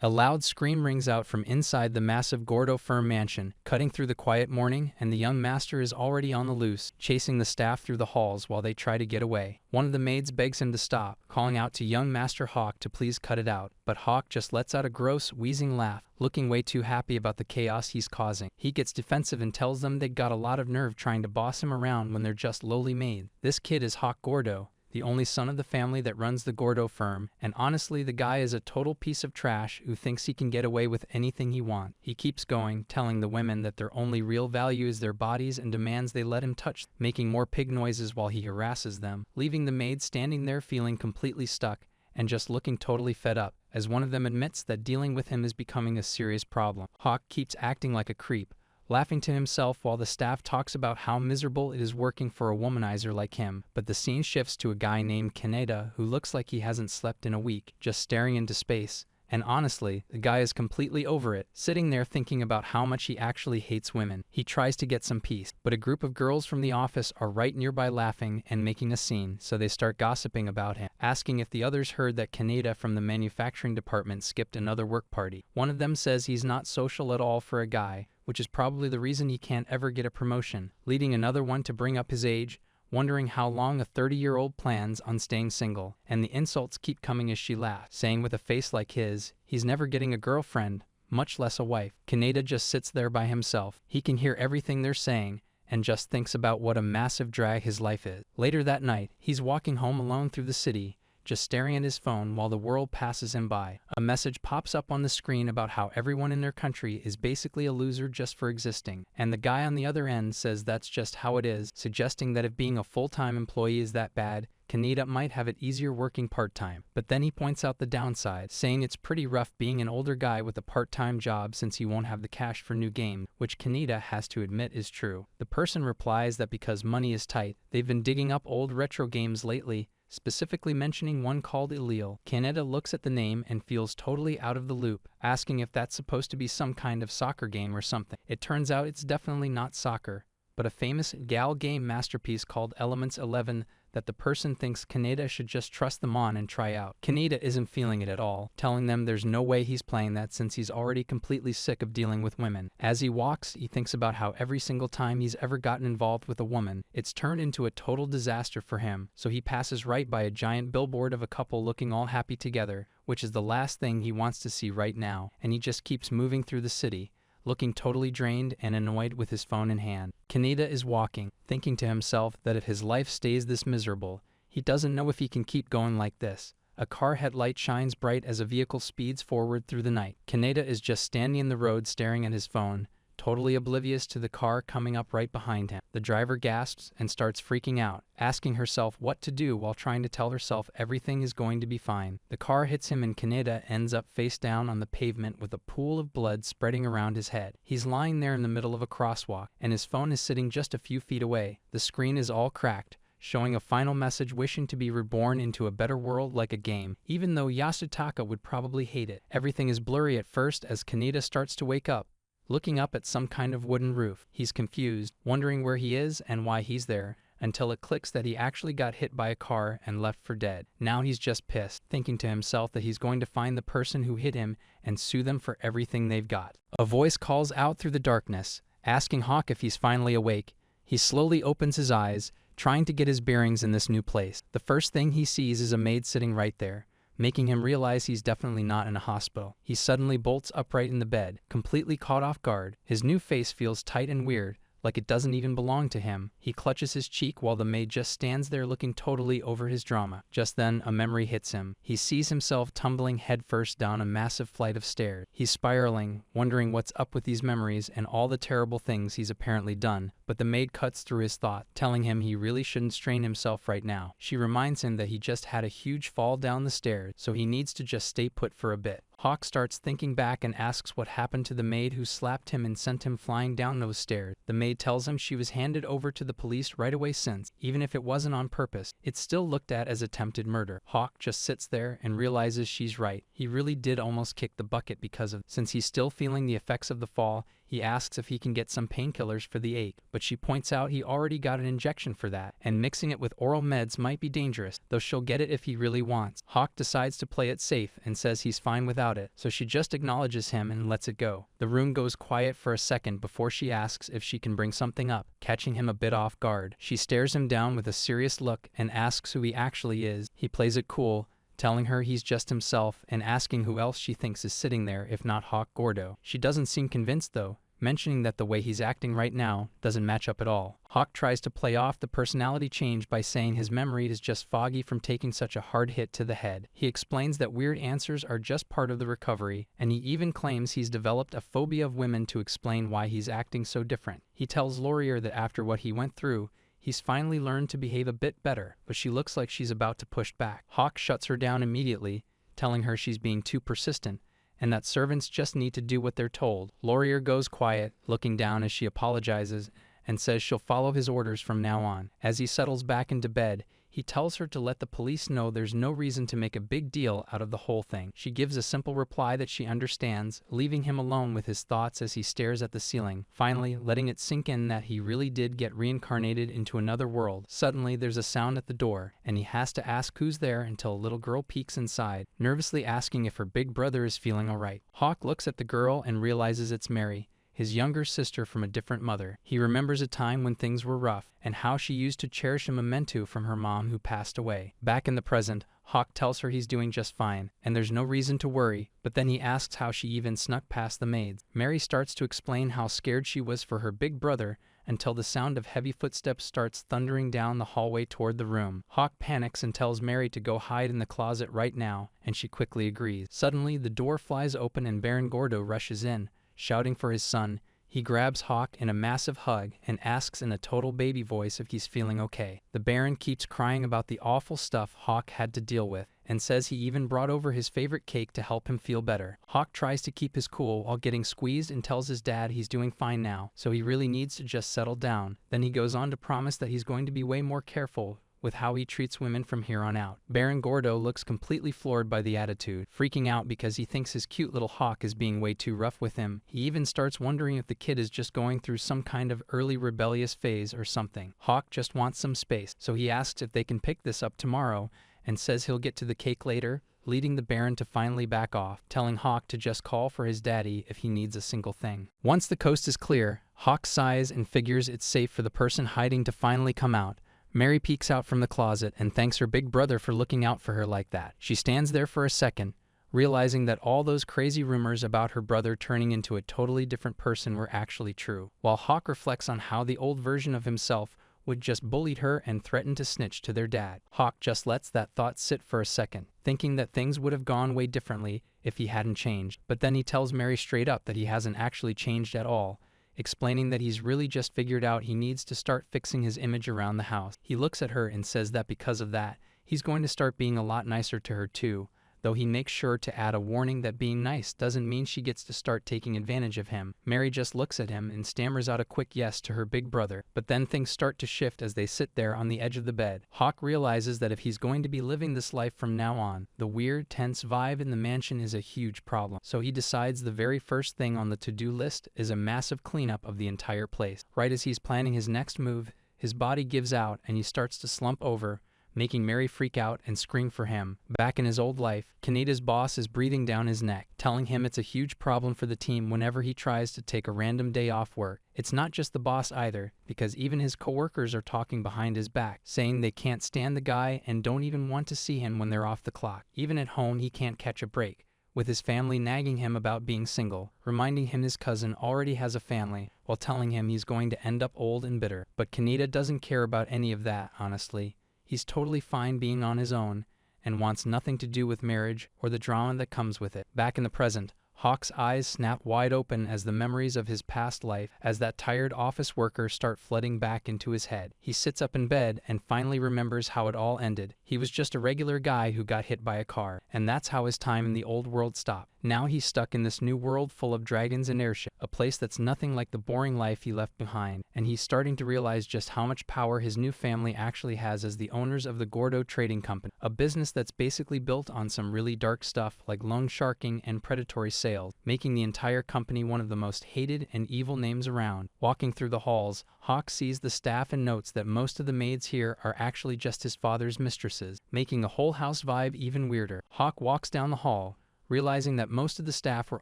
A loud scream rings out from inside the massive Gordo firm mansion, cutting through the quiet morning, and the young master is already on the loose, chasing the staff through the halls while they try to get away. One of the maids begs him to stop, calling out to young Master Hawk to please cut it out, but Hawk just lets out a gross, wheezing laugh, looking way too happy about the chaos he's causing. He gets defensive and tells them they got a lot of nerve trying to boss him around when they're just lowly maids. This kid is Hawk Gordo, the only son of the family that runs the Gordo firm, and honestly the guy is a total piece of trash who thinks he can get away with anything he wants. He keeps going, telling the women that their only real value is their bodies and demands they let him touch, making more pig noises while he harasses them, leaving the maids standing there feeling completely stuck and just looking totally fed up, as one of them admits that dealing with him is becoming a serious problem. Hawk keeps acting like a creep, laughing to himself while the staff talks about how miserable it is working for a womanizer like him, but the scene shifts to a guy named Kaneda who looks like he hasn't slept in a week, just staring into space. And honestly, the guy is completely over it, sitting there thinking about how much he actually hates women. He tries to get some peace, but a group of girls from the office are right nearby laughing and making a scene, so they start gossiping about him, asking if the others heard that Kaneda from the manufacturing department skipped another work party. One of them says he's not social at all for a guy, which is probably the reason he can't ever get a promotion, leading another one to bring up his age, wondering how long a 30-year-old plans on staying single, and the insults keep coming as she laughs, saying with a face like his, he's never getting a girlfriend, much less a wife. Kaneda just sits there by himself. He can hear everything they're saying, and just thinks about what a massive drag his life is. Later that night, he's walking home alone through the city, just staring at his phone while the world passes him by. A message pops up on the screen about how everyone in their country is basically a loser just for existing, and the guy on the other end says that's just how it is, suggesting that if being a full-time employee is that bad, Kaneda might have it easier working part-time. But then he points out the downside, saying it's pretty rough being an older guy with a part-time job since he won't have the cash for new games, which Kaneda has to admit is true. The person replies that because money is tight, they've been digging up old retro games lately, specifically mentioning one called Illeal. Kaneda looks at the name and feels totally out of the loop, asking if that's supposed to be some kind of soccer game or something. It turns out it's definitely not soccer, but a famous gal game masterpiece called Elements 11 that the person thinks Kaneda should just trust them on and try out. Kaneda isn't feeling it at all, telling them there's no way he's playing that since he's already completely sick of dealing with women. As he walks, he thinks about how every single time he's ever gotten involved with a woman, it's turned into a total disaster for him, so he passes right by a giant billboard of a couple looking all happy together, which is the last thing he wants to see right now, and he just keeps moving through the city, looking totally drained and annoyed with his phone in hand. Kaneda is walking, thinking to himself that if his life stays this miserable, he doesn't know if he can keep going like this. A car headlight shines bright as a vehicle speeds forward through the night. Kaneda is just standing in the road staring at his phone, totally oblivious to the car coming up right behind him. The driver gasps and starts freaking out, asking herself what to do while trying to tell herself everything is going to be fine. The car hits him and Kaneda ends up face down on the pavement with a pool of blood spreading around his head. He's lying there in the middle of a crosswalk, and his phone is sitting just a few feet away. The screen is all cracked, showing a final message wishing to be reborn into a better world like a game, even though Yasutaka would probably hate it. Everything is blurry at first as Kaneda starts to wake up, looking up at some kind of wooden roof. He's confused, wondering where he is and why he's there, until it clicks that he actually got hit by a car and left for dead. Now he's just pissed, thinking to himself that he's going to find the person who hit him and sue them for everything they've got. A voice calls out through the darkness, asking Hawk if he's finally awake. He slowly opens his eyes, trying to get his bearings in this new place. The first thing he sees is a maid sitting right there, making him realize he's definitely not in a hospital. He suddenly bolts upright in the bed, completely caught off guard. His new face feels tight and weird, like it doesn't even belong to him. He clutches his cheek while the maid just stands there looking totally over his drama. Just then, a memory hits him. He sees himself tumbling headfirst down a massive flight of stairs. He's spiraling, wondering what's up with these memories and all the terrible things he's apparently done, but the maid cuts through his thought, telling him he really shouldn't strain himself right now. She reminds him that he just had a huge fall down the stairs, so he needs to just stay put for a bit. Hawk starts thinking back and asks what happened to the maid who slapped him and sent him flying down those stairs. The maid tells him she was handed over to the police right away since, even if it wasn't on purpose, it's still looked at as attempted murder. Hawk just sits there and realizes she's right. He really did almost kick the bucket because of, since he's still feeling the effects of the fall, He asks if he can get some painkillers for the ache, but she points out he already got an injection for that, and mixing it with oral meds might be dangerous, though she'll get it if he really wants. Hawk decides to play it safe and says he's fine without it, so she just acknowledges him and lets it go. The room goes quiet for a second before she asks if she can bring something up, catching him a bit off guard. She stares him down with a serious look and asks who he actually is. He plays it cool, telling her he's just himself and asking who else she thinks is sitting there if not Hawk Gordo. She doesn't seem convinced though, mentioning that the way he's acting right now doesn't match up at all. Hawk tries to play off the personality change by saying his memory is just foggy from taking such a hard hit to the head. He explains that weird answers are just part of the recovery, and he even claims he's developed a phobia of women to explain why he's acting so different. He tells Laurier that after what he went through, he's finally learned to behave a bit better, but she looks like she's about to push back. Hawk shuts her down immediately, telling her she's being too persistent, and that servants just need to do what they're told. Laurier goes quiet, looking down as she apologizes, and says she'll follow his orders from now on. As he settles back into bed, he tells her to let the police know there's no reason to make a big deal out of the whole thing. She gives a simple reply that she understands, leaving him alone with his thoughts as he stares at the ceiling, finally letting it sink in that he really did get reincarnated into another world. Suddenly, there's a sound at the door, and he has to ask who's there until a little girl peeks inside, nervously asking if her big brother is feeling alright. Hawk looks at the girl and realizes it's Mary, his younger sister from a different mother. He remembers a time when things were rough, and how she used to cherish a memento from her mom who passed away. Back in the present, Hawk tells her he's doing just fine, and there's no reason to worry, but then he asks how she even snuck past the maids. Mary starts to explain how scared she was for her big brother until the sound of heavy footsteps starts thundering down the hallway toward the room. Hawk panics and tells Mary to go hide in the closet right now, and she quickly agrees. Suddenly, the door flies open and Baron Gordo rushes in, shouting for his son. He grabs Hawk in a massive hug and asks in a total baby voice if he's feeling okay. The Baron keeps crying about the awful stuff Hawk had to deal with, and says he even brought over his favorite cake to help him feel better. Hawk tries to keep his cool while getting squeezed and tells his dad he's doing fine now, so he really needs to just settle down. Then he goes on to promise that he's going to be way more careful with how he treats women from here on out. Baron Gordo looks completely floored by the attitude, freaking out because he thinks his cute little Hawk is being way too rough with him. He even starts wondering if the kid is just going through some kind of early rebellious phase or something. Hawk just wants some space, so he asks if they can pick this up tomorrow and says he'll get to the cake later, leading the Baron to finally back off, telling Hawk to just call for his daddy if he needs a single thing. Once the coast is clear, Hawk sighs and figures it's safe for the person hiding to finally come out. Mary peeks out from the closet and thanks her big brother for looking out for her like that. She stands there for a second, realizing that all those crazy rumors about her brother turning into a totally different person were actually true, while Hawk reflects on how the old version of himself would just bullied her and threatened to snitch to their dad. Hawk just lets that thought sit for a second, thinking that things would have gone way differently if he hadn't changed. But then he tells Mary straight up that he hasn't actually changed at all, explaining that he's really just figured out he needs to start fixing his image around the house. He looks at her and says that because of that, he's going to start being a lot nicer to her too, though he makes sure to add a warning that being nice doesn't mean she gets to start taking advantage of him. Mary just looks at him and stammers out a quick yes to her big brother, but then things start to shift as they sit there on the edge of the bed. Hawk realizes that if he's going to be living this life from now on, the weird, tense vibe in the mansion is a huge problem, so he decides the very first thing on the to-do list is a massive cleanup of the entire place. Right as he's planning his next move, his body gives out and he starts to slump over, making Mary freak out and scream for him. Back in his old life, Kaneda's boss is breathing down his neck, telling him it's a huge problem for the team whenever he tries to take a random day off work. It's not just the boss either, because even his coworkers are talking behind his back, saying they can't stand the guy and don't even want to see him when they're off the clock. Even at home, he can't catch a break, with his family nagging him about being single, reminding him his cousin already has a family, while telling him he's going to end up old and bitter. But Kaneda doesn't care about any of that, honestly. He's totally fine being on his own and wants nothing to do with marriage or the drama that comes with it. Back in the present, Hawk's eyes snap wide open as the memories of his past life as that tired office worker start flooding back into his head. He sits up in bed and finally remembers how it all ended. He was just a regular guy who got hit by a car, and that's how his time in the old world stopped. Now he's stuck in this new world full of dragons and airship, a place that's nothing like the boring life he left behind, and he's starting to realize just how much power his new family actually has as the owners of the Gordo Trading Company, a business that's basically built on some really dark stuff like loan sharking and predatory sales. sales, making the entire company one of the most hated and evil names around. Walking through the halls, Hawk sees the staff and notes that most of the maids here are actually just his father's mistresses, making the whole house vibe even weirder. Hawk walks down the hall, realizing that most of the staff were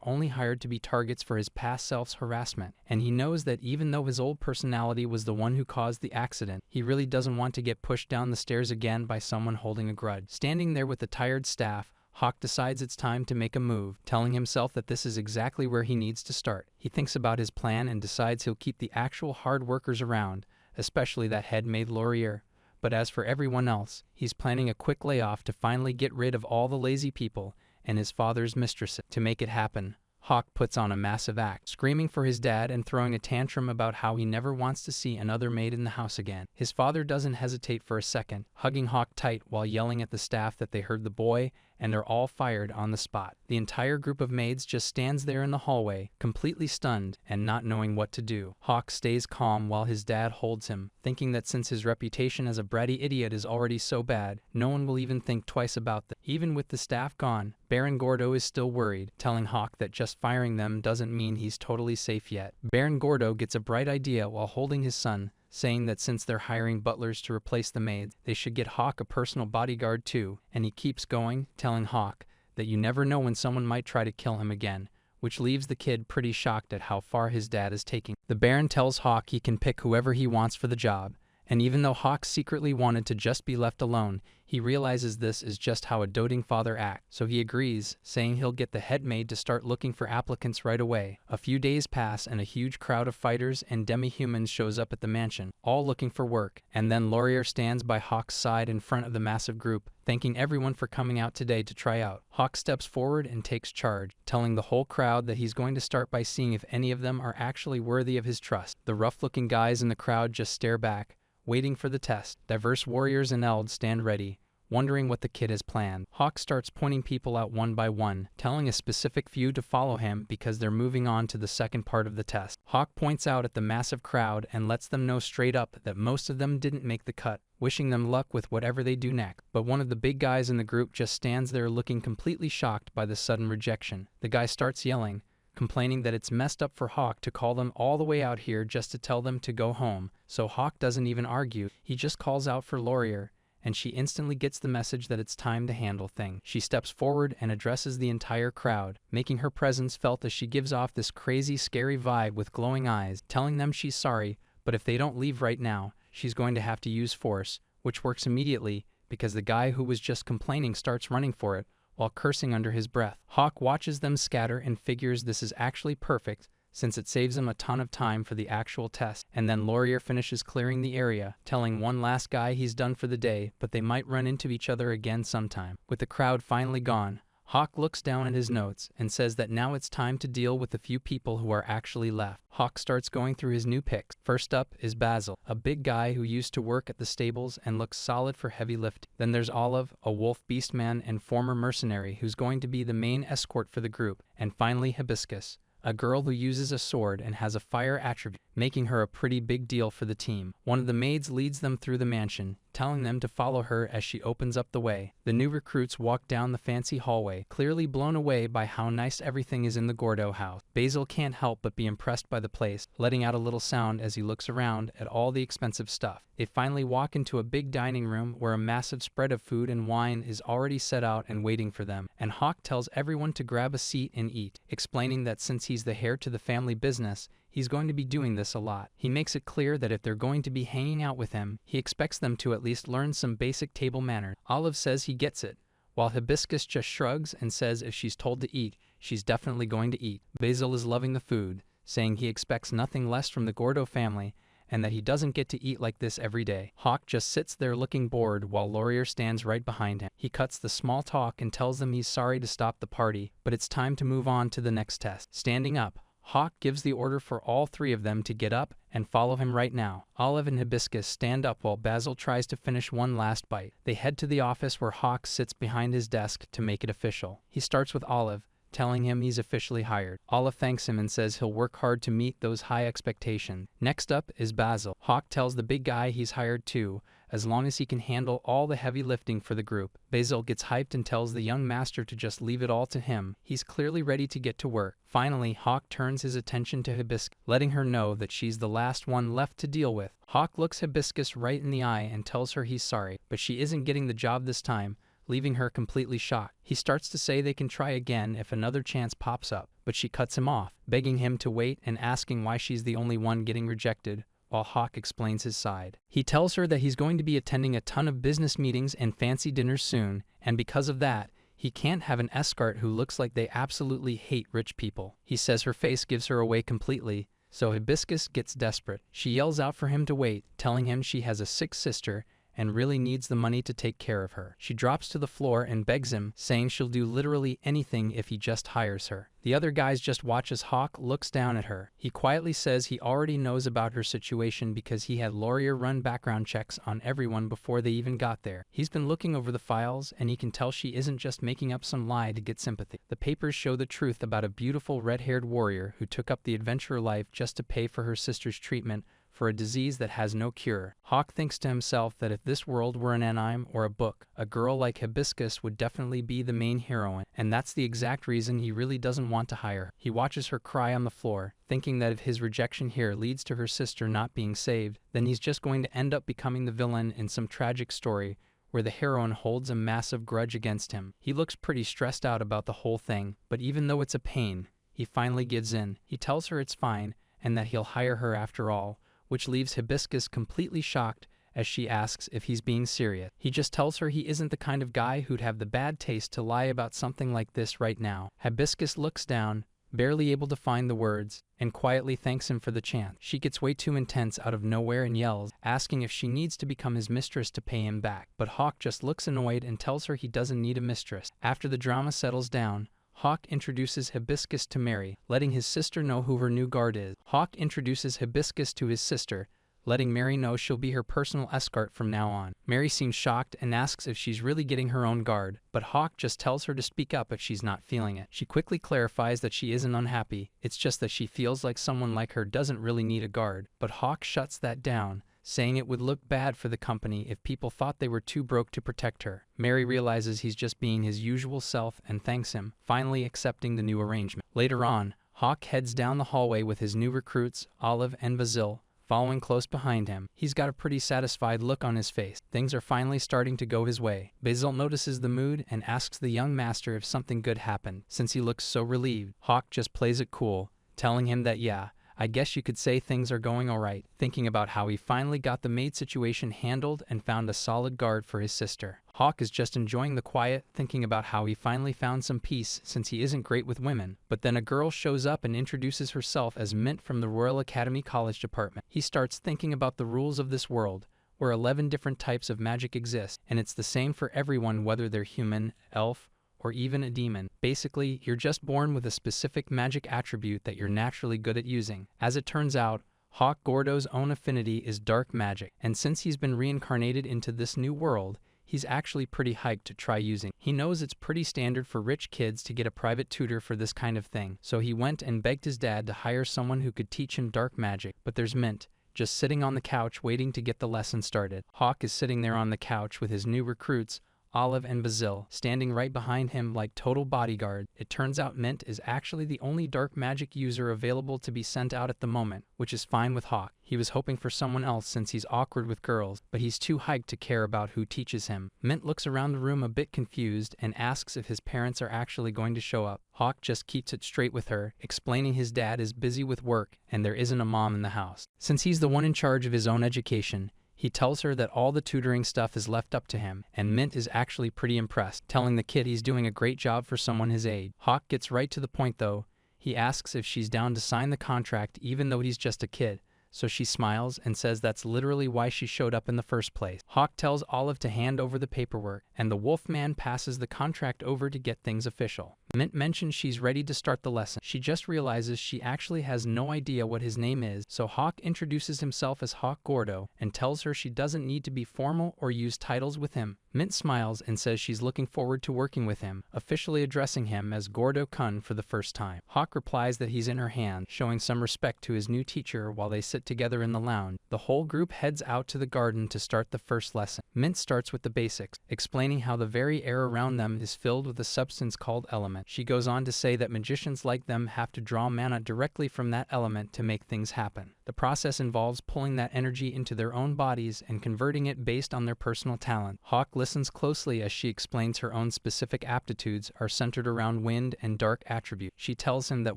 only hired to be targets for his past self's harassment, and he knows that even though his old personality was the one who caused the accident, he really doesn't want to get pushed down the stairs again by someone holding a grudge. Standing there with the tired staff, Hawk decides it's time to make a move, telling himself that this is exactly where he needs to start. He thinks about his plan and decides he'll keep the actual hard workers around, especially that head maid Laurier. But as for everyone else, he's planning a quick layoff to finally get rid of all the lazy people and his father's mistresses. To make it happen, Hawk puts on a massive act, screaming for his dad and throwing a tantrum about how he never wants to see another maid in the house again. His father doesn't hesitate for a second, hugging Hawk tight while yelling at the staff that they heard the boy and are all fired on the spot. The entire group of maids just stands there in the hallway, completely stunned and not knowing what to do. Hawk stays calm while his dad holds him, thinking that since his reputation as a bratty idiot is already so bad, no one will even think twice about that. Even with the staff gone, Baron Gordo is still worried, telling Hawk that just firing them doesn't mean he's totally safe yet. Baron Gordo gets a bright idea while holding his son, saying that since they're hiring butlers to replace the maids, they should get Hawk a personal bodyguard too, and he keeps going, telling Hawk that you never know when someone might try to kill him again, which leaves the kid pretty shocked at how far his dad is taking. The Baron tells Hawk he can pick whoever he wants for the job, and even though Hawk secretly wanted to just be left alone, he realizes this is just how a doting father acts, so he agrees, saying he'll get the head maid to start looking for applicants right away. A few days pass and a huge crowd of fighters and demi-humans shows up at the mansion, all looking for work, and then Laurier stands by Hawk's side in front of the massive group, thanking everyone for coming out today to try out. Hawk steps forward and takes charge, telling the whole crowd that he's going to start by seeing if any of them are actually worthy of his trust. The rough-looking guys in the crowd just stare back, waiting for the test. Diverse warriors and elds stand ready, wondering what the kid has planned. Hawk starts pointing people out one by one, telling a specific few to follow him because they're moving on to the second part of the test. Hawk points out at the massive crowd and lets them know straight up that most of them didn't make the cut, wishing them luck with whatever they do next. But one of the big guys in the group just stands there looking completely shocked by the sudden rejection. The guy starts yelling, complaining that it's messed up for Hawk to call them all the way out here just to tell them to go home, so Hawk doesn't even argue. He just calls out for Laurier, and she instantly gets the message that it's time to handle things. She steps forward and addresses the entire crowd, making her presence felt as she gives off this crazy, scary vibe with glowing eyes, telling them she's sorry, but if they don't leave right now, she's going to have to use force, which works immediately because the guy who was just complaining starts running for it, while cursing under his breath. Hawk watches them scatter and figures this is actually perfect, since it saves him a ton of time for the actual test. And then Laurier finishes clearing the area, telling one last guy he's done for the day, but they might run into each other again sometime. With the crowd finally gone, Hawk looks down at his notes and says that now it's time to deal with the few people who are actually left. Hawk starts going through his new picks. First up is Basil, a big guy who used to work at the stables and looks solid for heavy lifting. Then there's Olive, a wolf beastman and former mercenary who's going to be the main escort for the group. And finally Hibiscus, a girl who uses a sword and has a fire attribute, making her a pretty big deal for the team. One of the maids leads them through the mansion, telling them to follow her as she opens up the way. The new recruits walk down the fancy hallway, clearly blown away by how nice everything is in the Gordo house. Basil can't help but be impressed by the place, letting out a little sound as he looks around at all the expensive stuff. They finally walk into a big dining room where a massive spread of food and wine is already set out and waiting for them, and Hawk tells everyone to grab a seat and eat, explaining that since he's the heir to the family business, he's going to be doing this a lot. He makes it clear that if they're going to be hanging out with him, he expects them to at least learn some basic table manners. Olive says he gets it, while Hibiscus just shrugs and says if she's told to eat, she's definitely going to eat. Basil is loving the food, saying he expects nothing less from the Gordo family and that he doesn't get to eat like this every day. Hawk just sits there looking bored while Laurier stands right behind him. He cuts the small talk and tells them he's sorry to stop the party, but it's time to move on to the next test. Standing up, Hawk gives the order for all three of them to get up and follow him right now. Olive and Hibiscus stand up while Basil tries to finish one last bite. They head to the office where Hawk sits behind his desk to make it official. He starts with Olive, telling him he's officially hired. Olive thanks him and says he'll work hard to meet those high expectations. Next up is Basil. Hawk tells the big guy he's hired too, as long as he can handle all the heavy lifting for the group. Basil gets hyped and tells the young master to just leave it all to him. He's clearly ready to get to work. Finally, Hawk turns his attention to Hibiscus, letting her know that she's the last one left to deal with. Hawk looks Hibiscus right in the eye and tells her he's sorry, but she isn't getting the job this time, leaving her completely shocked. He starts to say they can try again if another chance pops up, but she cuts him off, begging him to wait and asking why she's the only one getting rejected, while Hawk explains his side. He tells her that he's going to be attending a ton of business meetings and fancy dinners soon, and because of that, he can't have an escort who looks like they absolutely hate rich people. He says her face gives her away completely, so Hibiscus gets desperate. She yells out for him to wait, telling him she has a sick sister and really needs the money to take care of her. She drops to the floor and begs him, saying she'll do literally anything if he just hires her. The other guys just watch as Hawk looks down at her. He quietly says he already knows about her situation because he had Laurier run background checks on everyone before they even got there. He's been looking over the files, and he can tell she isn't just making up some lie to get sympathy. The papers show the truth about a beautiful red-haired warrior who took up the adventurer life just to pay for her sister's treatment for a disease that has no cure. Hawk thinks to himself that if this world were an anime or a book, a girl like Hibiscus would definitely be the main heroine, and that's the exact reason he really doesn't want to hire her. He watches her cry on the floor, thinking that if his rejection here leads to her sister not being saved, then he's just going to end up becoming the villain in some tragic story where the heroine holds a massive grudge against him. He looks pretty stressed out about the whole thing, but even though it's a pain, he finally gives in. He tells her it's fine and that he'll hire her after all, which leaves Hibiscus completely shocked as she asks if he's being serious. He just tells her he isn't the kind of guy who'd have the bad taste to lie about something like this right now. Hibiscus looks down, barely able to find the words, and quietly thanks him for the chance. She gets way too intense out of nowhere and yells, asking if she needs to become his mistress to pay him back. But Hawk just looks annoyed and tells her he doesn't need a mistress. After the drama settles down, Hawk introduces Hibiscus to Mary, letting his sister know who her new guard is. Hawk introduces Hibiscus to his sister, letting Mary know she'll be her personal escort from now on. Mary seems shocked and asks if she's really getting her own guard, but Hawk just tells her to speak up if she's not feeling it. She quickly clarifies that she isn't unhappy, it's just that she feels like someone like her doesn't really need a guard, but Hawk shuts that down, saying it would look bad for the company if people thought they were too broke to protect her. Mary realizes he's just being his usual self and thanks him, finally accepting the new arrangement. Later on, Hawk heads down the hallway with his new recruits, Olive and Basil, following close behind him. He's got a pretty satisfied look on his face. Things are finally starting to go his way. Basil notices the mood and asks the young master if something good happened, since he looks so relieved. Hawk just plays it cool, telling him that yeah, I guess you could say things are going alright, thinking about how he finally got the maid situation handled and found a solid guard for his sister. Hawk is just enjoying the quiet, thinking about how he finally found some peace since he isn't great with women. But then a girl shows up and introduces herself as Mint from the Royal Academy College Department. He starts thinking about the rules of this world, where 11 different types of magic exist, and it's the same for everyone whether they're human, elf, or even a demon. Basically, you're just born with a specific magic attribute that you're naturally good at using. As it turns out, Hawk Gordo's own affinity is dark magic, and since he's been reincarnated into this new world, he's actually pretty hyped to try using. He knows it's pretty standard for rich kids to get a private tutor for this kind of thing, so he went and begged his dad to hire someone who could teach him dark magic. But there's Mint, just sitting on the couch waiting to get the lesson started. Hawk is sitting there on the couch with his new recruits, Olive and Basil, standing right behind him like total bodyguard. It turns out Mint is actually the only dark magic user available to be sent out at the moment, which is fine with Hawk. He was hoping for someone else since he's awkward with girls, but he's too hyped to care about who teaches him. Mint looks around the room a bit confused and asks if his parents are actually going to show up. Hawk just keeps it straight with her, explaining his dad is busy with work and there isn't a mom in the house. Since he's the one in charge of his own education, he tells her that all the tutoring stuff is left up to him, and Mint is actually pretty impressed, telling the kid he's doing a great job for someone his age. Hawk gets right to the point though. He asks if she's down to sign the contract even though he's just a kid, so she smiles and says that's literally why she showed up in the first place. Hawk tells Olive to hand over the paperwork, and the Wolfman passes the contract over to get things official. Mint mentions she's ready to start the lesson. She just realizes she actually has no idea what his name is, so Hawk introduces himself as Hawk Gordo and tells her she doesn't need to be formal or use titles with him. Mint smiles and says she's looking forward to working with him, officially addressing him as Gordo-kun for the first time. Hawk replies that he's in her hand, showing some respect to his new teacher while they sit together in the lounge. The whole group heads out to the garden to start the first lesson. Mint starts with the basics, explaining how the very air around them is filled with a substance called element. She goes on to say that magicians like them have to draw mana directly from that element to make things happen. The process involves pulling that energy into their own bodies and converting it based on their personal talent. Hawk listens closely as she explains her own specific aptitudes are centered around wind and dark attributes. She tells him that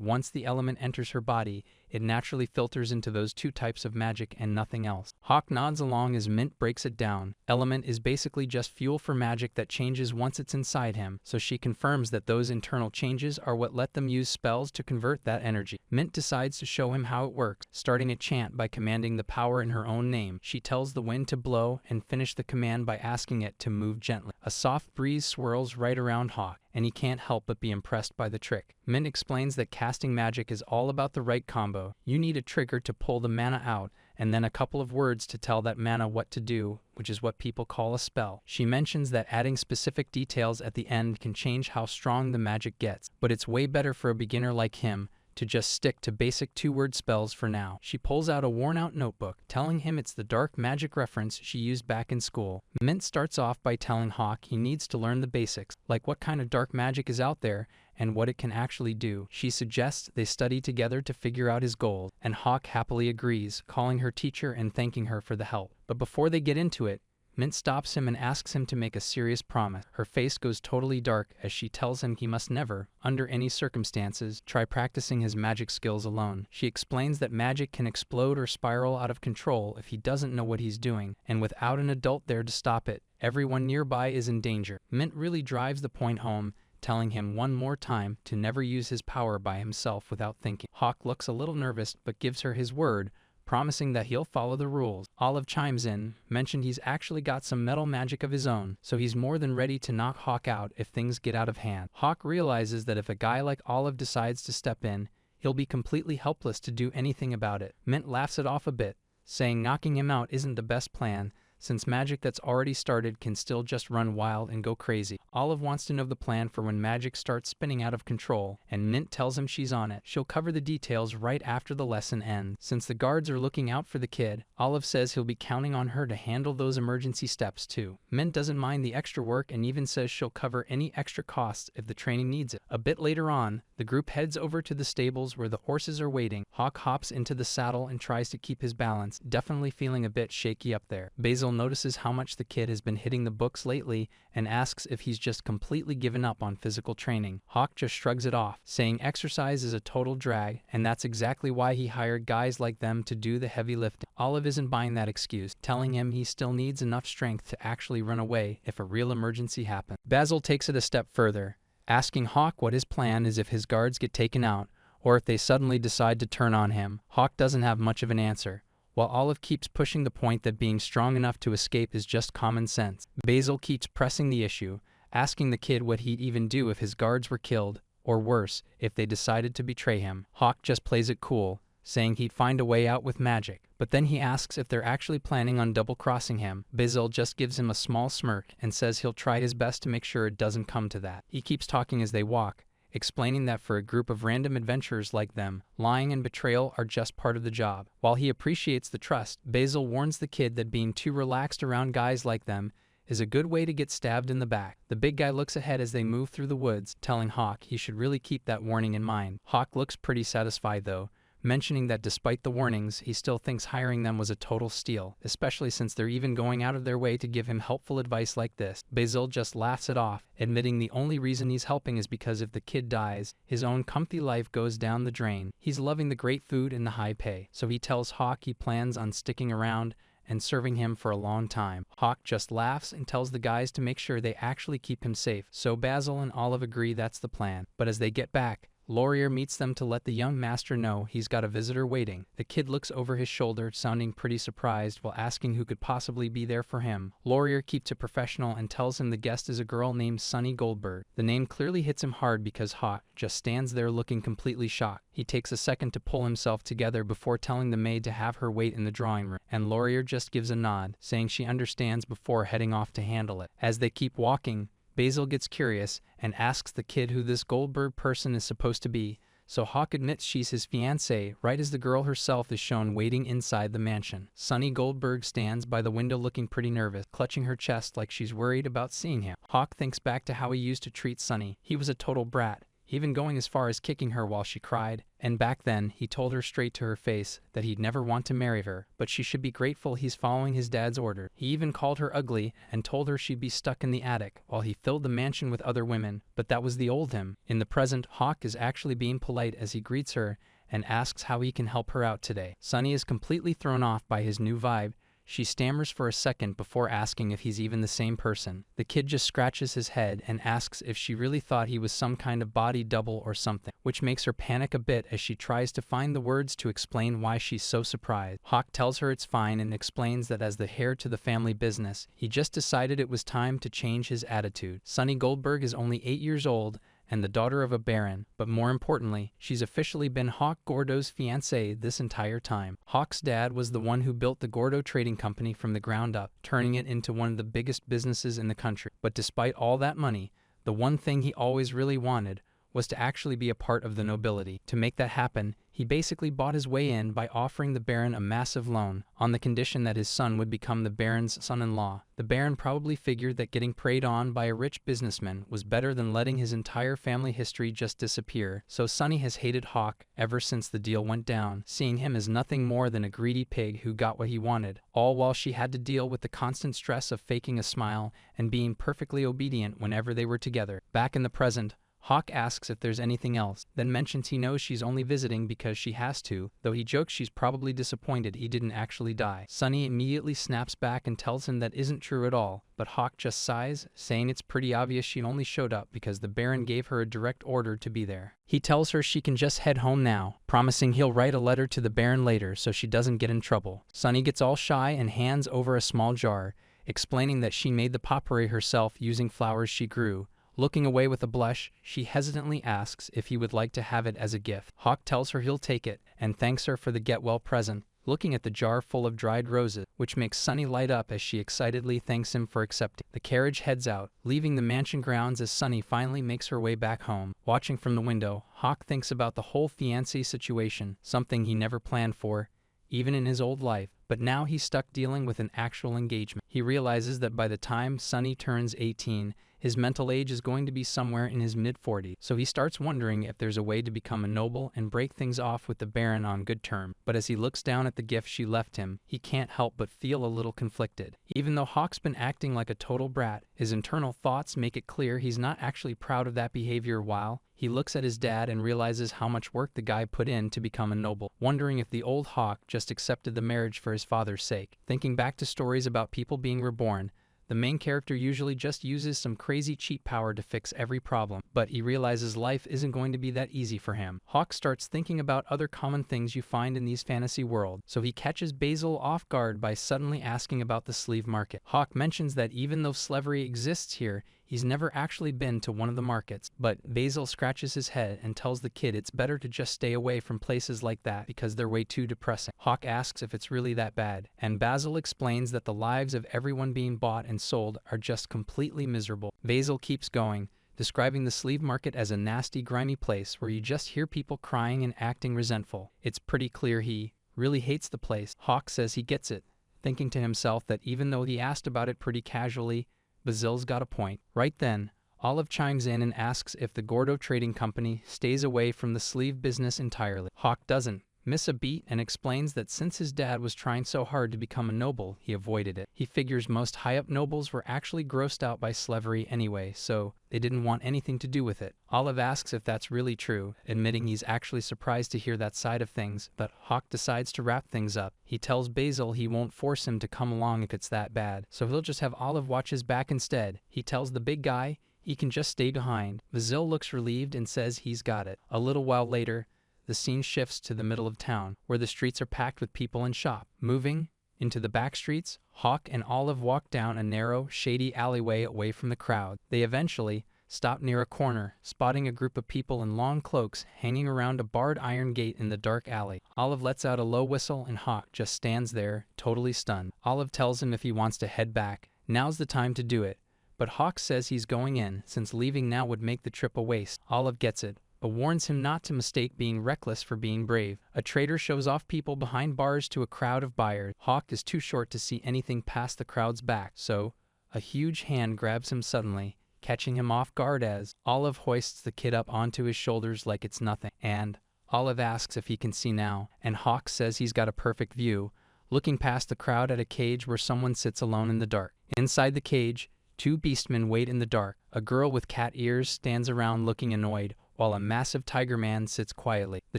once the element enters her body, it naturally filters into those two types of magic and nothing else. Hawk nods along as Mint breaks it down. Element is basically just fuel for magic that changes once it's inside him, so she confirms that those internal changes are what let them use spells to convert that energy. Mint decides to show him how it works, starting a chant by commanding the power in her own name. She tells the wind to blow and finish the command by asking it to move gently. A soft breeze swirls right around Hawk, and he can't help but be impressed by the trick. Mint explains that casting magic is all about the right combo. You need a trigger to pull the mana out, and then a couple of words to tell that mana what to do, which is what people call a spell. She mentions that adding specific details at the end can change how strong the magic gets, but it's way better for a beginner like him to just stick to basic two-word spells for now. She pulls out a worn-out notebook, telling him it's the dark magic reference she used back in school. Mint starts off by telling Hawk he needs to learn the basics, like what kind of dark magic is out there and what it can actually do. She suggests they study together to figure out his goals, and Hawk happily agrees, calling her teacher and thanking her for the help. But before they get into it, Mint stops him and asks him to make a serious promise. Her face goes totally dark as she tells him he must never, under any circumstances, try practicing his magic skills alone. She explains that magic can explode or spiral out of control if he doesn't know what he's doing, and without an adult there to stop it, everyone nearby is in danger. Mint really drives the point home, telling him one more time to never use his power by himself without thinking. Hawk looks a little nervous but gives her his word, promising that he'll follow the rules. Olive chimes in, mentioned he's actually got some metal magic of his own, so he's more than ready to knock Hawk out if things get out of hand. Hawk realizes that if a guy like Olive decides to step in, he'll be completely helpless to do anything about it. Mint laughs it off a bit, saying knocking him out isn't the best plan, since magic that's already started can still just run wild and go crazy. Olive wants to know the plan for when magic starts spinning out of control, and Mint tells him she's on it. She'll cover the details right after the lesson ends. Since the guards are looking out for the kid, Olive says he'll be counting on her to handle those emergency steps too. Mint doesn't mind the extra work and even says she'll cover any extra costs if the training needs it. A bit later on, the group heads over to the stables where the horses are waiting. Hawk hops into the saddle and tries to keep his balance, definitely feeling a bit shaky up there. Basil notices how much the kid has been hitting the books lately and asks if he's just completely given up on physical training. Hawk just shrugs it off, saying exercise is a total drag, and that's exactly why he hired guys like them to do the heavy lifting. Olive isn't buying that excuse, telling him he still needs enough strength to actually run away if a real emergency happens. Basil takes it a step further, asking Hawk what his plan is if his guards get taken out, or if they suddenly decide to turn on him. Hawk doesn't have much of an answer, while Olive keeps pushing the point that being strong enough to escape is just common sense. Basil keeps pressing the issue, asking the kid what he'd even do if his guards were killed, or worse, if they decided to betray him. Hawk just plays it cool, saying he'd find a way out with magic, but then he asks if they're actually planning on double-crossing him. Basil just gives him a small smirk and says he'll try his best to make sure it doesn't come to that. He keeps talking as they walk, explaining that for a group of random adventurers like them, lying and betrayal are just part of the job. While he appreciates the trust, Basil warns the kid that being too relaxed around guys like them is a good way to get stabbed in the back. The big guy looks ahead as they move through the woods, telling Hawk he should really keep that warning in mind. Hawk looks pretty satisfied though, mentioning that despite the warnings, he still thinks hiring them was a total steal, especially since they're even going out of their way to give him helpful advice like this. Basil just laughs it off, admitting the only reason he's helping is because if the kid dies, his own comfy life goes down the drain. He's loving the great food and the high pay, so he tells Hawk he plans on sticking around and serving him for a long time. Hawk just laughs and tells the guys to make sure they actually keep him safe, so Basil and Olive agree that's the plan. But as they get back, Laurier meets them to let the young master know he's got a visitor waiting. The kid looks over his shoulder, sounding pretty surprised while asking who could possibly be there for him. Laurier keeps it professional and tells him the guest is a girl named Sunny Goldberg. The name clearly hits him hard because Hawk just stands there looking completely shocked. He takes a second to pull himself together before telling the maid to have her wait in the drawing room, and Laurier just gives a nod, saying she understands before heading off to handle it. As they keep walking, Basil gets curious and asks the kid who this Goldberg person is supposed to be, so Hawk admits she's his fiancée, right as the girl herself is shown waiting inside the mansion. Sunny Goldberg stands by the window looking pretty nervous, clutching her chest like she's worried about seeing him. Hawk thinks back to how he used to treat Sunny. He was a total brat, even going as far as kicking her while she cried. And back then, he told her straight to her face that he'd never want to marry her, but she should be grateful he's following his dad's order. He even called her ugly and told her she'd be stuck in the attic while he filled the mansion with other women, but that was the old him. In the present, Hawk is actually being polite as he greets her and asks how he can help her out today. Sunny is completely thrown off by his new vibe. She stammers for a second before asking if he's even the same person. The kid just scratches his head and asks if she really thought he was some kind of body double or something, which makes her panic a bit as she tries to find the words to explain why she's so surprised. Hawk tells her it's fine and explains that as the heir to the family business, he just decided it was time to change his attitude. Sunny Goldberg is only 8 years old and the daughter of a baron, but more importantly, she's officially been Hawk Gordo's fiancée this entire time. Hawk's dad was the one who built the Gordo Trading Company from the ground up, turning it into one of the biggest businesses in the country. But despite all that money, the one thing he always really wanted was to actually be a part of the nobility. To make that happen, he basically bought his way in by offering the Baron a massive loan, on the condition that his son would become the Baron's son-in-law. The Baron probably figured that getting preyed on by a rich businessman was better than letting his entire family history just disappear, so Sunny has hated Hawk ever since the deal went down, seeing him as nothing more than a greedy pig who got what he wanted, all while she had to deal with the constant stress of faking a smile and being perfectly obedient whenever they were together. Back in the present, Hawk asks if there's anything else, then mentions he knows she's only visiting because she has to, though he jokes she's probably disappointed he didn't actually die. Sunny immediately snaps back and tells him that isn't true at all, but Hawk just sighs, saying it's pretty obvious she only showed up because the Baron gave her a direct order to be there. He tells her she can just head home now, promising he'll write a letter to the Baron later so she doesn't get in trouble. Sunny gets all shy and hands over a small jar, explaining that she made the potpourri herself using flowers she grew. Looking away with a blush, she hesitantly asks if he would like to have it as a gift. Hawk tells her he'll take it and thanks her for the get-well present, looking at the jar full of dried roses, which makes Sunny light up as she excitedly thanks him for accepting. The carriage heads out, leaving the mansion grounds as Sunny finally makes her way back home. Watching from the window, Hawk thinks about the whole fiancé situation, something he never planned for, even in his old life, but now he's stuck dealing with an actual engagement. He realizes that by the time Sunny turns 18, his mental age is going to be somewhere in his mid-40s, so he starts wondering if there's a way to become a noble and break things off with the Baron on good terms. But as he looks down at the gift she left him, he can't help but feel a little conflicted. Even though Hawk's been acting like a total brat, his internal thoughts make it clear he's not actually proud of that behavior while he looks at his dad and realizes how much work the guy put in to become a noble, wondering if the old Hawk just accepted the marriage for his father's sake. Thinking back to stories about people being reborn, the main character usually just uses some crazy cheat power to fix every problem, but he realizes life isn't going to be that easy for him. Hawk starts thinking about other common things you find in these fantasy worlds, so he catches Basil off guard by suddenly asking about the sleeve market. Hawk mentions that even though slavery exists here, he's never actually been to one of the markets, but Basil scratches his head and tells the kid it's better to just stay away from places like that because they're way too depressing. Hawk asks if it's really that bad, and Basil explains that the lives of everyone being bought and sold are just completely miserable. Basil keeps going, describing the sleeve market as a nasty, grimy place where you just hear people crying and acting resentful. It's pretty clear he really hates the place. Hawk says he gets it, thinking to himself that even though he asked about it pretty casually, Basil's got a point. Right then, Olive chimes in and asks if the Gordo Trading Company stays away from the sleeve business entirely. Hawk doesn't miss a beat and explains that since his dad was trying so hard to become a noble, he avoided it. He figures most high-up nobles were actually grossed out by slavery anyway, so they didn't want anything to do with it. Olive asks if that's really true, admitting he's actually surprised to hear that side of things, but Hawk decides to wrap things up. He tells Basil he won't force him to come along if it's that bad, so he'll just have Olive watch his back instead. He tells the big guy he can just stay behind. Basil looks relieved and says he's got it. A little while later, the scene shifts to the middle of town, where the streets are packed with people and shop. Moving into the back streets, Hawk and Olive walk down a narrow, shady alleyway away from the crowd. They eventually stop near a corner, spotting a group of people in long cloaks hanging around a barred iron gate in the dark alley. Olive lets out a low whistle and Hawk just stands there, totally stunned. Olive tells him if he wants to head back, now's the time to do it. But Hawk says he's going in, since leaving now would make the trip a waste. Olive gets it, but warns him not to mistake being reckless for being brave. A trader shows off people behind bars to a crowd of buyers. Hawk is too short to see anything past the crowd's back, so a huge hand grabs him suddenly, catching him off guard as Olive hoists the kid up onto his shoulders like it's nothing. And Olive asks if he can see now, and Hawk says he's got a perfect view, looking past the crowd at a cage where someone sits alone in the dark. Inside the cage, two beastmen wait in the dark. A girl with cat ears stands around looking annoyed, while a massive tiger man sits quietly. The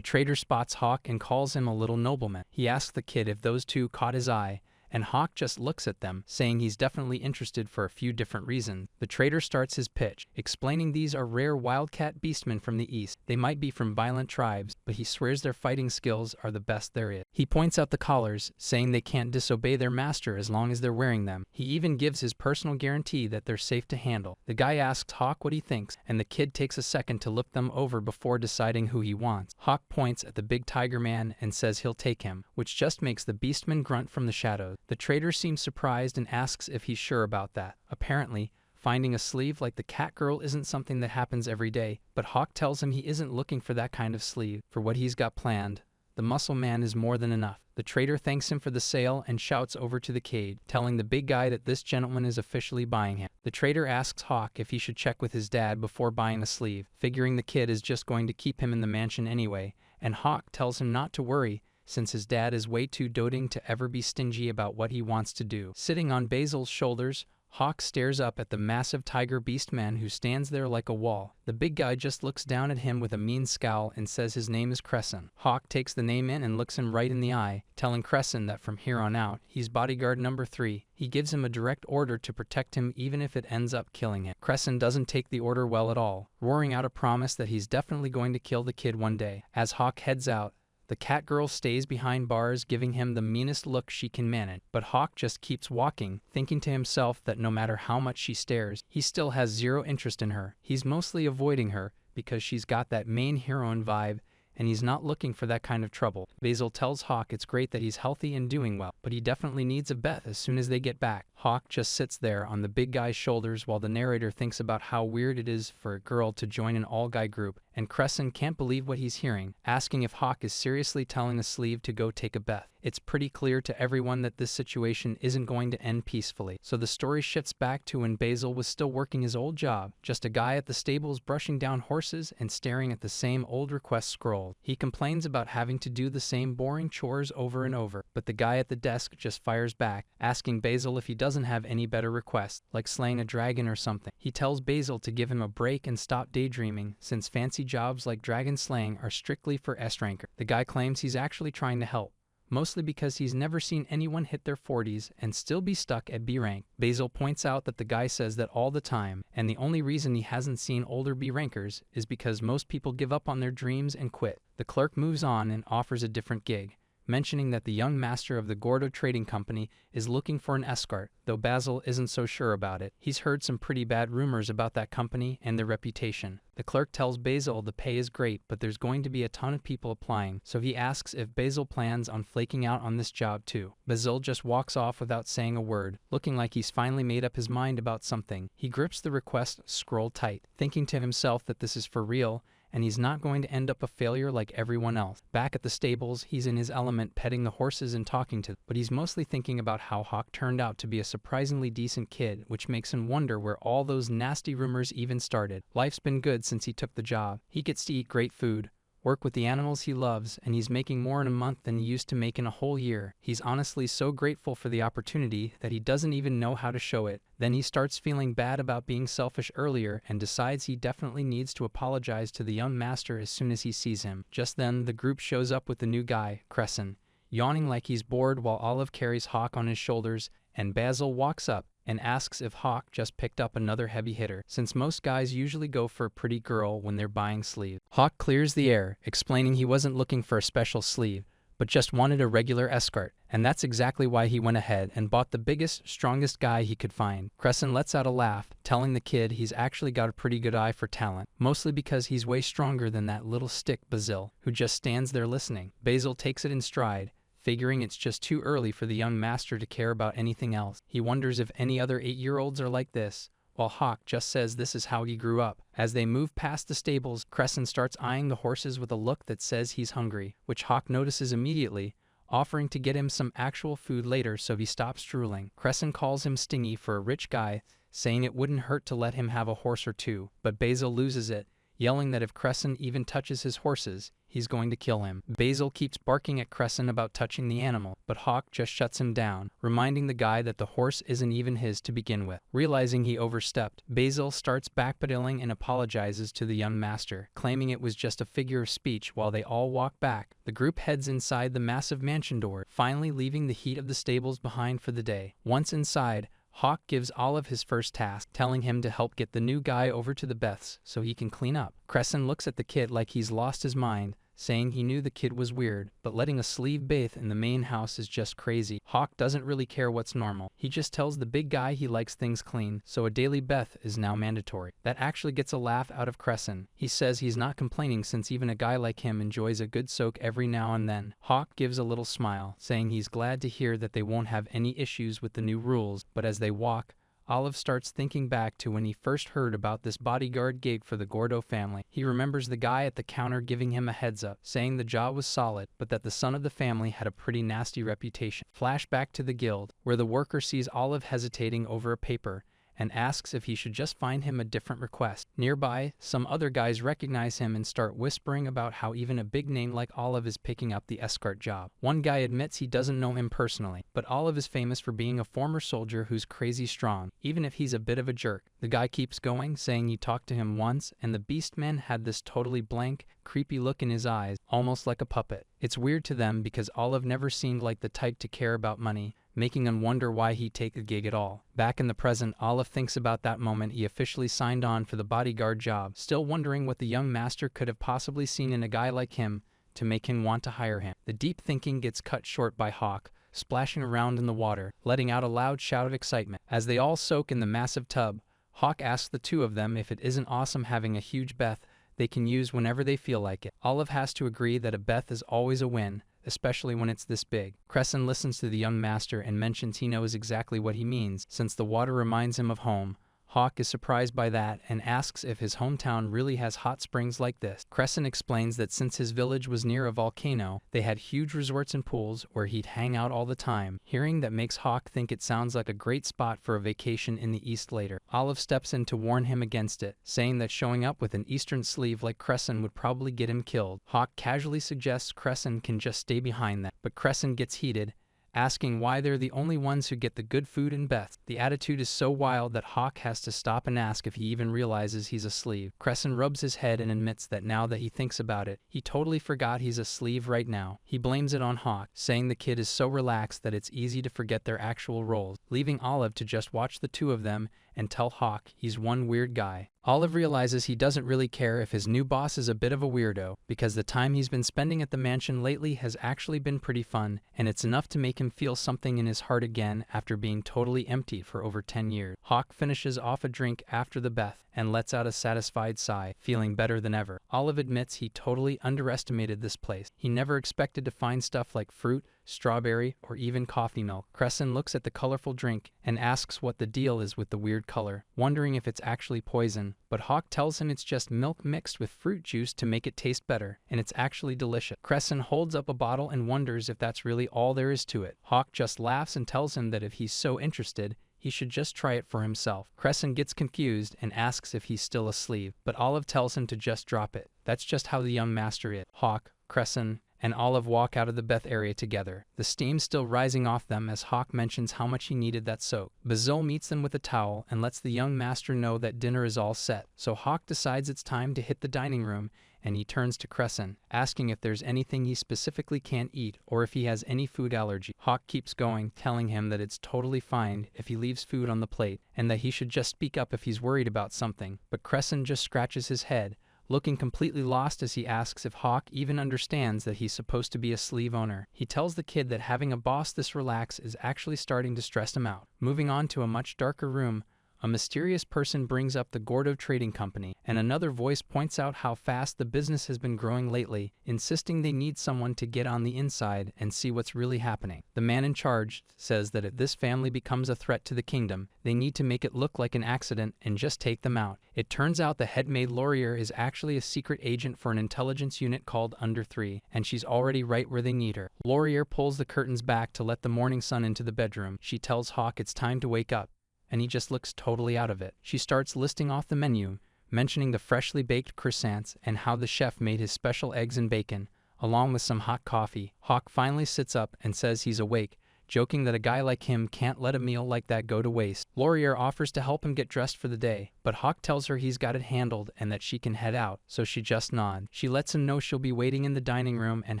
trader spots Hawk and calls him a little nobleman. He asks the kid if those two caught his eye, and Hawk just looks at them, saying he's definitely interested for a few different reasons. The trader starts his pitch, explaining these are rare wildcat beastmen from the east. They might be from violent tribes, but he swears their fighting skills are the best there is. He points out the collars, saying they can't disobey their master as long as they're wearing them. He even gives his personal guarantee that they're safe to handle. The guy asks Hawk what he thinks, and the kid takes a second to look them over before deciding who he wants. Hawk points at the big tiger man and says he'll take him, which just makes the beastman grunt from the shadows. The trader seems surprised and asks if he's sure about that. Apparently, finding a sleeve like the cat girl isn't something that happens every day, but Hawk tells him he isn't looking for that kind of sleeve. For what he's got planned, the muscle man is more than enough. The trader thanks him for the sale and shouts over to the cage, telling the big guy that this gentleman is officially buying him. The trader asks Hawk if he should check with his dad before buying a sleeve, figuring the kid is just going to keep him in the mansion anyway, and Hawk tells him not to worry, since his dad is way too doting to ever be stingy about what he wants to do. Sitting on Basil's shoulders, Hawk stares up at the massive tiger beastman who stands there like a wall. The big guy just looks down at him with a mean scowl and says his name is Crescent. Hawk takes the name in and looks him right in the eye, telling Crescent that from here on out, he's bodyguard number 3. He gives him a direct order to protect him even if it ends up killing him. Crescent doesn't take the order well at all, roaring out a promise that he's definitely going to kill the kid one day. As Hawk heads out, the cat girl stays behind bars, giving him the meanest look she can manage. But Hawk just keeps walking, thinking to himself that no matter how much she stares, he still has zero interest in her. He's mostly avoiding her because she's got that main heroine vibe, and he's not looking for that kind of trouble. Basil tells Hawk it's great that he's healthy and doing well, but he definitely needs a bet as soon as they get back. Hawk just sits there on the big guy's shoulders while the narrator thinks about how weird it is for a girl to join an all-guy group, and Crescent can't believe what he's hearing, asking if Hawk is seriously telling the sleeve to go take a bet. It's pretty clear to everyone that this situation isn't going to end peacefully, so the story shifts back to when Basil was still working his old job, just a guy at the stables brushing down horses and staring at the same old request scroll. He complains about having to do the same boring chores over and over, but the guy at the desk just fires back, asking Basil if he doesn't have any better requests, like slaying a dragon or something. He tells Basil to give him a break and stop daydreaming, since fancy jobs like dragon slaying are strictly for S-ranker. The guy claims he's actually trying to help, mostly because he's never seen anyone hit their 40s and still be stuck at B rank. Basil points out that the guy says that all the time, and the only reason he hasn't seen older B rankers is because most people give up on their dreams and quit. The clerk moves on and offers a different gig, mentioning that the young master of the Gordo Trading Company is looking for an escort, though Basil isn't so sure about it. He's heard some pretty bad rumors about that company and their reputation. The clerk tells Basil the pay is great, but there's going to be a ton of people applying, so he asks if Basil plans on flaking out on this job too. Basil just walks off without saying a word, looking like he's finally made up his mind about something. He grips the request scroll tight, thinking to himself that this is for real, and he's not going to end up a failure like everyone else. Back at the stables, he's in his element petting the horses and talking to them, but he's mostly thinking about how Hawk turned out to be a surprisingly decent kid, which makes him wonder where all those nasty rumors even started. Life's been good since he took the job. He gets to eat great food, work with the animals he loves, and he's making more in a month than he used to make in a whole year. He's honestly so grateful for the opportunity that he doesn't even know how to show it. Then he starts feeling bad about being selfish earlier and decides he definitely needs to apologize to the young master as soon as he sees him. Just then, the group shows up with the new guy, Crescent, yawning like he's bored while Olive carries Hawk on his shoulders, and Basil walks up, and asks if Hawk just picked up another heavy hitter, since most guys usually go for a pretty girl when they're buying sleeves. Hawk clears the air, explaining he wasn't looking for a special sleeve, but just wanted a regular escort, and that's exactly why he went ahead and bought the biggest, strongest guy he could find. Crescent lets out a laugh, telling the kid he's actually got a pretty good eye for talent, mostly because he's way stronger than that little stick Basil, who just stands there listening. Basil takes it in stride, figuring it's just too early for the young master to care about anything else. He wonders if any other 8-year-olds are like this, while Hawk just says this is how he grew up. As they move past the stables, Crescent starts eyeing the horses with a look that says he's hungry, which Hawk notices immediately, offering to get him some actual food later so he stops drooling. Crescent calls him stingy for a rich guy, saying it wouldn't hurt to let him have a horse or two, but Basil loses it, yelling that if Crescent even touches his horses, he's going to kill him. Basil keeps barking at Crescent about touching the animal, but Hawk just shuts him down, reminding the guy that the horse isn't even his to begin with. Realizing he overstepped, Basil starts backpedaling and apologizes to the young master, claiming it was just a figure of speech. While they all walk back, the group heads inside the massive mansion door, finally leaving the heat of the stables behind for the day. Once inside, Hawk gives Olive his first task, telling him to help get the new guy over to the Beths so he can clean up. Crescent looks at the kid like he's lost his mind, saying he knew the kid was weird, but letting a sleeve bathe in the main house is just crazy. Hawk doesn't really care what's normal. He just tells the big guy he likes things clean, so a daily bath is now mandatory. That actually gets a laugh out of Crescent. He says he's not complaining since even a guy like him enjoys a good soak every now and then. Hawk gives a little smile, saying he's glad to hear that they won't have any issues with the new rules, but as they walk, Olive starts thinking back to when he first heard about this bodyguard gig for the Gordo family. He remembers the guy at the counter giving him a heads up, saying the job was solid, but that the son of the family had a pretty nasty reputation. Flashback to the guild, where the worker sees Olive hesitating over a paper, and asks if he should just find him a different request. Nearby, some other guys recognize him and start whispering about how even a big name like Olive is picking up the escort job. One guy admits he doesn't know him personally, but Olive is famous for being a former soldier who's crazy strong, even if he's a bit of a jerk. The guy keeps going, saying he talked to him once, and the Beastman had this totally blank, creepy look in his eyes, almost like a puppet. It's weird to them because Olive never seemed like the type to care about money, making them wonder why he'd take the gig at all. Back in the present, Olive thinks about that moment he officially signed on for the bodyguard job, still wondering what the young master could have possibly seen in a guy like him to make him want to hire him. The deep thinking gets cut short by Hawk, splashing around in the water, letting out a loud shout of excitement. As they all soak in the massive tub, Hawk asks the two of them if it isn't awesome having a huge bath they can use whenever they feel like it. Olive has to agree that a bath is always a win, especially when it's this big. Crescent listens to the young master and mentions he knows exactly what he means, since the water reminds him of home. Hawk is surprised by that and asks if his hometown really has hot springs like this. Crescent explains that since his village was near a volcano, they had huge resorts and pools where he'd hang out all the time. Hearing that makes Hawk think it sounds like a great spot for a vacation in the east later. Olive steps in to warn him against it, saying that showing up with an eastern sleeve like Crescent would probably get him killed. Hawk casually suggests Crescent can just stay behind them, but Crescent gets heated, asking why they're the only ones who get the good food and baths. The attitude is so wild that Hawk has to stop and ask if he even realizes he's a sleeve. Crescent rubs his head and admits that now that he thinks about it, he totally forgot he's a sleeve right now. He blames it on Hawk, saying the kid is so relaxed that it's easy to forget their actual roles, leaving Olive to just watch the two of them and tell Hawk he's one weird guy. Olive realizes he doesn't really care if his new boss is a bit of a weirdo, because the time he's been spending at the mansion lately has actually been pretty fun, and it's enough to make him feel something in his heart again after being totally empty for over 10 years. Hawk finishes off a drink after the bath and lets out a satisfied sigh, feeling better than ever. Olive admits he totally underestimated this place. He never expected to find stuff like fruit, strawberry, or even coffee milk. Crescent looks at the colorful drink and asks what the deal is with the weird color, wondering if it's actually poison, but Hawk tells him it's just milk mixed with fruit juice to make it taste better, and it's actually delicious. Crescent holds up a bottle and wonders if that's really all there is to it. Hawk just laughs and tells him that if he's so interested, he should just try it for himself. Crescent gets confused and asks if he's still a sleeve, but Olive tells him to just drop it. That's just how the young master is. Hawk, Crescent, and Olive walk out of the bath area together, the steam still rising off them as Hawk mentions how much he needed that soak. Basil meets them with a towel and lets the young master know that dinner is all set, so Hawk decides it's time to hit the dining room and he turns to Crescent, asking if there's anything he specifically can't eat or if he has any food allergy. Hawk keeps going, telling him that it's totally fine if he leaves food on the plate, and that he should just speak up if he's worried about something, but Crescent just scratches his head, looking completely lost as he asks if Hawk even understands that he's supposed to be a sleeve owner. He tells the kid that having a boss this relaxed is actually starting to stress him out. Moving on to a much darker room, a mysterious person brings up the Gordo Trading Company, and another voice points out how fast the business has been growing lately, insisting they need someone to get on the inside and see what's really happening. The man in charge says that if this family becomes a threat to the kingdom, they need to make it look like an accident and just take them out. It turns out the head maid Laurier is actually a secret agent for an intelligence unit called Under 3, and she's already right where they need her. Laurier pulls the curtains back to let the morning sun into the bedroom. She tells Hawk it's time to wake up, and he just looks totally out of it. She starts listing off the menu, mentioning the freshly baked croissants and how the chef made his special eggs and bacon, along with some hot coffee. Hawk finally sits up and says he's awake, joking that a guy like him can't let a meal like that go to waste. Laurier offers to help him get dressed for the day, but Hawk tells her he's got it handled and that she can head out, so she just nods. She lets him know she'll be waiting in the dining room and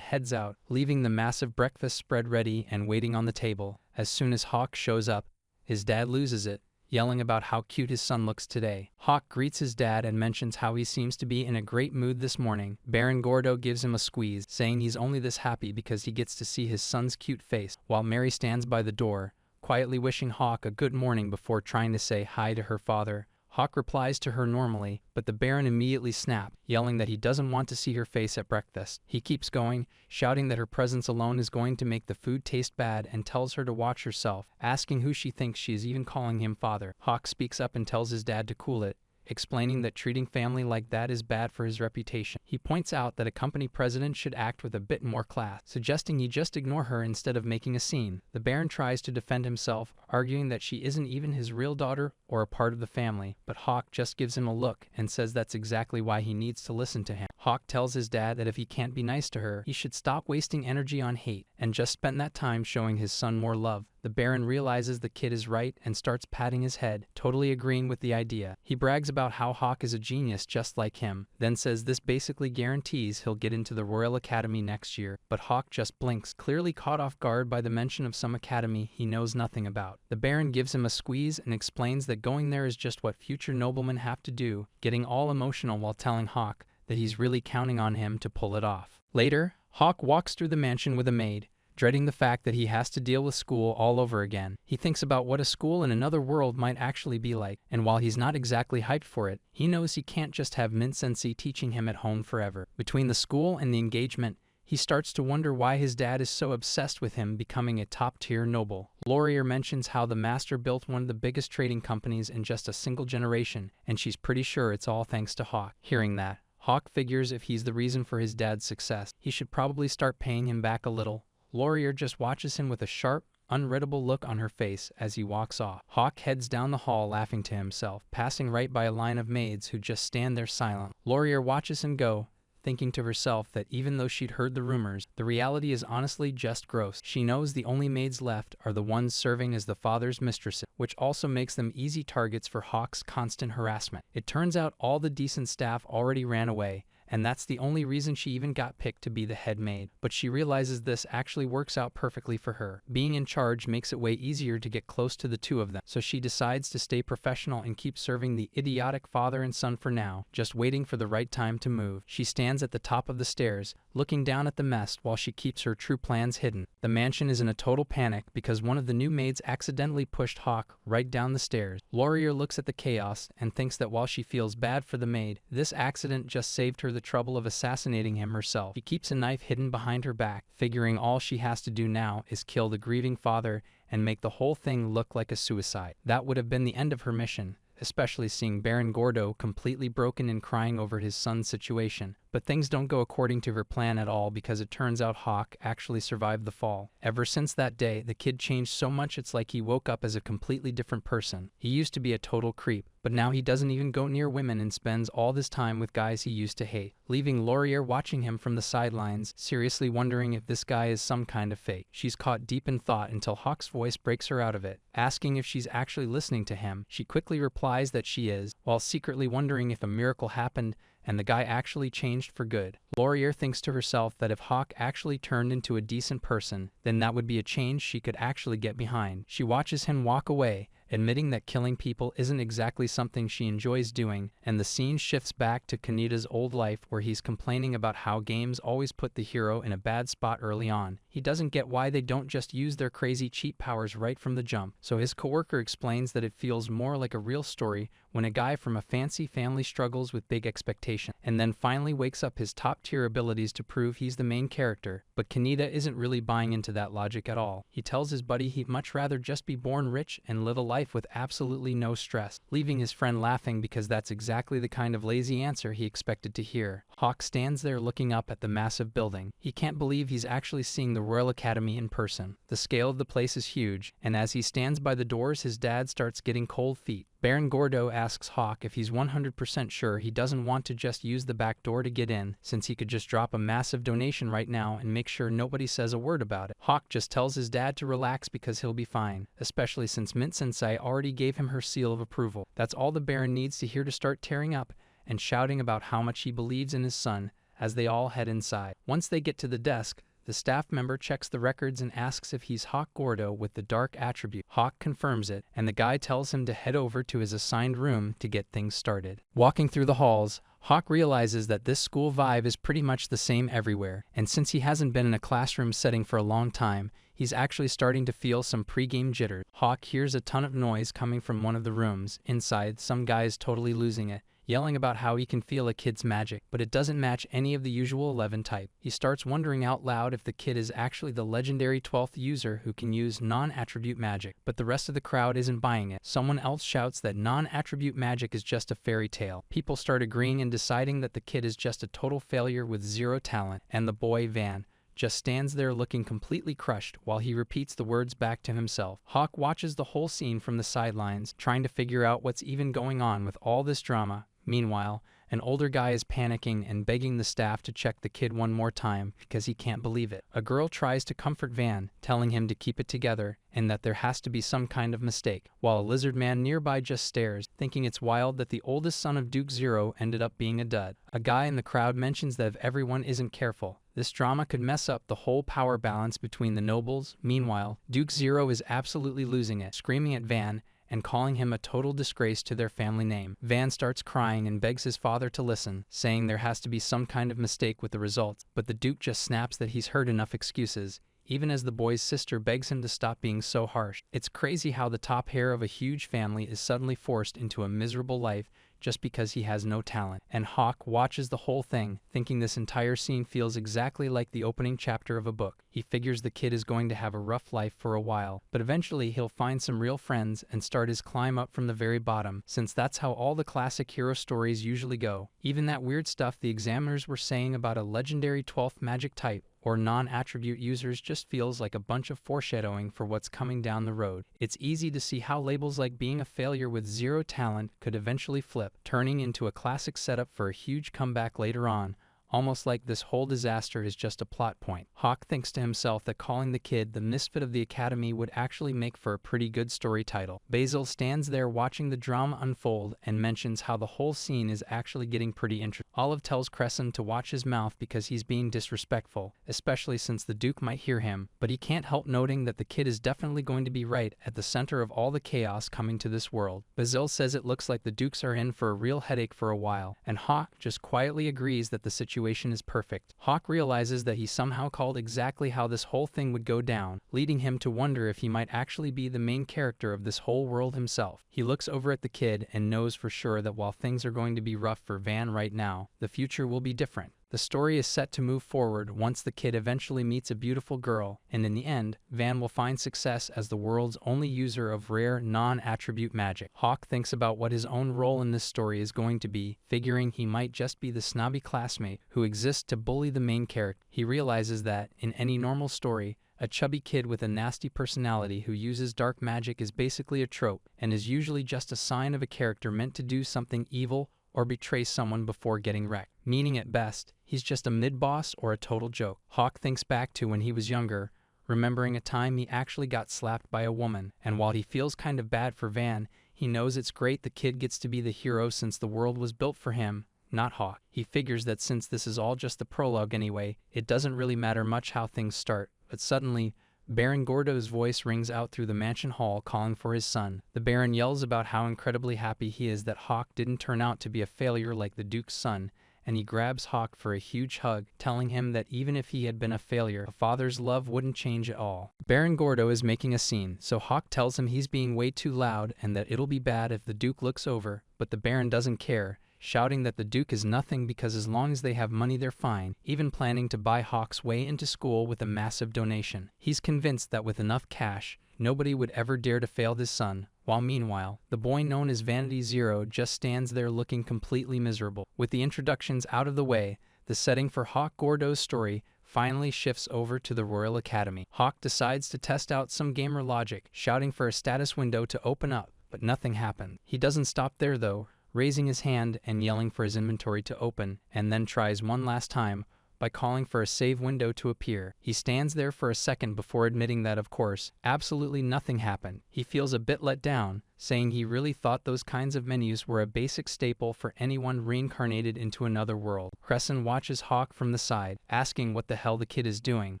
heads out, leaving the massive breakfast spread ready and waiting on the table. As soon as Hawk shows up, his dad loses it, yelling about how cute his son looks today. Hawk greets his dad and mentions how he seems to be in a great mood this morning. Baron Gordo gives him a squeeze, saying he's only this happy because he gets to see his son's cute face, while Mary stands by the door, quietly wishing Hawk a good morning before trying to say hi to her father. Hawk replies to her normally, but the Baron immediately snaps, yelling that he doesn't want to see her face at breakfast. He keeps going, shouting that her presence alone is going to make the food taste bad and tells her to watch herself, asking who she thinks she is even calling him father. Hawk speaks up and tells his dad to cool it, explaining that treating family like that is bad for his reputation. He points out that a company president should act with a bit more class, suggesting he just ignore her instead of making a scene. The Baron tries to defend himself, arguing that she isn't even his real daughter or a part of the family, but Hawk just gives him a look and says that's exactly why he needs to listen to him. Hawk tells his dad that if he can't be nice to her, he should stop wasting energy on hate and just spend that time showing his son more love. The Baron realizes the kid is right and starts patting his head, totally agreeing with the idea. He brags about how Hawk is a genius just like him, then says this basically guarantees he'll get into the Royal Academy next year, but Hawk just blinks, clearly caught off guard by the mention of some academy he knows nothing about. The Baron gives him a squeeze and explains that going there is just what future noblemen have to do, getting all emotional while telling Hawk that he's really counting on him to pull it off. Later, Hawk walks through the mansion with a maid, dreading the fact that he has to deal with school all over again. He thinks about what a school in another world might actually be like, and while he's not exactly hyped for it, he knows he can't just have Min-sensei teaching him at home forever. Between the school and the engagement, he starts to wonder why his dad is so obsessed with him becoming a top-tier noble. Laurier mentions how the master built one of the biggest trading companies in just a single generation, and she's pretty sure it's all thanks to Hawk. Hearing that, Hawk figures if he's the reason for his dad's success, he should probably start paying him back a little. Laurier just watches him with a sharp, unreadable look on her face as he walks off. Hawk heads down the hall laughing to himself, passing right by a line of maids who just stand there silent. Laurier watches him go, thinking to herself that even though she'd heard the rumors, the reality is honestly just gross. She knows the only maids left are the ones serving as the father's mistresses, which also makes them easy targets for Hawk's constant harassment. It turns out all the decent staff already ran away, and that's the only reason she even got picked to be the head maid. But she realizes this actually works out perfectly for her. Being in charge makes it way easier to get close to the two of them, so she decides to stay professional and keep serving the idiotic father and son for now, just waiting for the right time to move. She stands at the top of the stairs, looking down at the mess while she keeps her true plans hidden. The mansion is in a total panic because one of the new maids accidentally pushed Hawk right down the stairs. Laurier looks at the chaos and thinks that while she feels bad for the maid, this accident just saved her the trouble of assassinating him herself. She keeps a knife hidden behind her back, figuring all she has to do now is kill the grieving father and make the whole thing look like a suicide. That would have been the end of her mission, especially seeing Baron Gordo completely broken and crying over his son's situation. But things don't go according to her plan at all because it turns out Hawk actually survived the fall. Ever since that day, the kid changed so much it's like he woke up as a completely different person. He used to be a total creep, but now he doesn't even go near women and spends all this time with guys he used to hate, leaving Laurier watching him from the sidelines, seriously wondering if this guy is some kind of fake. She's caught deep in thought until Hawk's voice breaks her out of it, asking if she's actually listening to him. She quickly replies that she is, while secretly wondering if a miracle happened and the guy actually changed for good. Laurier thinks to herself that if Hawk actually turned into a decent person, then that would be a change she could actually get behind. She watches him walk away, admitting that killing people isn't exactly something she enjoys doing, and the scene shifts back to Kaneda's old life where he's complaining about how games always put the hero in a bad spot early on. He doesn't get why they don't just use their crazy cheat powers right from the jump, so his coworker explains that it feels more like a real story when a guy from a fancy family struggles with big expectations, and then finally wakes up his top-tier abilities to prove he's the main character. But Kaneda isn't really buying into that logic at all. He tells his buddy he'd much rather just be born rich and live a life with absolutely no stress, leaving his friend laughing because that's exactly the kind of lazy answer he expected to hear. Hawk stands there looking up at the massive building. He can't believe he's actually seeing the Royal Academy in person. The scale of the place is huge, and as he stands by the doors, his dad starts getting cold feet. Baron Gordo asks Hawk if he's 100% sure he doesn't want to just use the back door to get in, since he could just drop a massive donation right now and make sure nobody says a word about it. Hawk just tells his dad to relax because he'll be fine, especially since Mint Sensei already gave him her seal of approval. That's all the Baron needs to hear to start tearing up and shouting about how much he believes in his son as they all head inside. Once they get to the desk, the staff member checks the records and asks if he's Hawk Gordo with the dark attribute. Hawk confirms it, and the guy tells him to head over to his assigned room to get things started. Walking through the halls, Hawk realizes that this school vibe is pretty much the same everywhere, and since he hasn't been in a classroom setting for a long time, he's actually starting to feel some pre-game jitters. Hawk hears a ton of noise coming from one of the rooms. Inside, some guy is totally losing it, yelling about how he can feel a kid's magic, but it doesn't match any of the usual 11 type. He starts wondering out loud if the kid is actually the legendary 12th user who can use non-attribute magic, but the rest of the crowd isn't buying it. Someone else shouts that non-attribute magic is just a fairy tale. People start agreeing and deciding that the kid is just a total failure with zero talent, and the boy, Van, just stands there looking completely crushed while he repeats the words back to himself. Hawk watches the whole scene from the sidelines, trying to figure out what's even going on with all this drama. Meanwhile, an older guy is panicking and begging the staff to check the kid one more time because he can't believe it. A girl tries to comfort Van, telling him to keep it together and that there has to be some kind of mistake, while a lizard man nearby just stares, thinking it's wild that the oldest son of Duke Zero ended up being a dud. A guy in the crowd mentions that if everyone isn't careful, this drama could mess up the whole power balance between the nobles. Meanwhile, Duke Zero is absolutely losing it, screaming at Van and calling him a total disgrace to their family name. Van starts crying and begs his father to listen, saying there has to be some kind of mistake with the results, but the Duke just snaps that he's heard enough excuses, even as the boy's sister begs him to stop being so harsh. It's crazy how the top heir of a huge family is suddenly forced into a miserable life just because he has no talent. And Hawk watches the whole thing, thinking this entire scene feels exactly like the opening chapter of a book. He figures the kid is going to have a rough life for a while, but eventually he'll find some real friends and start his climb up from the very bottom, since that's how all the classic hero stories usually go. Even that weird stuff the examiners were saying about a legendary 12th magic type or non-attribute users just feels like a bunch of foreshadowing for what's coming down the road. It's easy to see how labels like being a failure with zero talent could eventually flip, turning into a classic setup for a huge comeback later on, almost like this whole disaster is just a plot point. Hawk thinks to himself that calling the kid the misfit of the academy would actually make for a pretty good story title. Basil stands there watching the drama unfold and mentions how the whole scene is actually getting pretty interesting. Olive tells Crescent to watch his mouth because he's being disrespectful, especially since the Duke might hear him, but he can't help noting that the kid is definitely going to be right at the center of all the chaos coming to this world. Basil says it looks like the Dukes are in for a real headache for a while, and Hawk just quietly agrees that the situation is perfect. Hawk realizes that he somehow called exactly how this whole thing would go down, leading him to wonder if he might actually be the main character of this whole world himself. He looks over at the kid and knows for sure that while things are going to be rough for Van right now, the future will be different. The story is set to move forward once the kid eventually meets a beautiful girl, and in the end, Van will find success as the world's only user of rare, non-attribute magic. Hawk thinks about what his own role in this story is going to be, figuring he might just be the snobby classmate who exists to bully the main character. He realizes that, in any normal story, a chubby kid with a nasty personality who uses dark magic is basically a trope, and is usually just a sign of a character meant to do something evil or betray someone before getting wrecked. Meaning at best, he's just a mid-boss or a total joke. Hawk thinks back to when he was younger, remembering a time he actually got slapped by a woman, and while he feels kind of bad for Van, he knows it's great the kid gets to be the hero since the world was built for him, not Hawk. He figures that since this is all just the prologue anyway, it doesn't really matter much how things start. But suddenly, Baron Gordo's voice rings out through the mansion hall calling for his son. The Baron yells about how incredibly happy he is that Hawk didn't turn out to be a failure like the Duke's son, and he grabs Hawk for a huge hug, telling him that even if he had been a failure, a father's love wouldn't change at all. Baron Gordo is making a scene, so Hawk tells him he's being way too loud and that it'll be bad if the Duke looks over, but the Baron doesn't care, shouting that the Duke is nothing because as long as they have money they're fine, even planning to buy Hawk's way into school with a massive donation. He's convinced that with enough cash, nobody would ever dare to fail his son, while meanwhile, the boy known as Vanity Zero just stands there looking completely miserable. With the introductions out of the way, the setting for Hawk Gordo's story finally shifts over to the Royal Academy. Hawk decides to test out some gamer logic, shouting for a status window to open up, but nothing happened. He doesn't stop there though, raising his hand and yelling for his inventory to open, and then tries one last time by calling for a save window to appear. He stands there for a second before admitting that, of course, absolutely nothing happened. He feels a bit let down, saying he really thought those kinds of menus were a basic staple for anyone reincarnated into another world. Crescent watches Hawk from the side, asking what the hell the kid is doing,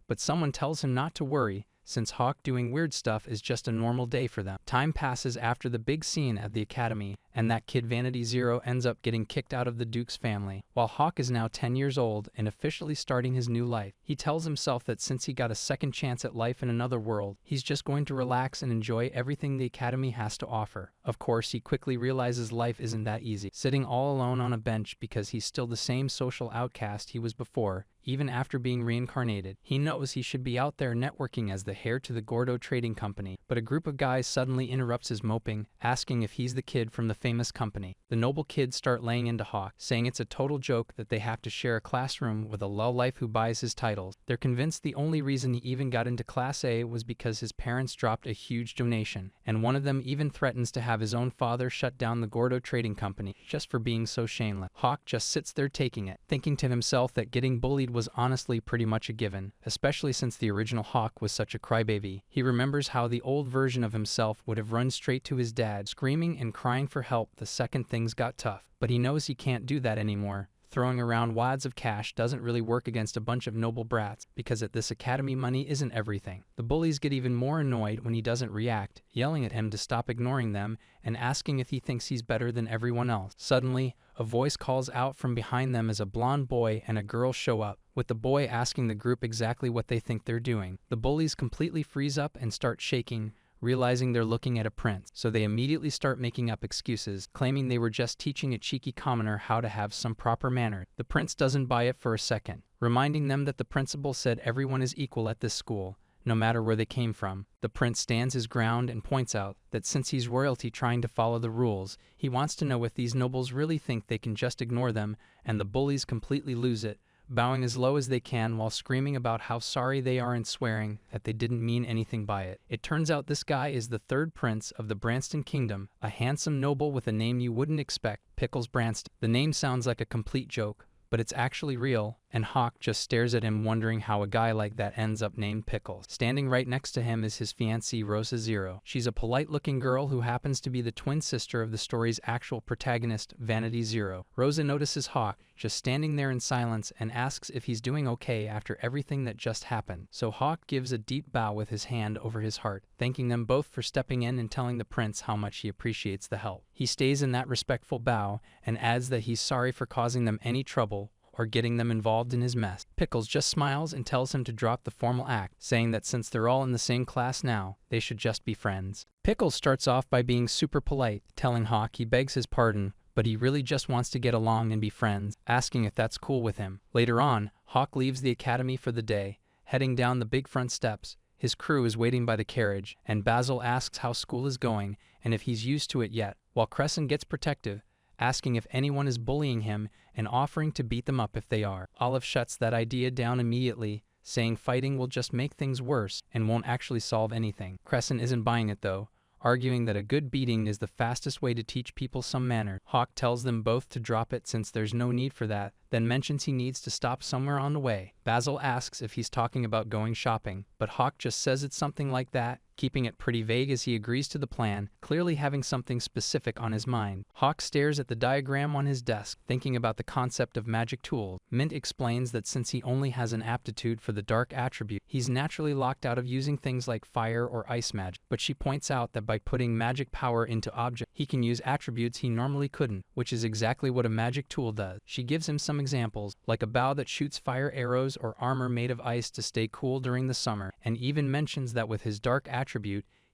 but someone tells him not to worry, since Hawk doing weird stuff is just a normal day for them. Time passes after the big scene at the academy, and that kid Vanity Zero ends up getting kicked out of the Duke's family. While Hawk is now 10 years old and officially starting his new life, he tells himself that since he got a second chance at life in another world, he's just going to relax and enjoy everything the academy has to offer. Of course, he quickly realizes life isn't that easy. Sitting all alone on a bench because he's still the same social outcast he was before, even after being reincarnated. He knows he should be out there networking as the heir to the Gordo Trading Company, but a group of guys suddenly interrupts his moping, asking if he's the kid from the famous company. The noble kids start laying into Hawk, saying it's a total joke that they have to share a classroom with a lowlife who buys his titles. They're convinced the only reason he even got into Class A was because his parents dropped a huge donation, and one of them even threatens to have his own father shut down the Gordo Trading Company just for being so shameless. Hawk just sits there taking it, thinking to himself that getting bullied was honestly pretty much a given, especially since the original Hawk was such a crybaby. He remembers how the old version of himself would have run straight to his dad, screaming and crying for help the second things got tough. But he knows he can't do that anymore. Throwing around wads of cash doesn't really work against a bunch of noble brats, because at this academy money isn't everything. The bullies get even more annoyed when he doesn't react, yelling at him to stop ignoring them and asking if he thinks he's better than everyone else. Suddenly, a voice calls out from behind them as a blonde boy and a girl show up, with the boy asking the group exactly what they think they're doing. The bullies completely freeze up and start shaking, realizing they're looking at a prince, so they immediately start making up excuses, claiming they were just teaching a cheeky commoner how to have some proper manners. The prince doesn't buy it for a second, reminding them that the principal said everyone is equal at this school, no matter where they came from. The prince stands his ground and points out that since he's royalty trying to follow the rules, he wants to know if these nobles really think they can just ignore them, and the bullies completely lose it, bowing as low as they can while screaming about how sorry they are and swearing that they didn't mean anything by it. It turns out this guy is the third prince of the Branston Kingdom, a handsome noble with a name you wouldn't expect, Pickles Branston. The name sounds like a complete joke, but it's actually real, and Hawk just stares at him wondering how a guy like that ends up named Pickles. Standing right next to him is his fiancée Rosa Zero. She's a polite-looking girl who happens to be the twin sister of the story's actual protagonist, Vanity Zero. Rosa notices Hawk just standing there in silence and asks if he's doing okay after everything that just happened. So Hawk gives a deep bow with his hand over his heart, thanking them both for stepping in and telling the prince how much he appreciates the help. He stays in that respectful bow and adds that he's sorry for causing them any trouble or getting them involved in his mess. Pickles just smiles and tells him to drop the formal act, saying that since they're all in the same class now, they should just be friends. Pickles starts off by being super polite, telling Hawk he begs his pardon, but he really just wants to get along and be friends, asking if that's cool with him. Later on, Hawk leaves the academy for the day, heading down the big front steps. His crew is waiting by the carriage, and Basil asks how school is going and if he's used to it yet, while Crescent gets protective, asking if anyone is bullying him and offering to beat them up if they are. Olive shuts that idea down immediately, saying fighting will just make things worse and won't actually solve anything. Crescent isn't buying it though, arguing that a good beating is the fastest way to teach people some manner. Hawk tells them both to drop it since there's no need for that, then mentions he needs to stop somewhere on the way. Basil asks if he's talking about going shopping, but Hawk just says it's something like that, keeping it pretty vague as he agrees to the plan, clearly having something specific on his mind. Hawk stares at the diagram on his desk, thinking about the concept of magic tools. Mint explains that since he only has an aptitude for the dark attribute, he's naturally locked out of using things like fire or ice magic, but she points out that by putting magic power into objects, he can use attributes he normally couldn't, which is exactly what a magic tool does. She gives him some examples, like a bow that shoots fire arrows or armor made of ice to stay cool during the summer, and even mentions that with his dark attribute,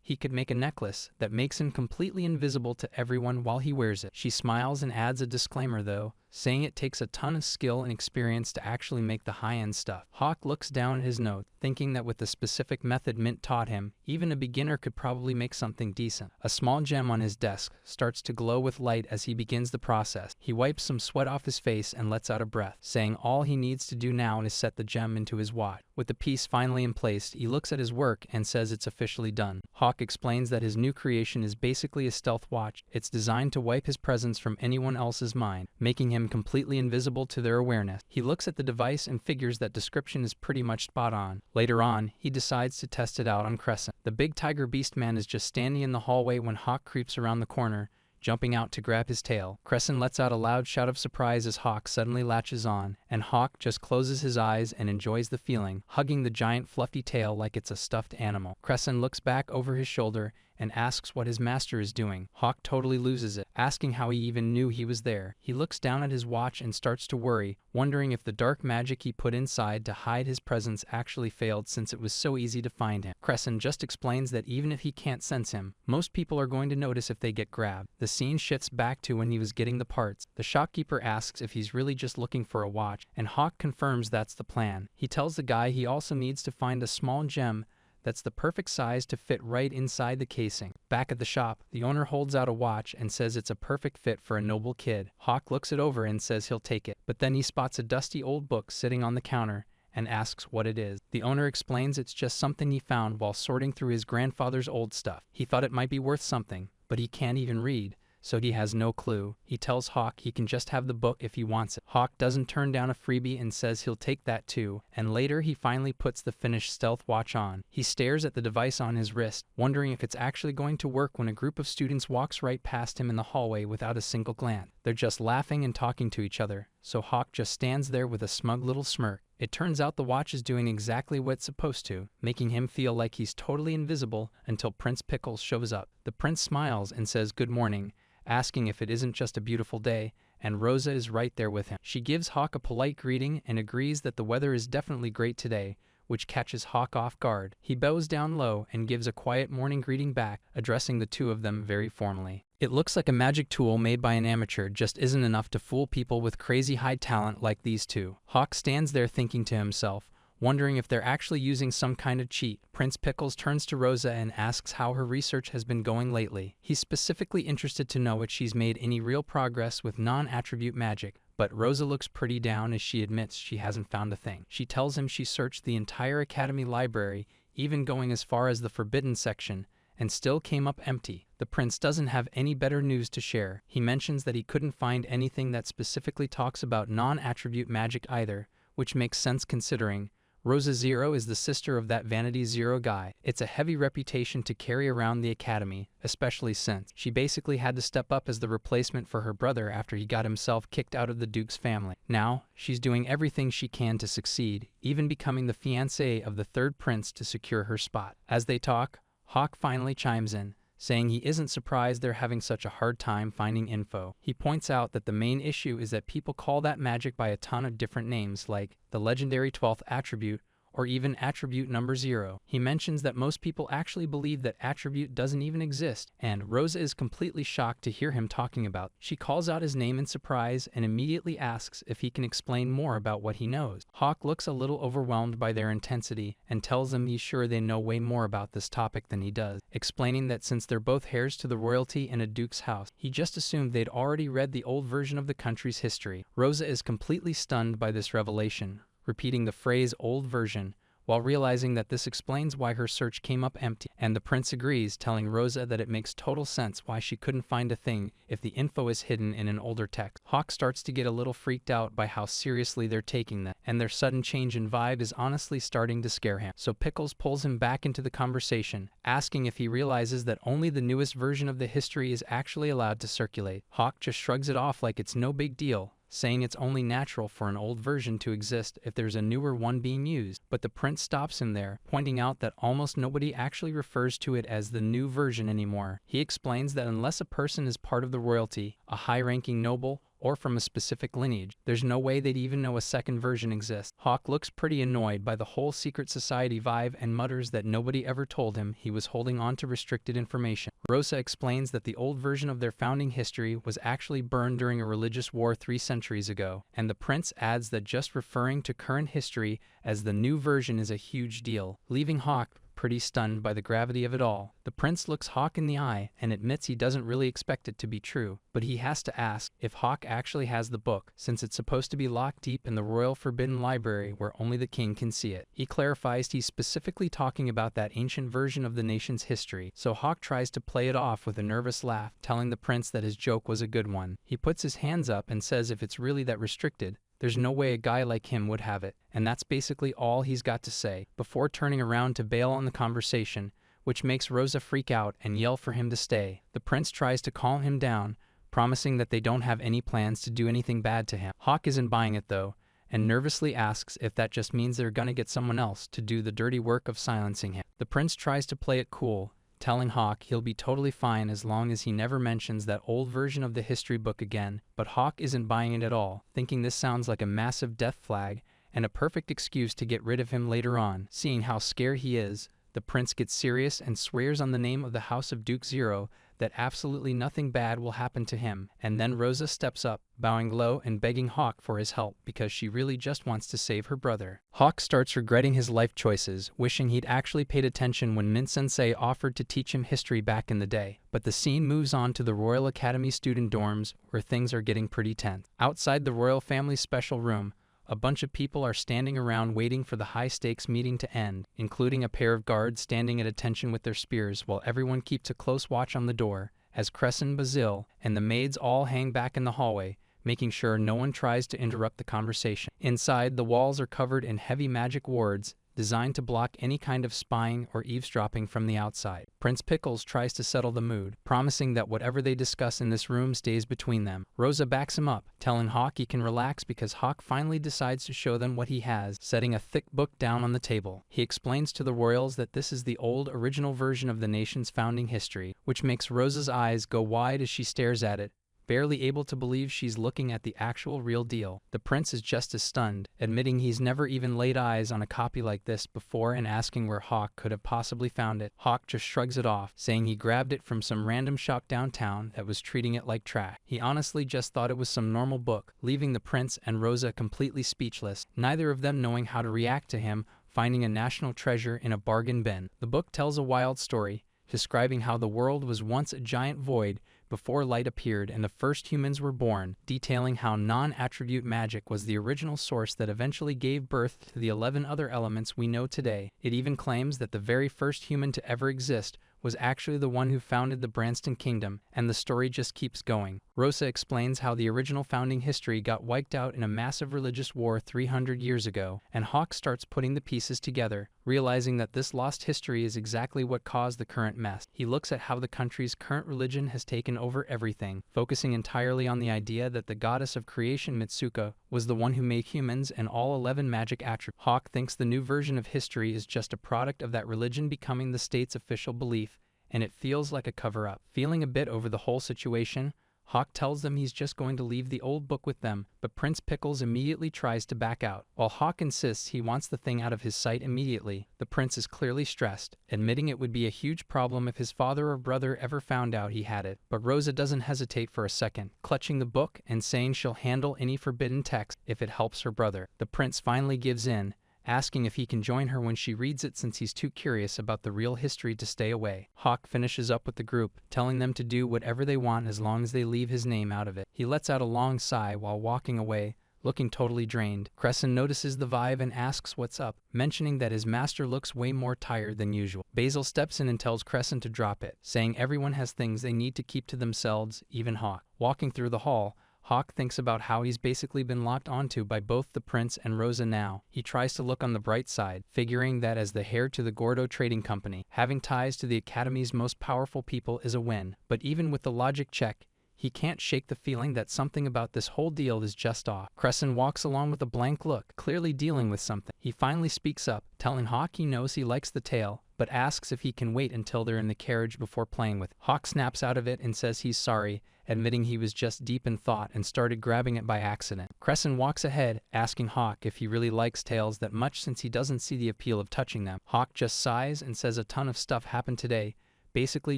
he could make a necklace that makes him completely invisible to everyone while he wears it. She smiles and adds a disclaimer though, saying it takes a ton of skill and experience to actually make the high-end stuff. Hawk looks down at his note, thinking that with the specific method Mint taught him, even a beginner could probably make something decent. A small gem on his desk starts to glow with light as he begins the process. He wipes some sweat off his face and lets out a breath, saying all he needs to do now is set the gem into his watch. With the piece finally in place, he looks at his work and says it's officially done. Hawk explains that his new creation is basically a stealth watch. It's designed to wipe his presence from anyone else's mind, making him completely invisible to their awareness. He looks at the device and figures that description is pretty much spot on. Later on, he decides to test it out on Crescent. The big tiger beast man is just standing in the hallway when Hawk creeps around the corner, jumping out to grab his tail. Crescent lets out a loud shout of surprise as Hawk suddenly latches on, and Hawk just closes his eyes and enjoys the feeling, hugging the giant fluffy tail like it's a stuffed animal. Crescent looks back over his shoulder and asks what his master is doing. Hawk totally loses it, asking how he even knew he was there. He looks down at his watch and starts to worry, wondering if the dark magic he put inside to hide his presence actually failed since it was so easy to find him. Crescent just explains that even if he can't sense him, most people are going to notice if they get grabbed. The scene shifts back to when he was getting the parts. The shopkeeper asks if he's really just looking for a watch, and Hawk confirms that's the plan. He tells the guy he also needs to find a small gem that's the perfect size to fit right inside the casing. Back at the shop, the owner holds out a watch and says it's a perfect fit for a noble kid. Hawk looks it over and says he'll take it, but then he spots a dusty old book sitting on the counter and asks what it is. The owner explains it's just something he found while sorting through his grandfather's old stuff. He thought it might be worth something, but he can't even read, so he has no clue. He tells Hawk he can just have the book if he wants it. Hawk doesn't turn down a freebie and says he'll take that too, and later he finally puts the finished stealth watch on. He stares at the device on his wrist, wondering if it's actually going to work when a group of students walks right past him in the hallway without a single glance. They're just laughing and talking to each other, so Hawk just stands there with a smug little smirk. It turns out the watch is doing exactly what it's supposed to, making him feel like he's totally invisible until Prince Pickles shows up. The prince smiles and says good morning, asking if it isn't just a beautiful day, and Rosa is right there with him. She gives Hawk a polite greeting and agrees that the weather is definitely great today, which catches Hawk off guard. He bows down low and gives a quiet morning greeting back, addressing the two of them very formally. It looks like a magic tool made by an amateur just isn't enough to fool people with crazy high talent like these two. Hawk stands there thinking to himself, wondering if they're actually using some kind of cheat. Prince Pickles turns to Rosa and asks how her research has been going lately. He's specifically interested to know if she's made any real progress with non-attribute magic, but Rosa looks pretty down as she admits she hasn't found a thing. She tells him she searched the entire academy library, even going as far as the forbidden section, and still came up empty. The prince doesn't have any better news to share. He mentions that he couldn't find anything that specifically talks about non-attribute magic either, which makes sense considering Rosa Zero is the sister of that Vanity Zero guy. It's a heavy reputation to carry around the academy, especially since she basically had to step up as the replacement for her brother after he got himself kicked out of the Duke's family. Now, she's doing everything she can to succeed, even becoming the fiancée of the third prince to secure her spot. As they talk, Hawk finally chimes in, saying he isn't surprised they're having such a hard time finding info. He points out that the main issue is that people call that magic by a ton of different names like the legendary 12th attribute or even attribute number 0. He mentions that most people actually believe that attribute doesn't even exist, and Rosa is completely shocked to hear him talking about. She calls out his name in surprise and immediately asks if he can explain more about what he knows. Hawk looks a little overwhelmed by their intensity and tells them he's sure they know way more about this topic than he does, explaining that since they're both heirs to the royalty in a duke's house, he just assumed they'd already read the old version of the country's history. Rosa is completely stunned by this revelation, repeating the phrase old version, while realizing that this explains why her search came up empty, and the prince agrees, telling Rosa that it makes total sense why she couldn't find a thing if the info is hidden in an older text. Hawk starts to get a little freaked out by how seriously they're taking that, and their sudden change in vibe is honestly starting to scare him. So Pickles pulls him back into the conversation, asking if he realizes that only the newest version of the history is actually allowed to circulate. Hawk just shrugs it off like it's no big deal, saying it's only natural for an old version to exist if there's a newer one being used. But the prince stops him there, pointing out that almost nobody actually refers to it as the new version anymore. He explains that unless a person is part of the royalty, a high-ranking noble, or from a specific lineage, there's no way they'd even know a second version exists. Hawk looks pretty annoyed by the whole secret society vibe and mutters that nobody ever told him he was holding on to restricted information. Rosa explains that the old version of their founding history was actually burned during a religious war 3 centuries ago, and the prince adds that just referring to current history as the new version is a huge deal, leaving Hawk pretty stunned by the gravity of it all. The prince looks Hawk in the eye and admits he doesn't really expect it to be true, but he has to ask if Hawk actually has the book, since it's supposed to be locked deep in the royal forbidden library where only the king can see it. He clarifies he's specifically talking about that ancient version of the nation's history, so Hawk tries to play it off with a nervous laugh, telling the prince that his joke was a good one. He puts his hands up and says if it's really that restricted, there's no way a guy like him would have it, and that's basically all he's got to say, before turning around to bail on the conversation, which makes Rosa freak out and yell for him to stay. The prince tries to calm him down, promising that they don't have any plans to do anything bad to him. Hawk isn't buying it though, and nervously asks if that just means they're gonna get someone else to do the dirty work of silencing him. The prince tries to play it cool, telling Hawk he'll be totally fine as long as he never mentions that old version of the history book again, but Hawk isn't buying it at all, thinking this sounds like a massive death flag and a perfect excuse to get rid of him later on. Seeing how scared he is, the prince gets serious and swears on the name of the House of Duke Zero that absolutely nothing bad will happen to him, and then Rosa steps up, bowing low and begging Hawk for his help because she really just wants to save her brother. Hawk starts regretting his life choices, wishing he'd actually paid attention when Min-sensei offered to teach him history back in the day. But the scene moves on to the Royal Academy student dorms, where things are getting pretty tense. Outside the royal family's special room, a bunch of people are standing around waiting for the high-stakes meeting to end, including a pair of guards standing at attention with their spears while everyone keeps a close watch on the door, as Crescent Basil and the maids all hang back in the hallway, making sure no one tries to interrupt the conversation. Inside, the walls are covered in heavy magic wards, designed to block any kind of spying or eavesdropping from the outside. Prince Pickles tries to settle the mood, promising that whatever they discuss in this room stays between them. Rosa backs him up, telling Hawk he can relax because Hawk finally decides to show them what he has, setting a thick book down on the table. He explains to the royals that this is the old original version of the nation's founding history, which makes Rosa's eyes go wide as she stares at it, barely able to believe she's looking at the actual real deal. The prince is just as stunned, admitting he's never even laid eyes on a copy like this before and asking where Hawk could have possibly found it. Hawk just shrugs it off, saying he grabbed it from some random shop downtown that was treating it like trash. He honestly just thought it was some normal book, leaving the prince and Rosa completely speechless, neither of them knowing how to react to him finding a national treasure in a bargain bin. The book tells a wild story, describing how the world was once a giant void before light appeared and the first humans were born, detailing how non-attribute magic was the original source that eventually gave birth to the 11 other elements we know today. It even claims that the very first human to ever exist was actually the one who founded the Branston Kingdom, and the story just keeps going. Rosa explains how the original founding history got wiped out in a massive religious war 300 years ago, and Hawk starts putting the pieces together, realizing that this lost history is exactly what caused the current mess. He looks at how the country's current religion has taken over everything, focusing entirely on the idea that the goddess of creation Mitsuka was the one who made humans and all 11 magic attributes. Hawk thinks the new version of history is just a product of that religion becoming the state's official belief, and it feels like a cover-up. Feeling a bit over the whole situation, Hawk tells them he's just going to leave the old book with them, but Prince Pickles immediately tries to back out. While Hawk insists he wants the thing out of his sight immediately, the prince is clearly stressed, admitting it would be a huge problem if his father or brother ever found out he had it. But Rosa doesn't hesitate for a second, clutching the book and saying she'll handle any forbidden text if it helps her brother. The prince finally gives in, asking if he can join her when she reads it since he's too curious about the real history to stay away. Hawk finishes up with the group, telling them to do whatever they want as long as they leave his name out of it. He lets out a long sigh while walking away, looking totally drained. Crescent notices the vibe and asks what's up, mentioning that his master looks way more tired than usual. Basil steps in and tells Crescent to drop it, saying everyone has things they need to keep to themselves, even Hawk. Walking through the hall, Hawk thinks about how he's basically been locked onto by both the prince and Rosa now. He tries to look on the bright side, figuring that as the heir to the Gordo Trading Company, having ties to the Academy's most powerful people is a win. But even with the logic check, he can't shake the feeling that something about this whole deal is just off. Crescent walks along with a blank look, clearly dealing with something. He finally speaks up, telling Hawk he knows he likes the tale, but asks if he can wait until they're in the carriage before playing with it. Hawk snaps out of it and says he's sorry, admitting he was just deep in thought and started grabbing it by accident. Crescent walks ahead, asking Hawk if he really likes tails that much since he doesn't see the appeal of touching them. Hawk just sighs and says a ton of stuff happened today, basically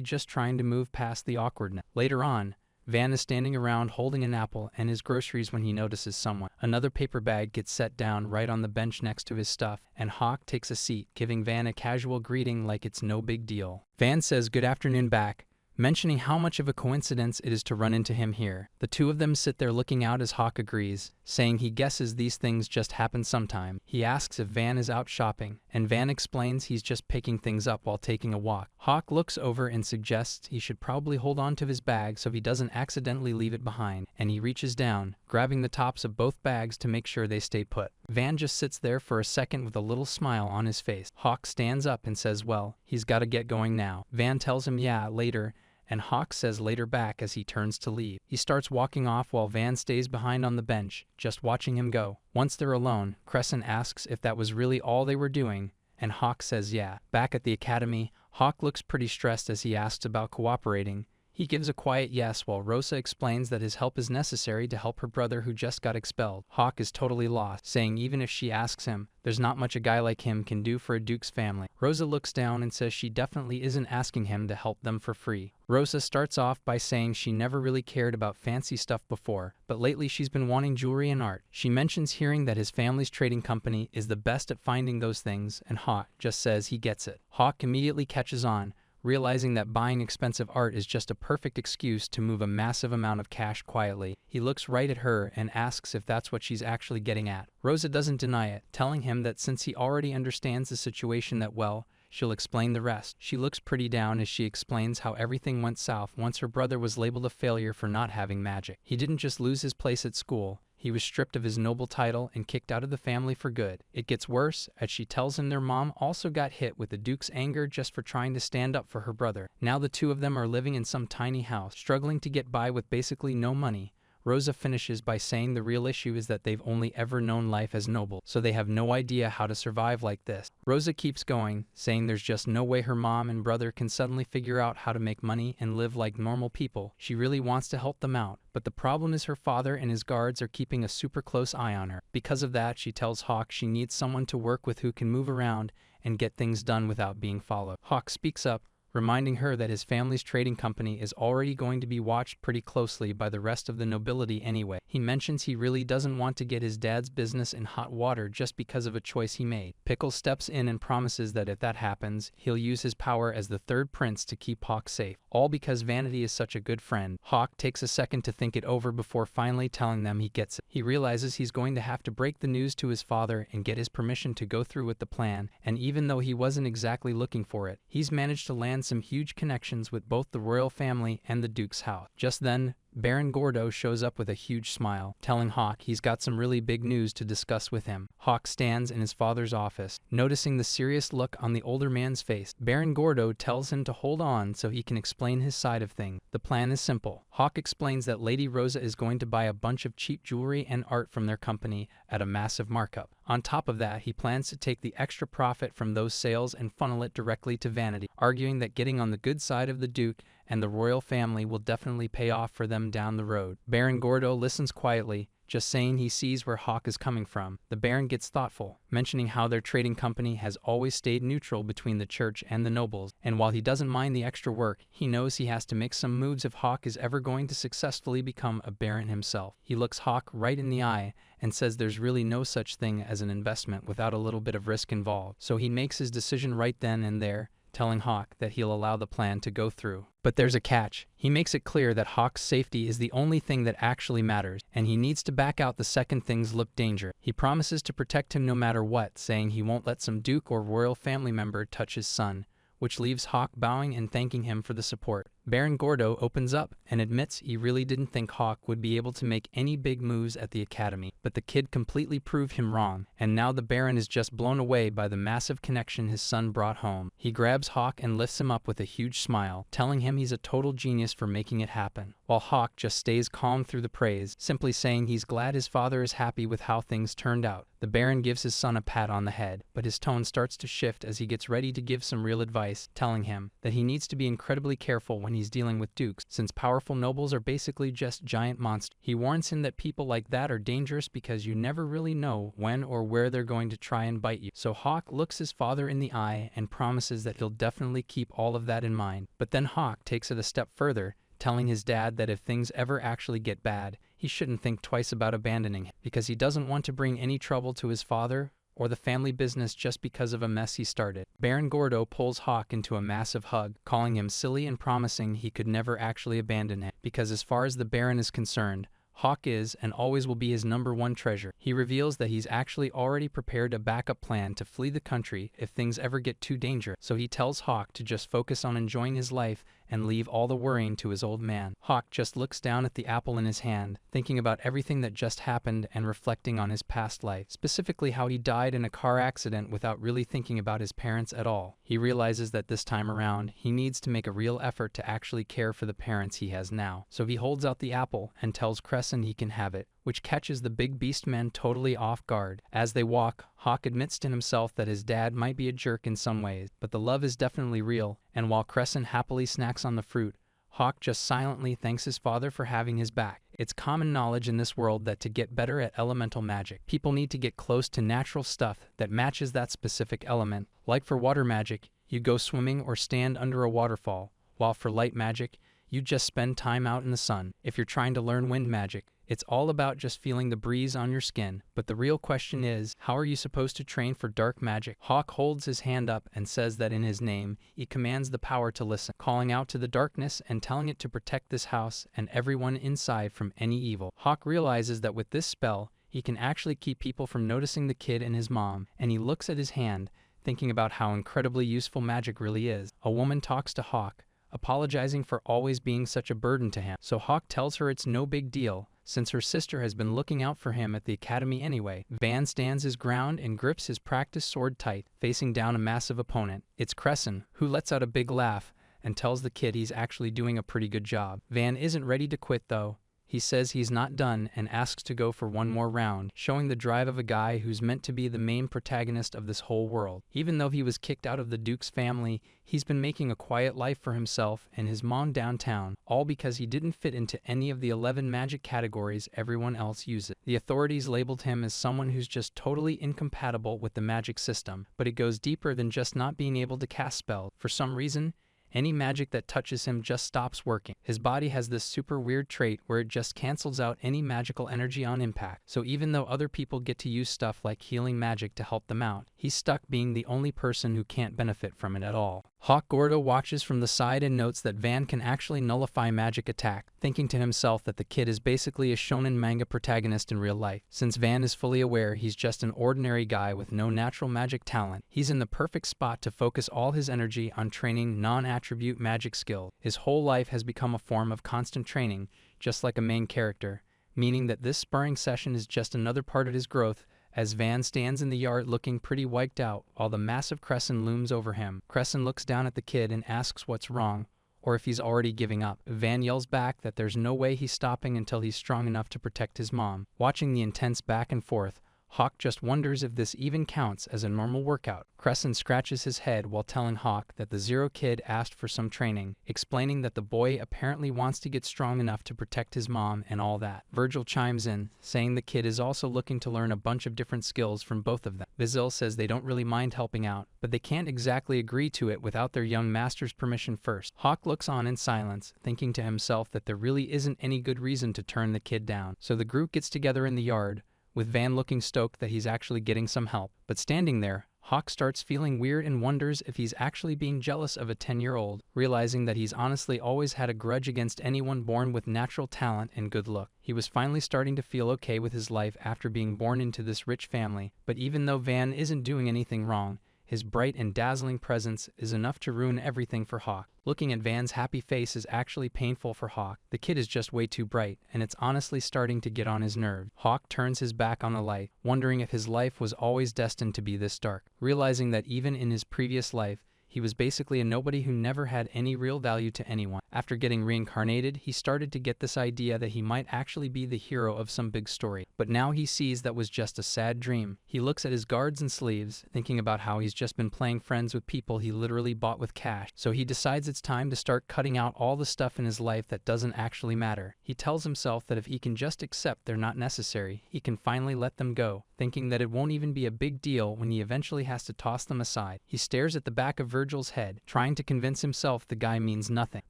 just trying to move past the awkwardness. Later on, Van is standing around holding an apple and his groceries when he notices someone. Another paper bag gets set down right on the bench next to his stuff, and Hawk takes a seat, giving Van a casual greeting like it's no big deal. Van says good afternoon back, mentioning how much of a coincidence it is to run into him here. The two of them sit there looking out as Hawk agrees, saying he guesses these things just happen sometime. He asks if Van is out shopping, and Van explains he's just picking things up while taking a walk. Hawk looks over and suggests he should probably hold on to his bag so he doesn't accidentally leave it behind, and he reaches down, grabbing the tops of both bags to make sure they stay put. Van just sits there for a second with a little smile on his face. Hawk stands up and says, well, he's gotta get going now. Van tells him yeah, later, and Hawk says later back as he turns to leave. He starts walking off while Van stays behind on the bench, just watching him go. Once they're alone, Crescent asks if that was really all they were doing, and Hawk says yeah. Back at the academy, Hawk looks pretty stressed as he asks about cooperating. He gives a quiet yes while Rosa explains that his help is necessary to help her brother who just got expelled. Hawk is totally lost, saying even if she asks him, there's not much a guy like him can do for a duke's family. Rosa looks down and says she definitely isn't asking him to help them for free. Rosa starts off by saying she never really cared about fancy stuff before, but lately she's been wanting jewelry and art. She mentions hearing that his family's trading company is the best at finding those things, and Hawk just says he gets it. Hawk immediately catches on, realizing that buying expensive art is just a perfect excuse to move a massive amount of cash quietly. He looks right at her and asks if that's what she's actually getting at. Rosa doesn't deny it, telling him that since he already understands the situation that well, she'll explain the rest. She looks pretty down as she explains how everything went south once her brother was labeled a failure for not having magic. He didn't just lose his place at school, he was stripped of his noble title and kicked out of the family for good. It gets worse as she tells him their mom also got hit with the Duke's anger just for trying to stand up for her brother. Now the two of them are living in some tiny house, struggling to get by with basically no money. Rosa finishes by saying the real issue is that they've only ever known life as noble, so they have no idea how to survive like this. Rosa keeps going, saying there's just no way her mom and brother can suddenly figure out how to make money and live like normal people. She really wants to help them out, but the problem is her father and his guards are keeping a super close eye on her. Because of that, she tells Hawk she needs someone to work with who can move around and get things done without being followed. Hawk speaks up, reminding her that his family's trading company is already going to be watched pretty closely by the rest of the nobility anyway. He mentions he really doesn't want to get his dad's business in hot water just because of a choice he made. Pickle steps in and promises that if that happens, he'll use his power as the third prince to keep Hawk safe. All because Vanity is such a good friend. Hawk takes a second to think it over before finally telling them he gets it. He realizes he's going to have to break the news to his father and get his permission to go through with the plan, and even though he wasn't exactly looking for it, he's managed to land some huge connections with both the royal family and the Duke's house. Just then, Baron Gordo shows up with a huge smile, telling Hawk he's got some really big news to discuss with him. Hawk stands in his father's office, noticing the serious look on the older man's face. Baron Gordo tells him to hold on so he can explain his side of things. The plan is simple. Hawk explains that Lady Rosa is going to buy a bunch of cheap jewelry and art from their company at a massive markup. On top of that, he plans to take the extra profit from those sales and funnel it directly to Vanity, arguing that getting on the good side of the Duke and the royal family will definitely pay off for them down the road. Baron Gordo listens quietly, just saying he sees where Hawk is coming from. The Baron gets thoughtful, mentioning how their trading company has always stayed neutral between the church and the nobles, and while he doesn't mind the extra work, he knows he has to make some moves if Hawk is ever going to successfully become a Baron himself. He looks Hawk right in the eye and says there's really no such thing as an investment without a little bit of risk involved, so he makes his decision right then and there, telling Hawk that he'll allow the plan to go through. But there's a catch. He makes it clear that Hawk's safety is the only thing that actually matters, and he needs to back out the second things look dangerous. He promises to protect him no matter what, saying he won't let some duke or royal family member touch his son, which leaves Hawk bowing and thanking him for the support. Baron Gordo opens up and admits he really didn't think Hawk would be able to make any big moves at the academy, but the kid completely proved him wrong, and now the Baron is just blown away by the massive connection his son brought home. He grabs Hawk and lifts him up with a huge smile, telling him he's a total genius for making it happen, while Hawk just stays calm through the praise, simply saying he's glad his father is happy with how things turned out. The Baron gives his son a pat on the head, but his tone starts to shift as he gets ready to give some real advice, telling him that he needs to be incredibly careful when he's dealing with dukes, since powerful nobles are basically just giant monsters. He warns him that people like that are dangerous because you never really know when or where they're going to try and bite you. So Hawk looks his father in the eye and promises that he'll definitely keep all of that in mind. But then Hawk takes it a step further, telling his dad that if things ever actually get bad, he shouldn't think twice about abandoning him, because he doesn't want to bring any trouble to his father or the family business just because of a mess he started. Baron Gordo pulls Hawk into a massive hug, calling him silly and promising he could never actually abandon him, because as far as the Baron is concerned, Hawk is and always will be his #1 treasure. He reveals that he's actually already prepared a backup plan to flee the country if things ever get too dangerous, so he tells Hawk to just focus on enjoying his life and leave all the worrying to his old man. Hawk just looks down at the apple in his hand, thinking about everything that just happened and reflecting on his past life, specifically how he died in a car accident without really thinking about his parents at all. He realizes that this time around, he needs to make a real effort to actually care for the parents he has now. So he holds out the apple and tells Crescent he can have it, which catches the big beast men totally off guard. As they walk, Hawk admits to himself that his dad might be a jerk in some ways, but the love is definitely real, and while Crescent happily snacks on the fruit, Hawk just silently thanks his father for having his back. It's common knowledge in this world that to get better at elemental magic, people need to get close to natural stuff that matches that specific element. Like for water magic, you go swimming or stand under a waterfall, while for light magic, you just spend time out in the sun. If you're trying to learn wind magic, it's all about just feeling the breeze on your skin. But the real question is, how are you supposed to train for dark magic? Hawk holds his hand up and says that in his name, he commands the power to listen, calling out to the darkness and telling it to protect this house and everyone inside from any evil. Hawk realizes that with this spell, he can actually keep people from noticing the kid and his mom, and he looks at his hand, thinking about how incredibly useful magic really is. A woman talks to Hawk, apologizing for always being such a burden to him. So Hawk tells her it's no big deal, since her sister has been looking out for him at the academy anyway. Van stands his ground and grips his practiced sword tight, facing down a massive opponent. It's Crescent, who lets out a big laugh and tells the kid he's actually doing a pretty good job. Van isn't ready to quit though. He says he's not done and asks to go for one more round, showing the drive of a guy who's meant to be the main protagonist of this whole world. Even though he was kicked out of the Duke's family, he's been making a quiet life for himself and his mom downtown, all because he didn't fit into any of the 11 magic categories everyone else uses. The authorities labeled him as someone who's just totally incompatible with the magic system, but it goes deeper than just not being able to cast spells. For some reason, any magic that touches him just stops working. His body has this super weird trait where it just cancels out any magical energy on impact. So even though other people get to use stuff like healing magic to help them out, he's stuck being the only person who can't benefit from it at all. Hawk Gordo watches from the side and notes that Van can actually nullify magic attack, thinking to himself that the kid is basically a shonen manga protagonist in real life. Since Van is fully aware he's just an ordinary guy with no natural magic talent, he's in the perfect spot to focus all his energy on training non-attribute magic skills. His whole life has become a form of constant training, just like a main character, meaning that this sparring session is just another part of his growth as Van stands in the yard looking pretty wiped out while the massive Crescent looms over him. Crescent looks down at the kid and asks what's wrong, or if he's already giving up. Van yells back that there's no way he's stopping until he's strong enough to protect his mom. Watching the intense back and forth, Hawk just wonders if this even counts as a normal workout. Crescent scratches his head while telling Hawk that the Zero Kid asked for some training, explaining that the boy apparently wants to get strong enough to protect his mom and all that. Virgil chimes in, saying the kid is also looking to learn a bunch of different skills from both of them. Vizil says they don't really mind helping out, but they can't exactly agree to it without their young master's permission first. Hawk looks on in silence, thinking to himself that there really isn't any good reason to turn the kid down. So the group gets together in the yard, with Van looking stoked that he's actually getting some help. But standing there, Hawk starts feeling weird and wonders if he's actually being jealous of a 10-year-old, realizing that he's honestly always had a grudge against anyone born with natural talent and good look. He was finally starting to feel okay with his life after being born into this rich family, but even though Van isn't doing anything wrong, his bright and dazzling presence is enough to ruin everything for Hawk. Looking at Van's happy face is actually painful for Hawk. The kid is just way too bright, and it's honestly starting to get on his nerve. Hawk turns his back on the light, wondering if his life was always destined to be this dark, realizing that even in his previous life, he was basically a nobody who never had any real value to anyone. After getting reincarnated, he started to get this idea that he might actually be the hero of some big story. But now he sees that was just a sad dream. He looks at his guards and sleeves, thinking about how he's just been playing friends with people he literally bought with cash. So he decides it's time to start cutting out all the stuff in his life that doesn't actually matter. He tells himself that if he can just accept they're not necessary, he can finally let them go, thinking that it won't even be a big deal when he eventually has to toss them aside. He stares at the back of Virgil's head, trying to convince himself the guy means nothing,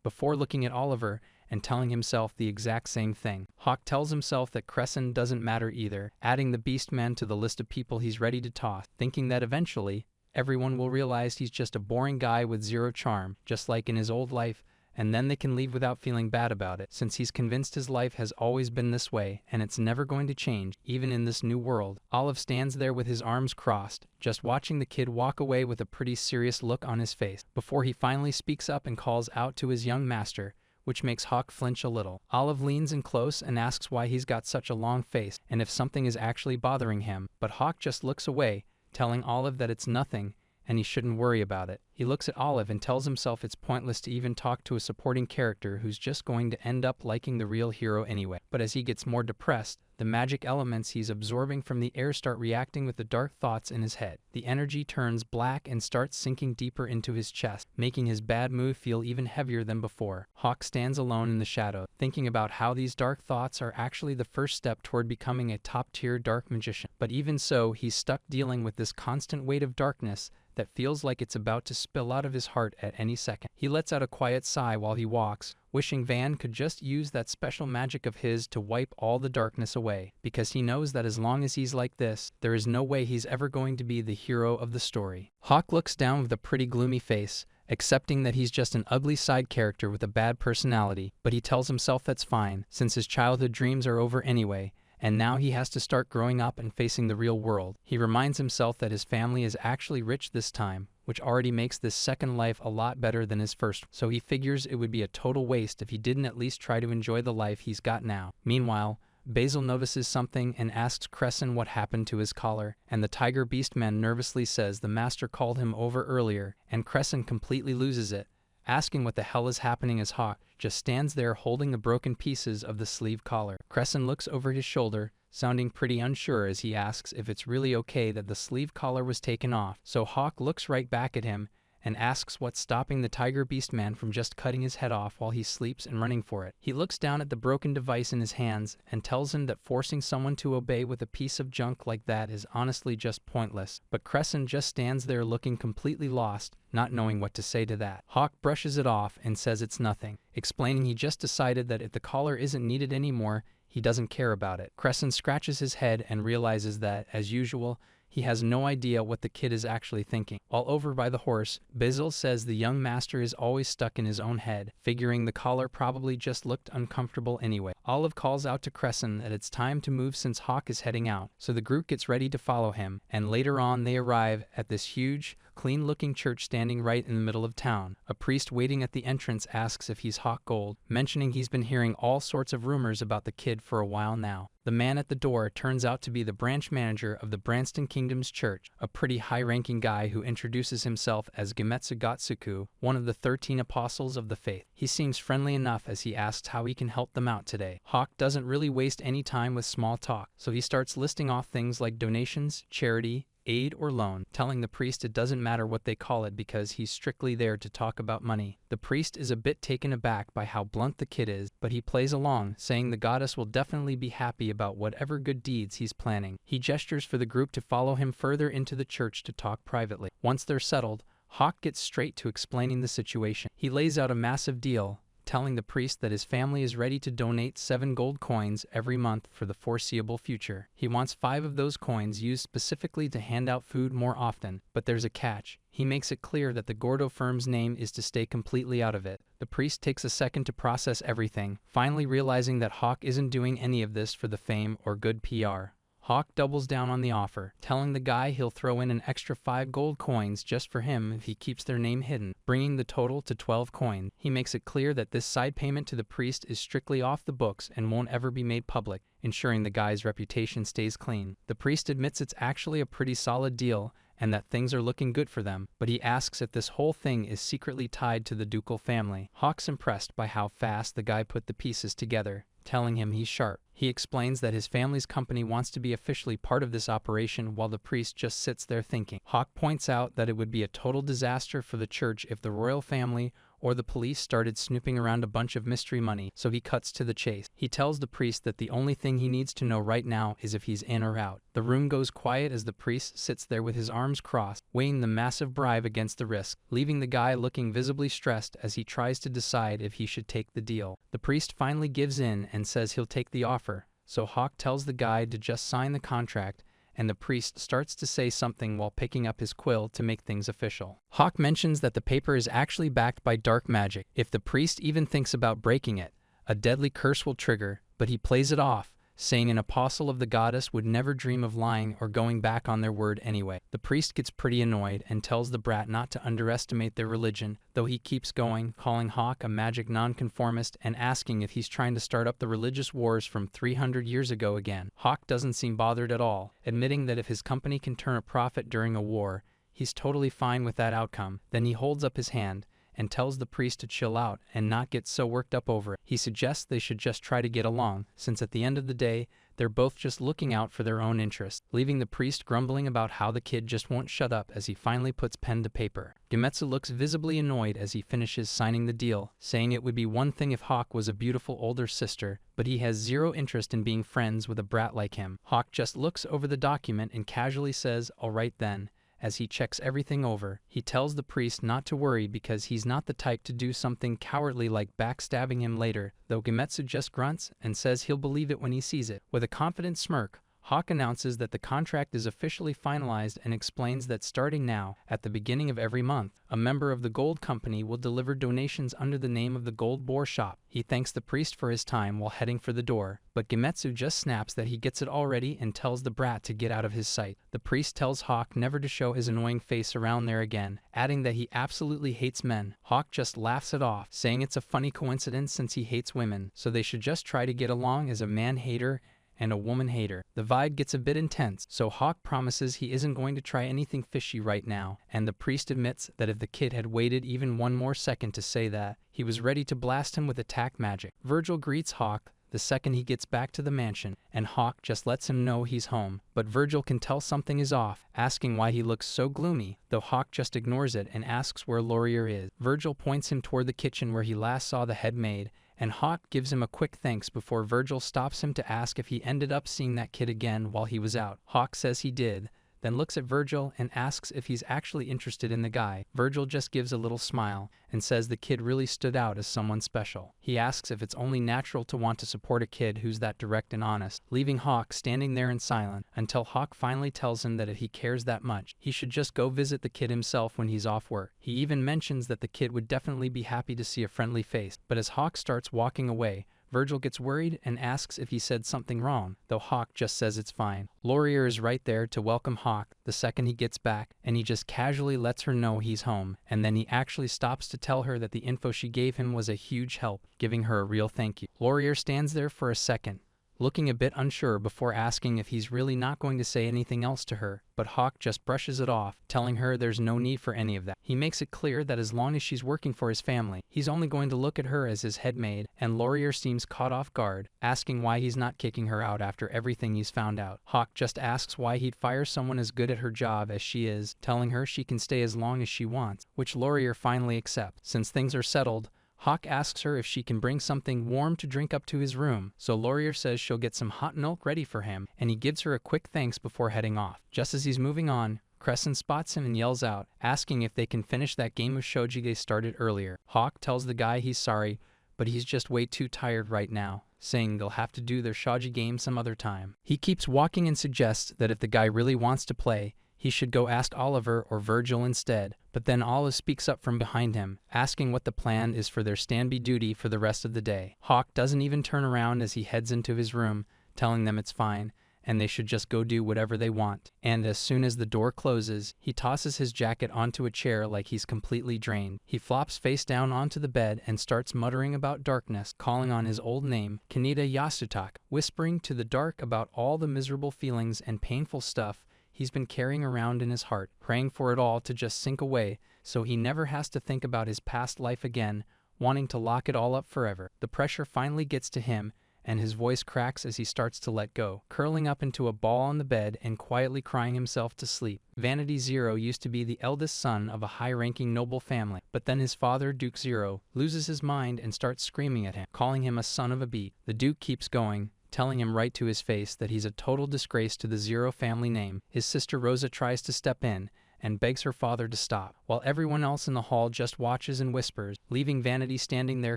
before looking at Oliver and telling himself the exact same thing. Hawk tells himself that Crescent doesn't matter either, adding the Beastman to the list of people he's ready to toss, thinking that eventually, everyone will realize he's just a boring guy with zero charm, just like in his old life, and then they can leave without feeling bad about it, since he's convinced his life has always been this way, and it's never going to change, even in this new world. Olive stands there with his arms crossed, just watching the kid walk away with a pretty serious look on his face, before he finally speaks up and calls out to his young master, which makes Hawk flinch a little. Olive leans in close and asks why he's got such a long face, and if something is actually bothering him, but Hawk just looks away, telling Olive that it's nothing, and he shouldn't worry about it. He looks at Olive and tells himself it's pointless to even talk to a supporting character who's just going to end up liking the real hero anyway. But as he gets more depressed, the magic elements he's absorbing from the air start reacting with the dark thoughts in his head. The energy turns black and starts sinking deeper into his chest, making his bad mood feel even heavier than before. Hawk stands alone in the shadow, thinking about how these dark thoughts are actually the first step toward becoming a top-tier dark magician. But even so, he's stuck dealing with this constant weight of darkness that feels like it's about to spill out of his heart at any second. He lets out a quiet sigh while he walks, wishing Van could just use that special magic of his to wipe all the darkness away, because he knows that as long as he's like this, there is no way he's ever going to be the hero of the story. Hawk looks down with a pretty gloomy face, accepting that he's just an ugly side character with a bad personality, but he tells himself that's fine, since his childhood dreams are over anyway, and now he has to start growing up and facing the real world. He reminds himself that his family is actually rich this time, which already makes this second life a lot better than his first, so he figures it would be a total waste if he didn't at least try to enjoy the life he's got now. Meanwhile, Basil notices something and asks Crescent what happened to his collar, and the Tiger Beastman nervously says the master called him over earlier, and Crescent completely loses it, asking what the hell is happening as Hawk just stands there holding the broken pieces of the sleeve collar. Crescent looks over his shoulder, sounding pretty unsure as he asks if it's really okay that the sleeve collar was taken off. So Hawk looks right back at him and asks what's stopping the Tiger Beastman from just cutting his head off while he sleeps and running for it. He looks down at the broken device in his hands and tells him that forcing someone to obey with a piece of junk like that is honestly just pointless. But Crescent just stands there looking completely lost, not knowing what to say to that. Hawk brushes it off and says it's nothing, explaining he just decided that if the collar isn't needed anymore, he doesn't care about it. Crescent scratches his head and realizes that, as usual, he has no idea what the kid is actually thinking. While over by the horse, Basil says the young master is always stuck in his own head, figuring the collar probably just looked uncomfortable anyway. Olive calls out to Crescent that it's time to move since Hawk is heading out, so the group gets ready to follow him, and later on they arrive at this huge, clean-looking church standing right in the middle of town. A priest waiting at the entrance asks if he's Hawk Gold, mentioning he's been hearing all sorts of rumors about the kid for a while now. The man at the door turns out to be the branch manager of the Branston Kingdom's church, a pretty high-ranking guy who introduces himself as Gemetsu Gotsuku, one of the 13 apostles of the faith. He seems friendly enough as he asks how he can help them out today. Hawk doesn't really waste any time with small talk, so he starts listing off things like donations, charity, aid, or loan, telling the priest it doesn't matter what they call it because he's strictly there to talk about money. The priest is a bit taken aback by how blunt the kid is, but he plays along, saying the goddess will definitely be happy about whatever good deeds he's planning. He gestures for the group to follow him further into the church to talk privately. Once they're settled, Hawk gets straight to explaining the situation. He lays out a massive deal, telling the priest that his family is ready to donate 7 gold coins every month for the foreseeable future. He wants 5 of those coins used specifically to hand out food more often, but there's a catch. He makes it clear that the Gordo firm's name is to stay completely out of it. The priest takes a second to process everything, finally realizing that Hawk isn't doing any of this for the fame or good PR. Hawk doubles down on the offer, telling the guy he'll throw in an extra 5 gold coins just for him if he keeps their name hidden, bringing the total to 12 coins. He makes it clear that this side payment to the priest is strictly off the books and won't ever be made public, ensuring the guy's reputation stays clean. The priest admits it's actually a pretty solid deal and that things are looking good for them, but he asks if this whole thing is secretly tied to the ducal family. Hawk's impressed by how fast the guy put the pieces together, telling him he's sharp. He explains that his family's company wants to be officially part of this operation while the priest just sits there thinking. Hawk points out that it would be a total disaster for the church if the royal family or the police started snooping around a bunch of mystery money, so he cuts to the chase. He tells the priest that the only thing he needs to know right now is if he's in or out. The room goes quiet as the priest sits there with his arms crossed, weighing the massive bribe against the risk, leaving the guy looking visibly stressed as he tries to decide if he should take the deal. The priest finally gives in and says he'll take the offer, so Hawk tells the guy to just sign the contract, and the priest starts to say something while picking up his quill to make things official. Hawk mentions that the paper is actually backed by dark magic. If the priest even thinks about breaking it, a deadly curse will trigger, but he plays it off, saying an apostle of the goddess would never dream of lying or going back on their word anyway. The priest gets pretty annoyed and tells the brat not to underestimate their religion, though he keeps going, calling Hawk a magic nonconformist and asking if he's trying to start up the religious wars from 300 years ago again. Hawk doesn't seem bothered at all, admitting that if his company can turn a profit during a war, he's totally fine with that outcome. Then he holds up his hand and tells the priest to chill out and not get so worked up over it. He suggests they should just try to get along, since at the end of the day, they're both just looking out for their own interests, leaving the priest grumbling about how the kid just won't shut up as he finally puts pen to paper. Gemetsu looks visibly annoyed as he finishes signing the deal, saying it would be one thing if Hawk was a beautiful older sister, but he has zero interest in being friends with a brat like him. Hawk just looks over the document and casually says, "Alright then." As he checks everything over, he tells the priest not to worry because he's not the type to do something cowardly like backstabbing him later, though Gemetsu just grunts and says he'll believe it when he sees it. With a confident smirk, Hawk announces that the contract is officially finalized and explains that starting now, at the beginning of every month, a member of the gold company will deliver donations under the name of the Gold Boar Shop. He thanks the priest for his time while heading for the door, but Gemetsu just snaps that he gets it already and tells the brat to get out of his sight. The priest tells Hawk never to show his annoying face around there again, adding that he absolutely hates men. Hawk just laughs it off, saying it's a funny coincidence since he hates women, so they should just try to get along as a man-hater and a woman-hater. The vibe gets a bit intense, so Hawk promises he isn't going to try anything fishy right now, and the priest admits that if the kid had waited even one more second to say that, he was ready to blast him with attack magic. Virgil greets Hawk the second he gets back to the mansion, and Hawk just lets him know he's home. But Virgil can tell something is off, asking why he looks so gloomy, though Hawk just ignores it and asks where Laurier is. Virgil points him toward the kitchen where he last saw the head maid, and Hawk gives him a quick thanks before Virgil stops him to ask if he ended up seeing that kid again while he was out. Hawk says he did, then looks at Virgil and asks if he's actually interested in the guy. Virgil just gives a little smile and says the kid really stood out as someone special. He asks if it's only natural to want to support a kid who's that direct and honest, leaving Hawk standing there in silence until Hawk finally tells him that if he cares that much, he should just go visit the kid himself when he's off work. He even mentions that the kid would definitely be happy to see a friendly face, but as Hawk starts walking away, Virgil gets worried and asks if he said something wrong, though Hawk just says it's fine. Laurier is right there to welcome Hawk the second he gets back, and he just casually lets her know he's home, and then he actually stops to tell her that the info she gave him was a huge help, giving her a real thank you. Laurier stands there for a second, looking a bit unsure before asking if he's really not going to say anything else to her, but Hawk just brushes it off, telling her there's no need for any of that. He makes it clear that as long as she's working for his family, he's only going to look at her as his head maid, and Laurier seems caught off guard, asking why he's not kicking her out after everything he's found out. Hawk just asks why he'd fire someone as good at her job as she is, telling her she can stay as long as she wants, which Laurier finally accepts. Since things are settled, Hawk asks her if she can bring something warm to drink up to his room, so Laurier says she'll get some hot milk ready for him, and he gives her a quick thanks before heading off. Just as he's moving on, Crescent spots him and yells out, asking if they can finish that game of shogi they started earlier. Hawk tells the guy he's sorry, but he's just way too tired right now, saying they'll have to do their shogi game some other time. He keeps walking and suggests that if the guy really wants to play, he should go ask Oliver or Virgil instead, but then Olive speaks up from behind him, asking what the plan is for their stand-by duty for the rest of the day. Hawk doesn't even turn around as he heads into his room, telling them it's fine, and they should just go do whatever they want. And as soon as the door closes, he tosses his jacket onto a chair like he's completely drained. He flops face down onto the bed and starts muttering about darkness, calling on his old name, Kaneda Yasutak, whispering to the dark about all the miserable feelings and painful stuff he's been carrying around in his heart, praying for it all to just sink away so he never has to think about his past life again, wanting to lock it all up forever. The pressure finally gets to him, and his voice cracks as he starts to let go, curling up into a ball on the bed and quietly crying himself to sleep. Vanity Zero used to be the eldest son of a high-ranking noble family, but then his father, Duke Zero, loses his mind and starts screaming at him, calling him a son of a beat. The Duke keeps going, telling him right to his face that he's a total disgrace to the Zero family name. His sister Rosa tries to step in and begs her father to stop, while everyone else in the hall just watches and whispers, leaving Vanity standing there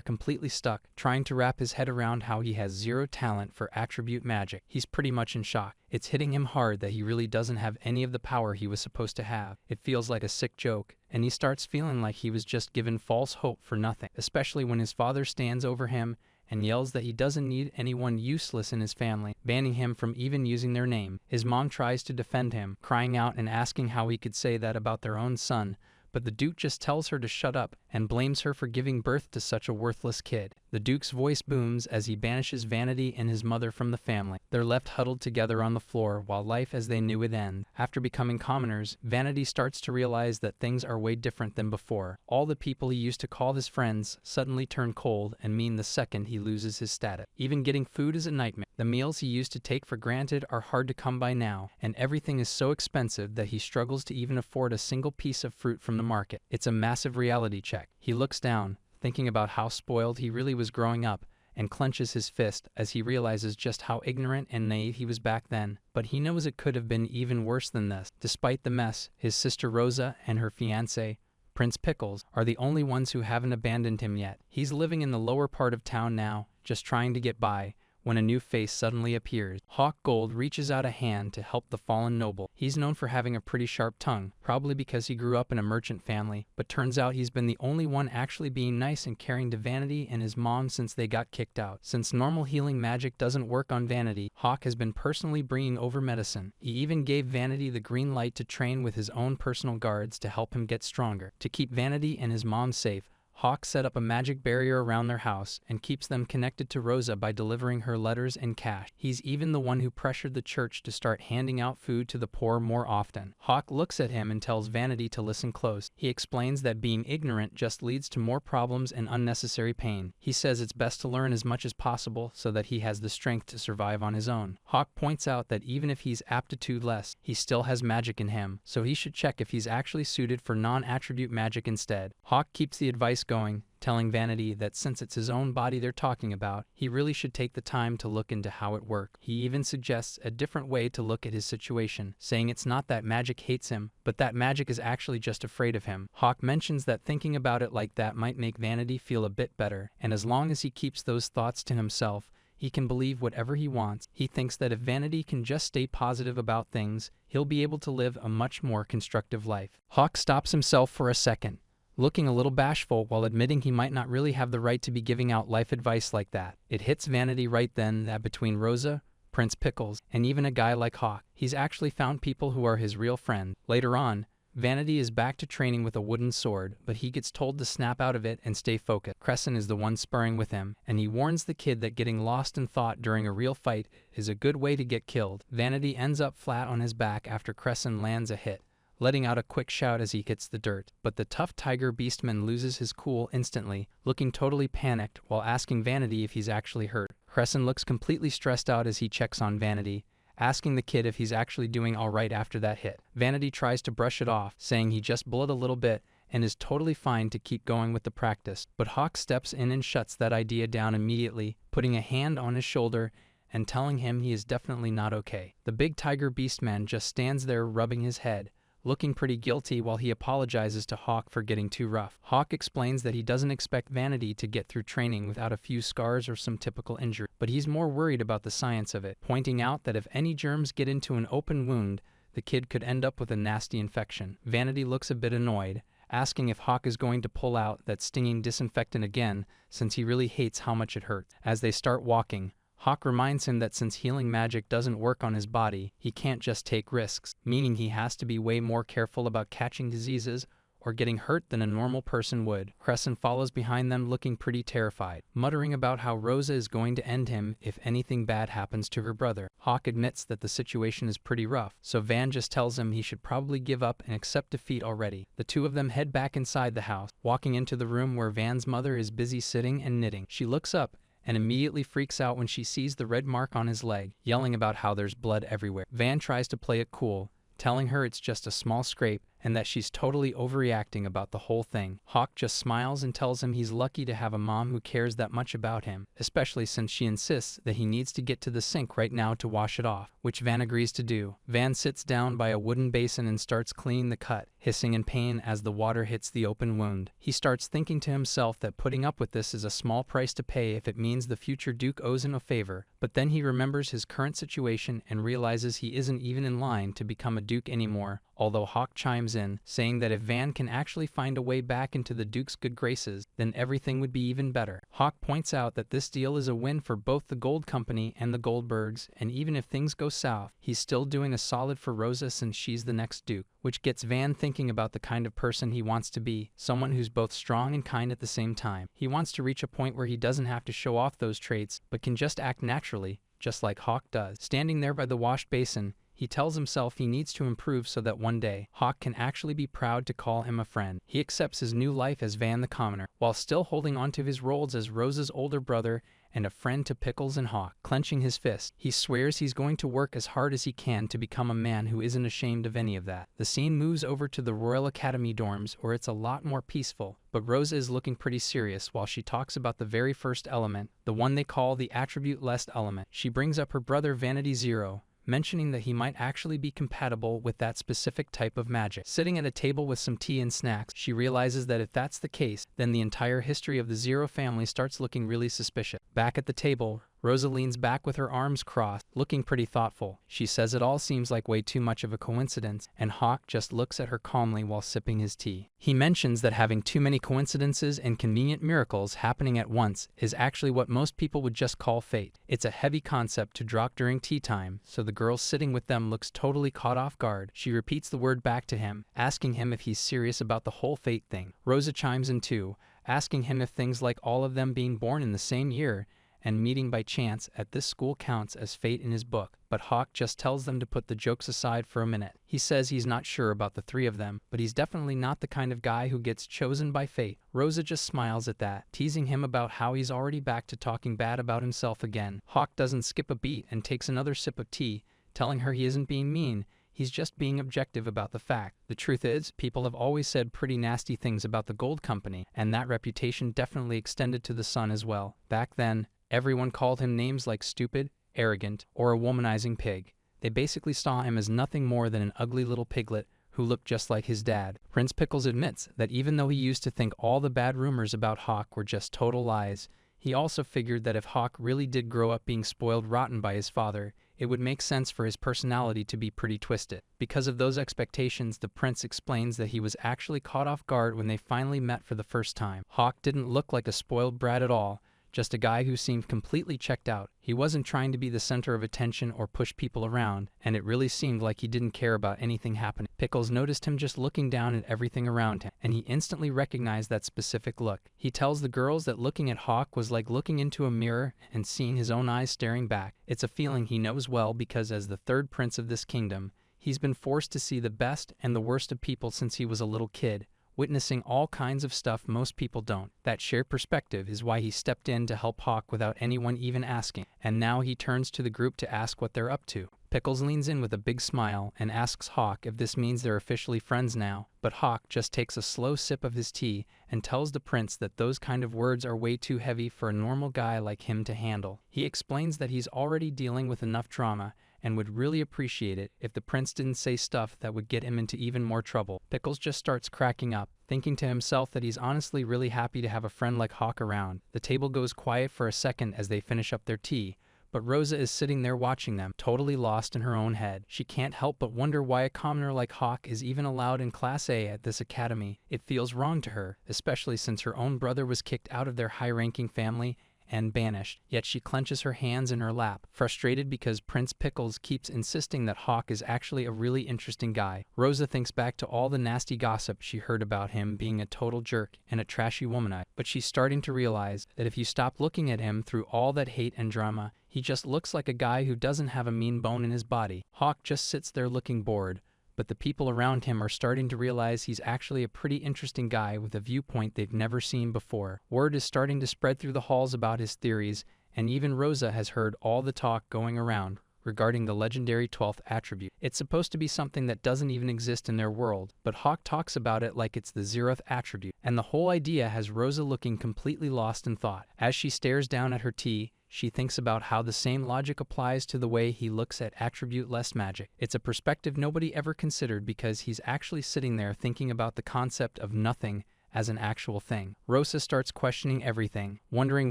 completely stuck, trying to wrap his head around how he has zero talent for attribute magic. He's pretty much in shock. It's hitting him hard that he really doesn't have any of the power he was supposed to have. It feels like a sick joke, and he starts feeling like he was just given false hope for nothing, especially when his father stands over him and yells that he doesn't need anyone useless in his family, banning him from even using their name. His mom tries to defend him, crying out and asking how he could say that about their own son, but the Duke just tells her to shut up and blames her for giving birth to such a worthless kid. The Duke's voice booms as he banishes Vanity and his mother from the family. They're left huddled together on the floor while life as they knew it ends. After becoming commoners, Vanity starts to realize that things are way different than before. All the people he used to call his friends suddenly turn cold and mean the second he loses his status. Even getting food is a nightmare. The meals he used to take for granted are hard to come by now, and everything is so expensive that he struggles to even afford a single piece of fruit from the market. It's a massive reality check. He looks down, thinking about how spoiled he really was growing up, and clenches his fist as he realizes just how ignorant and naive he was back then. But he knows it could have been even worse than this. Despite the mess, his sister Rosa and her fiancé, Prince Pickles, are the only ones who haven't abandoned him yet. He's living in the lower part of town now, just trying to get by, when a new face suddenly appears. Hawk Gold reaches out a hand to help the fallen noble. He's known for having a pretty sharp tongue, probably because he grew up in a merchant family, but turns out he's been the only one actually being nice and caring to Vanity and his mom since they got kicked out. Since normal healing magic doesn't work on Vanity, Hawk has been personally bringing over medicine. He even gave Vanity the green light to train with his own personal guards to help him get stronger. To keep Vanity and his mom safe, Hawk set up a magic barrier around their house and keeps them connected to Rosa by delivering her letters and cash. He's even the one who pressured the church to start handing out food to the poor more often. Hawk looks at him and tells Vanity to listen close. He explains that being ignorant just leads to more problems and unnecessary pain. He says it's best to learn as much as possible so that he has the strength to survive on his own. Hawk points out that even if he's aptitude-less, he still has magic in him, so he should check if he's actually suited for non-attribute magic instead. Hawk keeps the advice going, telling Vanity that since it's his own body they're talking about, he really should take the time to look into how it works. He even suggests a different way to look at his situation, saying it's not that magic hates him, but that magic is actually just afraid of him. Hawk mentions that thinking about it like that might make Vanity feel a bit better, and as long as he keeps those thoughts to himself, he can believe whatever he wants. He thinks that if Vanity can just stay positive about things, he'll be able to live a much more constructive life. Hawk stops himself for a second, looking a little bashful while admitting he might not really have the right to be giving out life advice like that. It hits Vanity right then that between Rosa, Prince Pickles, and even a guy like Hawk, he's actually found people who are his real friend. Later on, Vanity is back to training with a wooden sword, but he gets told to snap out of it and stay focused. Crescent is the one sparring with him, and he warns the kid that getting lost in thought during a real fight is a good way to get killed. Vanity ends up flat on his back after Crescent lands a hit, letting out a quick shout as he hits the dirt. But the tough tiger beastman loses his cool instantly, looking totally panicked while asking Vanity if he's actually hurt. Crescent looks completely stressed out as he checks on Vanity, asking the kid if he's actually doing alright after that hit. Vanity tries to brush it off, saying he just bled a little bit and is totally fine to keep going with the practice. But Hawk steps in and shuts that idea down immediately, putting a hand on his shoulder and telling him he is definitely not okay. The big tiger beastman just stands there rubbing his head, looking pretty guilty while he apologizes to Hawk for getting too rough. Hawk explains that he doesn't expect Vanity to get through training without a few scars or some typical injury, but he's more worried about the science of it, pointing out that if any germs get into an open wound, the kid could end up with a nasty infection. Vanity looks a bit annoyed, asking if Hawk is going to pull out that stinging disinfectant again, since he really hates how much it hurts. As they start walking, Hawk reminds him that since healing magic doesn't work on his body, he can't just take risks, meaning he has to be way more careful about catching diseases or getting hurt than a normal person would. Crescent follows behind them looking pretty terrified, muttering about how Rosa is going to end him if anything bad happens to her brother. Hawk admits that the situation is pretty rough, so Van just tells him he should probably give up and accept defeat already. The two of them head back inside the house, walking into the room where Van's mother is busy sitting and knitting. She looks up and immediately freaks out when she sees the red mark on his leg, yelling about how there's blood everywhere. Van tries to play it cool, telling her it's just a small scrape and that she's totally overreacting about the whole thing. Hawk just smiles and tells him he's lucky to have a mom who cares that much about him, especially since she insists that he needs to get to the sink right now to wash it off, which Van agrees to do. Van sits down by a wooden basin and starts cleaning the cut, hissing in pain as the water hits the open wound. He starts thinking to himself that putting up with this is a small price to pay if it means the future Duke owes him a favor, but then he remembers his current situation and realizes he isn't even in line to become a Duke anymore, although Hawk chimes in, saying that if Van can actually find a way back into the Duke's good graces, then everything would be even better. Hawk points out that this deal is a win for both the Gold Company and the Goldbergs, and even if things go south, he's still doing a solid for Rosa since she's the next Duke, which gets Van thinking about the kind of person he wants to be, someone who's both strong and kind at the same time. He wants to reach a point where he doesn't have to show off those traits, but can just act naturally, just like Hawk does. Standing there by the wash basin, he tells himself he needs to improve so that one day, Hawk can actually be proud to call him a friend. He accepts his new life as Van the Commoner, while still holding on to his roles as Rosa's older brother and a friend to Pickles and Hawk. Clenching his fist, he swears he's going to work as hard as he can to become a man who isn't ashamed of any of that. The scene moves over to the Royal Academy dorms, where it's a lot more peaceful, but Rosa is looking pretty serious while she talks about the very first element, the one they call the attribute-less element. She brings up her brother Vanity Zero, mentioning that he might actually be compatible with that specific type of magic. Sitting at a table with some tea and snacks, she realizes that if that's the case, then the entire history of the Zero family starts looking really suspicious. Back at the table, Rosa leans back with her arms crossed, looking pretty thoughtful. She says it all seems like way too much of a coincidence, and Hawk just looks at her calmly while sipping his tea. He mentions that having too many coincidences and convenient miracles happening at once is actually what most people would just call fate. It's a heavy concept to drop during tea time, so the girl sitting with them looks totally caught off guard. She repeats the word back to him, asking him if he's serious about the whole fate thing. Rosa chimes in too, asking him if things like all of them being born in the same year and meeting by chance at this school counts as fate in his book, but Hawk just tells them to put the jokes aside for a minute. He says he's not sure about the three of them, but he's definitely not the kind of guy who gets chosen by fate. Rosa just smiles at that, teasing him about how he's already back to talking bad about himself again. Hawk doesn't skip a beat and takes another sip of tea, telling her he isn't being mean, he's just being objective about the fact. The truth is, people have always said pretty nasty things about the Gold Company, and that reputation definitely extended to the son as well. Back then, everyone called him names like stupid, arrogant, or a womanizing pig. They basically saw him as nothing more than an ugly little piglet who looked just like his dad. Prince Pickles admits that even though he used to think all the bad rumors about Hawk were just total lies, he also figured that if Hawk really did grow up being spoiled rotten by his father, it would make sense for his personality to be pretty twisted. Because of those expectations, the prince explains that he was actually caught off guard when they finally met for the first time. Hawk didn't look like a spoiled brat at all, just a guy who seemed completely checked out. He wasn't trying to be the center of attention or push people around, and it really seemed like he didn't care about anything happening. Pickles noticed him just looking down at everything around him, and he instantly recognized that specific look. He tells the girls that looking at Hawk was like looking into a mirror and seeing his own eyes staring back. It's a feeling he knows well because as the third prince of this kingdom, he's been forced to see the best and the worst of people since he was a little kid, witnessing all kinds of stuff most people don't. That shared perspective is why he stepped in to help Hawk without anyone even asking, and now he turns to the group to ask what they're up to. Pickles leans in with a big smile and asks Hawk if this means they're officially friends now, but Hawk just takes a slow sip of his tea and tells the prince that those kind of words are way too heavy for a normal guy like him to handle. He explains that he's already dealing with enough drama and would really appreciate it if the prince didn't say stuff that would get him into even more trouble. Pickles just starts cracking up, thinking to himself that he's honestly really happy to have a friend like Hawk around. The table goes quiet for a second as they finish up their tea, but Rosa is sitting there watching them, totally lost in her own head. She can't help but wonder why a commoner like Hawk is even allowed in Class A at this academy. It feels wrong to her, especially since her own brother was kicked out of their high-ranking family and banished, yet she clenches her hands in her lap, frustrated because Prince Pickles keeps insisting that Hawk is actually a really interesting guy. Rosa thinks back to all the nasty gossip she heard about him being a total jerk and a trashy womanizer, but she's starting to realize that if you stop looking at him through all that hate and drama, he just looks like a guy who doesn't have a mean bone in his body. Hawk just sits there looking bored, but the people around him are starting to realize he's actually a pretty interesting guy with a viewpoint they've never seen before. Word is starting to spread through the halls about his theories, and even Rosa has heard all the talk going around regarding the legendary 12th attribute. It's supposed to be something that doesn't even exist in their world, but Hawk talks about it like it's the 0th attribute, and the whole idea has Rosa looking completely lost in thought. As she stares down at her tea, she thinks about how the same logic applies to the way he looks at attribute-less magic. It's a perspective nobody ever considered because he's actually sitting there thinking about the concept of nothing as an actual thing. Rosa starts questioning everything, wondering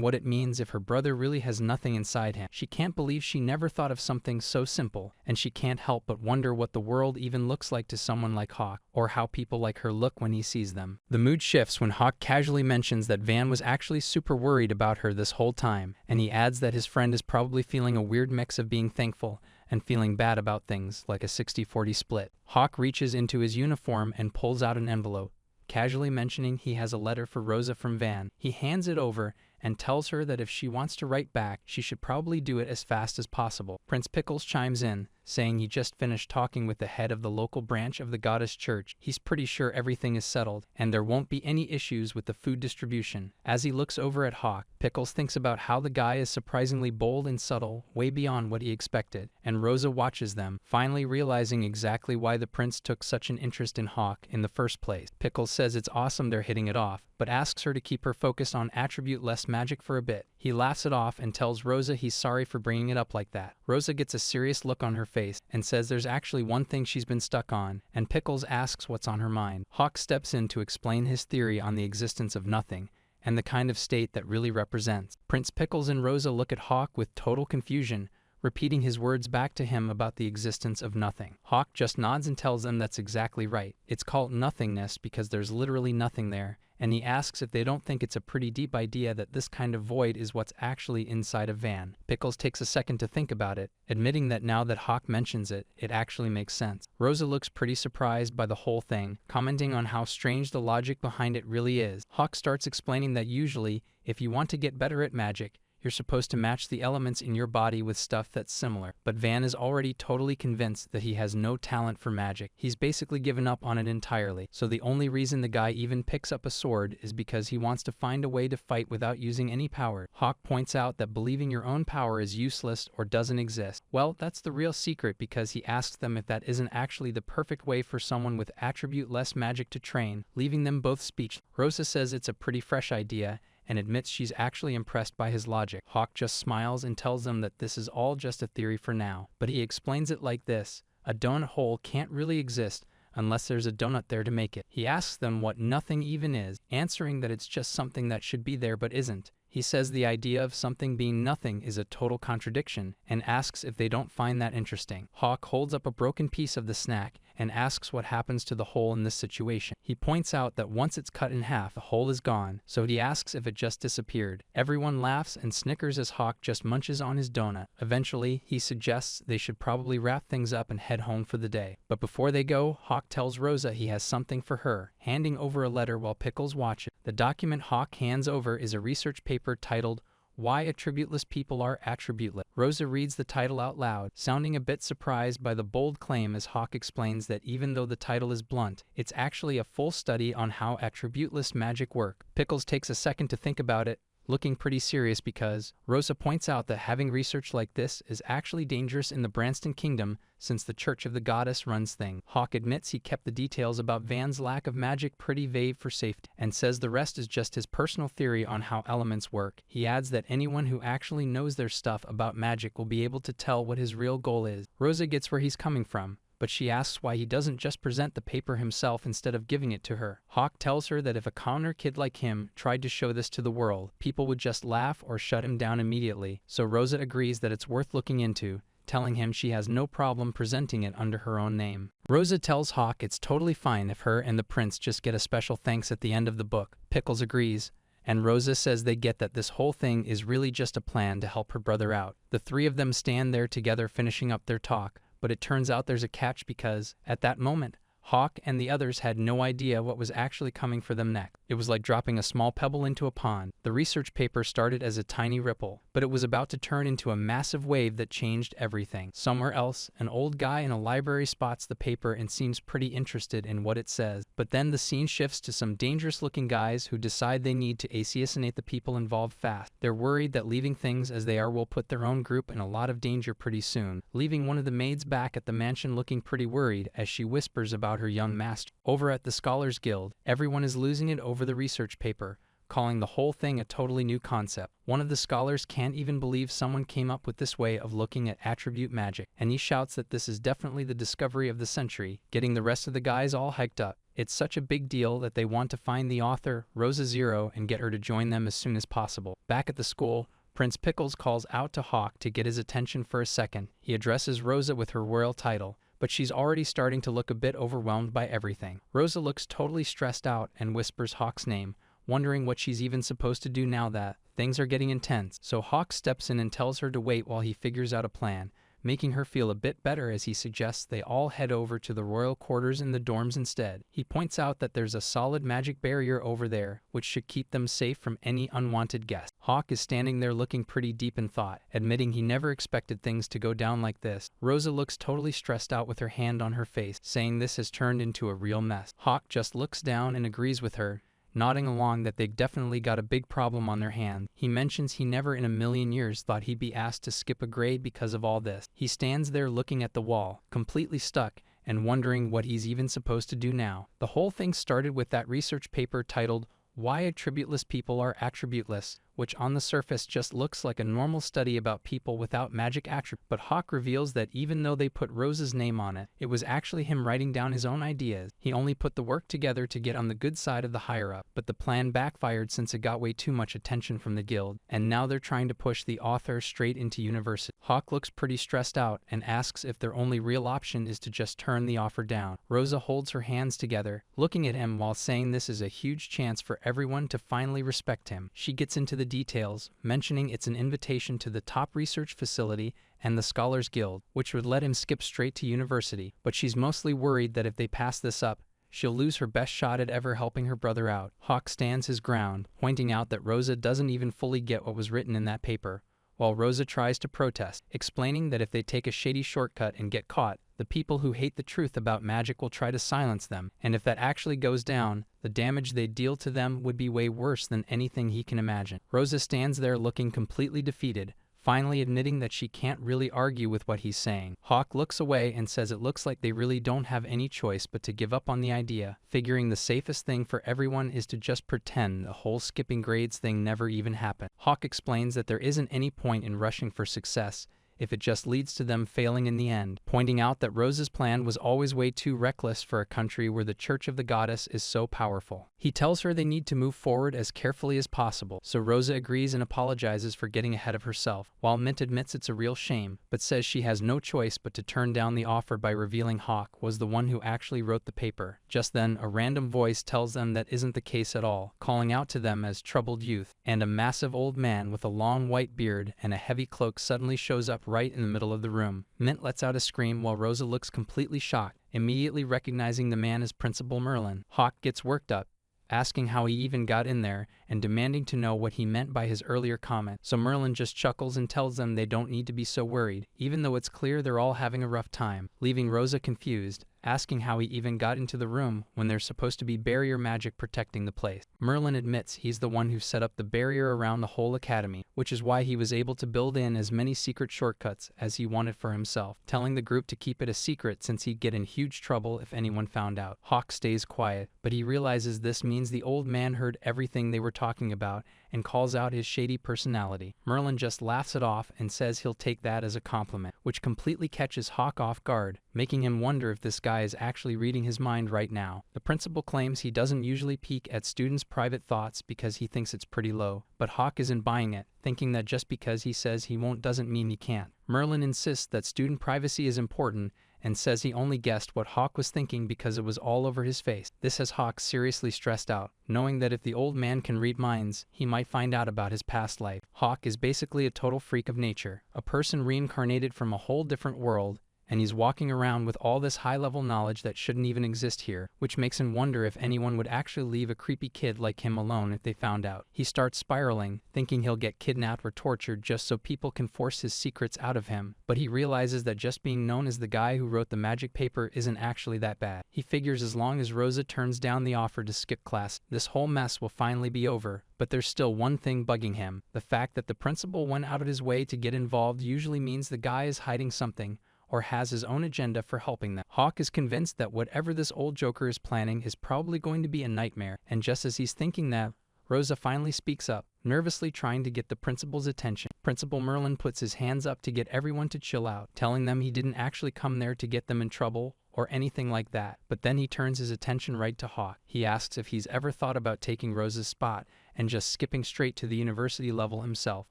what it means if her brother really has nothing inside him. She can't believe she never thought of something so simple, and she can't help but wonder what the world even looks like to someone like Hawk, or how people like her look when he sees them. The mood shifts when Hawk casually mentions that Van was actually super worried about her this whole time, and he adds that his friend is probably feeling a weird mix of being thankful and feeling bad about things, like a 60-40 split. Hawk reaches into his uniform and pulls out an envelope, casually mentioning he has a letter for Rosa from Van. He hands it over and tells her that if she wants to write back, she should probably do it as fast as possible. Prince Pickles chimes in, saying he just finished talking with the head of the local branch of the Goddess Church. He's pretty sure everything is settled, and there won't be any issues with the food distribution. As he looks over at Hawk, Pickles thinks about how the guy is surprisingly bold and subtle, way beyond what he expected, and Rosa watches them, finally realizing exactly why the prince took such an interest in Hawk in the first place. Pickles says it's awesome they're hitting it off, but asks her to keep her focused on attribute-less magic for a bit. He laughs it off and tells Rosa he's sorry for bringing it up like that. Rosa gets a serious look on her face and says there's actually one thing she's been stuck on, and Pickles asks what's on her mind. Hawk steps in to explain his theory on the existence of nothing, and the kind of state that really represents. Prince Pickles and Rosa look at Hawk with total confusion, repeating his words back to him about the existence of nothing. Hawk just nods and tells them that's exactly right. It's called nothingness because there's literally nothing there, and he asks if they don't think it's a pretty deep idea that this kind of void is what's actually inside of Van. Pickles takes a second to think about it, admitting that now that Hawk mentions it, it actually makes sense. Rosa looks pretty surprised by the whole thing, commenting on how strange the logic behind it really is. Hawk starts explaining that usually, if you want to get better at magic, you're supposed to match the elements in your body with stuff that's similar. But Van is already totally convinced that he has no talent for magic. He's basically given up on it entirely, so the only reason the guy even picks up a sword is because he wants to find a way to fight without using any power. Hawk points out that believing your own power is useless or doesn't exist. Well, that's the real secret, because he asks them if that isn't actually the perfect way for someone with attribute-less magic to train, leaving them both speechless. Rosa says it's a pretty fresh idea, and admits she's actually impressed by his logic. Hawk just smiles and tells them that this is all just a theory for now, but he explains it like this: a donut hole can't really exist unless there's a donut there to make it. He asks them what nothing even is, answering that it's just something that should be there but isn't. He says the idea of something being nothing is a total contradiction, and asks if they don't find that interesting. Hawk holds up a broken piece of the snack and asks what happens to the hole in this situation. He points out that once it's cut in half, the hole is gone, so he asks if it just disappeared. Everyone laughs and snickers as Hawk just munches on his donut. Eventually, he suggests they should probably wrap things up and head home for the day. But before they go, Hawk tells Rosa he has something for her, handing over a letter while Pickles watches. The document Hawk hands over is a research paper titled "Why Attributeless People Are Attributeless." Rosa reads the title out loud, sounding a bit surprised by the bold claim as Hawk explains that even though the title is blunt, it's actually a full study on how attributeless magic works. Pickles takes a second to think about it, looking pretty serious because Rosa points out that having research like this is actually dangerous in the Branston Kingdom since the Church of the Goddess runs things. Hawk admits he kept the details about Van's lack of magic pretty vague for safety, and says the rest is just his personal theory on how elements work. He adds that anyone who actually knows their stuff about magic will be able to tell what his real goal is. Rosa gets where he's coming from, but she asks why he doesn't just present the paper himself instead of giving it to her. Hawk tells her that if a common kid like him tried to show this to the world, people would just laugh or shut him down immediately, so Rosa agrees that it's worth looking into, telling him she has no problem presenting it under her own name. Rosa tells Hawk it's totally fine if her and the prince just get a special thanks at the end of the book. Pickles agrees, and Rosa says they get that this whole thing is really just a plan to help her brother out. The three of them stand there together finishing up their talk, but it turns out there's a catch because, at that moment, Hawk and the others had no idea what was actually coming for them next. It was like dropping a small pebble into a pond. The research paper started as a tiny ripple, but it was about to turn into a massive wave that changed everything. Somewhere else, an old guy in a library spots the paper and seems pretty interested in what it says. But then the scene shifts to some dangerous-looking guys who decide they need to assassinate the people involved fast. They're worried that leaving things as they are will put their own group in a lot of danger pretty soon, leaving one of the maids back at the mansion looking pretty worried as she whispers about her young master. Over at the Scholars Guild, everyone is losing it over the research paper, calling the whole thing a totally new concept. One of the scholars can't even believe someone came up with this way of looking at attribute magic, and he shouts that this is definitely the discovery of the century, getting the rest of the guys all hyped up. It's such a big deal that they want to find the author, Rosa Zero, and get her to join them as soon as possible. Back at the school, Prince Pickles calls out to Hawk to get his attention for a second. He addresses Rosa with her royal title, but she's already starting to look a bit overwhelmed by everything. Rosa looks totally stressed out and whispers Hawk's name, wondering what she's even supposed to do now that things are getting intense. So Hawk steps in and tells her to wait while he figures out a plan, making her feel a bit better as he suggests they all head over to the royal quarters in the dorms instead. He points out that there's a solid magic barrier over there, which should keep them safe from any unwanted guests. Hawk is standing there looking pretty deep in thought, admitting he never expected things to go down like this. Rosa looks totally stressed out with her hand on her face, saying this has turned into a real mess. Hawk just looks down and agrees with her, nodding along that they definitely got a big problem on their hands. He mentions he never in a million years thought he'd be asked to skip a grade because of all this. He stands there looking at the wall, completely stuck, and wondering what he's even supposed to do now. The whole thing started with that research paper titled, Why Attributeless People Are Attributeless, which on the surface just looks like a normal study about people without magic attributes. But Hawk reveals that even though they put Rose's name on it, it was actually him writing down his own ideas. He only put the work together to get on the good side of the higher-up, but the plan backfired since it got way too much attention from the guild, and now they're trying to push the author straight into university. Hawk looks pretty stressed out and asks if their only real option is to just turn the offer down. Rosa holds her hands together, looking at him while saying this is a huge chance for everyone to finally respect him. She gets into the details, mentioning it's an invitation to the top research facility and the Scholars Guild, which would let him skip straight to university, but she's mostly worried that if they pass this up, she'll lose her best shot at ever helping her brother out. Hawk stands his ground, pointing out that Rosa doesn't even fully get what was written in that paper, while Rosa tries to protest, explaining that if they take a shady shortcut and get caught, the people who hate the truth about magic will try to silence them, and if that actually goes down, the damage they deal to them would be way worse than anything he can imagine. Rosa stands there looking completely defeated, finally admitting that she can't really argue with what he's saying. Hawk looks away and says it looks like they really don't have any choice but to give up on the idea, figuring the safest thing for everyone is to just pretend the whole skipping grades thing never even happened. Hawk explains that there isn't any point in rushing for success if it just leads to them failing in the end, pointing out that Rosa's plan was always way too reckless for a country where the Church of the Goddess is so powerful. He tells her they need to move forward as carefully as possible, so Rosa agrees and apologizes for getting ahead of herself, while Mint admits it's a real shame, but says she has no choice but to turn down the offer by revealing Hawk was the one who actually wrote the paper. Just then, a random voice tells them that isn't the case at all, calling out to them as troubled youth, and a massive old man with a long white beard and a heavy cloak suddenly shows up right in the middle of the room. Mint lets out a scream while Rosa looks completely shocked, immediately recognizing the man as Principal Merlin. Hawk gets worked up, asking how he even got in there, and demanding to know what he meant by his earlier comment. So Merlin just chuckles and tells them they don't need to be so worried, even though it's clear they're all having a rough time, leaving Rosa confused, asking how he even got into the room when there's supposed to be barrier magic protecting the place. Merlin admits he's the one who set up the barrier around the whole academy, which is why he was able to build in as many secret shortcuts as he wanted for himself, telling the group to keep it a secret since he'd get in huge trouble if anyone found out. Hawk stays quiet, but he realizes this means the old man heard everything they were talking about and calls out his shady personality. Merlin just laughs it off and says he'll take that as a compliment, which completely catches Hawk off guard, making him wonder if this guy is actually reading his mind right now. The principal claims he doesn't usually peek at students' private thoughts because he thinks it's pretty low, but Hawk isn't buying it, thinking that just because he says he won't doesn't mean he can't. Merlin insists that student privacy is important and says he only guessed what Hawk was thinking because it was all over his face. This has Hawk seriously stressed out, knowing that if the old man can read minds, he might find out about his past life. Hawk is basically a total freak of nature, a person reincarnated from a whole different world, and he's walking around with all this high-level knowledge that shouldn't even exist here, which makes him wonder if anyone would actually leave a creepy kid like him alone if they found out. He starts spiraling, thinking he'll get kidnapped or tortured just so people can force his secrets out of him, but he realizes that just being known as the guy who wrote the magic paper isn't actually that bad. He figures as long as Rosa turns down the offer to skip class, this whole mess will finally be over. But there's still one thing bugging him. The fact that the principal went out of his way to get involved usually means the guy is hiding something, or has his own agenda for helping them. Hawk is convinced that whatever this old joker is planning is probably going to be a nightmare, and just as he's thinking that, Rosa finally speaks up, nervously trying to get the principal's attention. Principal Merlin puts his hands up to get everyone to chill out, telling them he didn't actually come there to get them in trouble or anything like that, but then he turns his attention right to Hawk. He asks if he's ever thought about taking Rosa's spot and just skipping straight to the university level himself.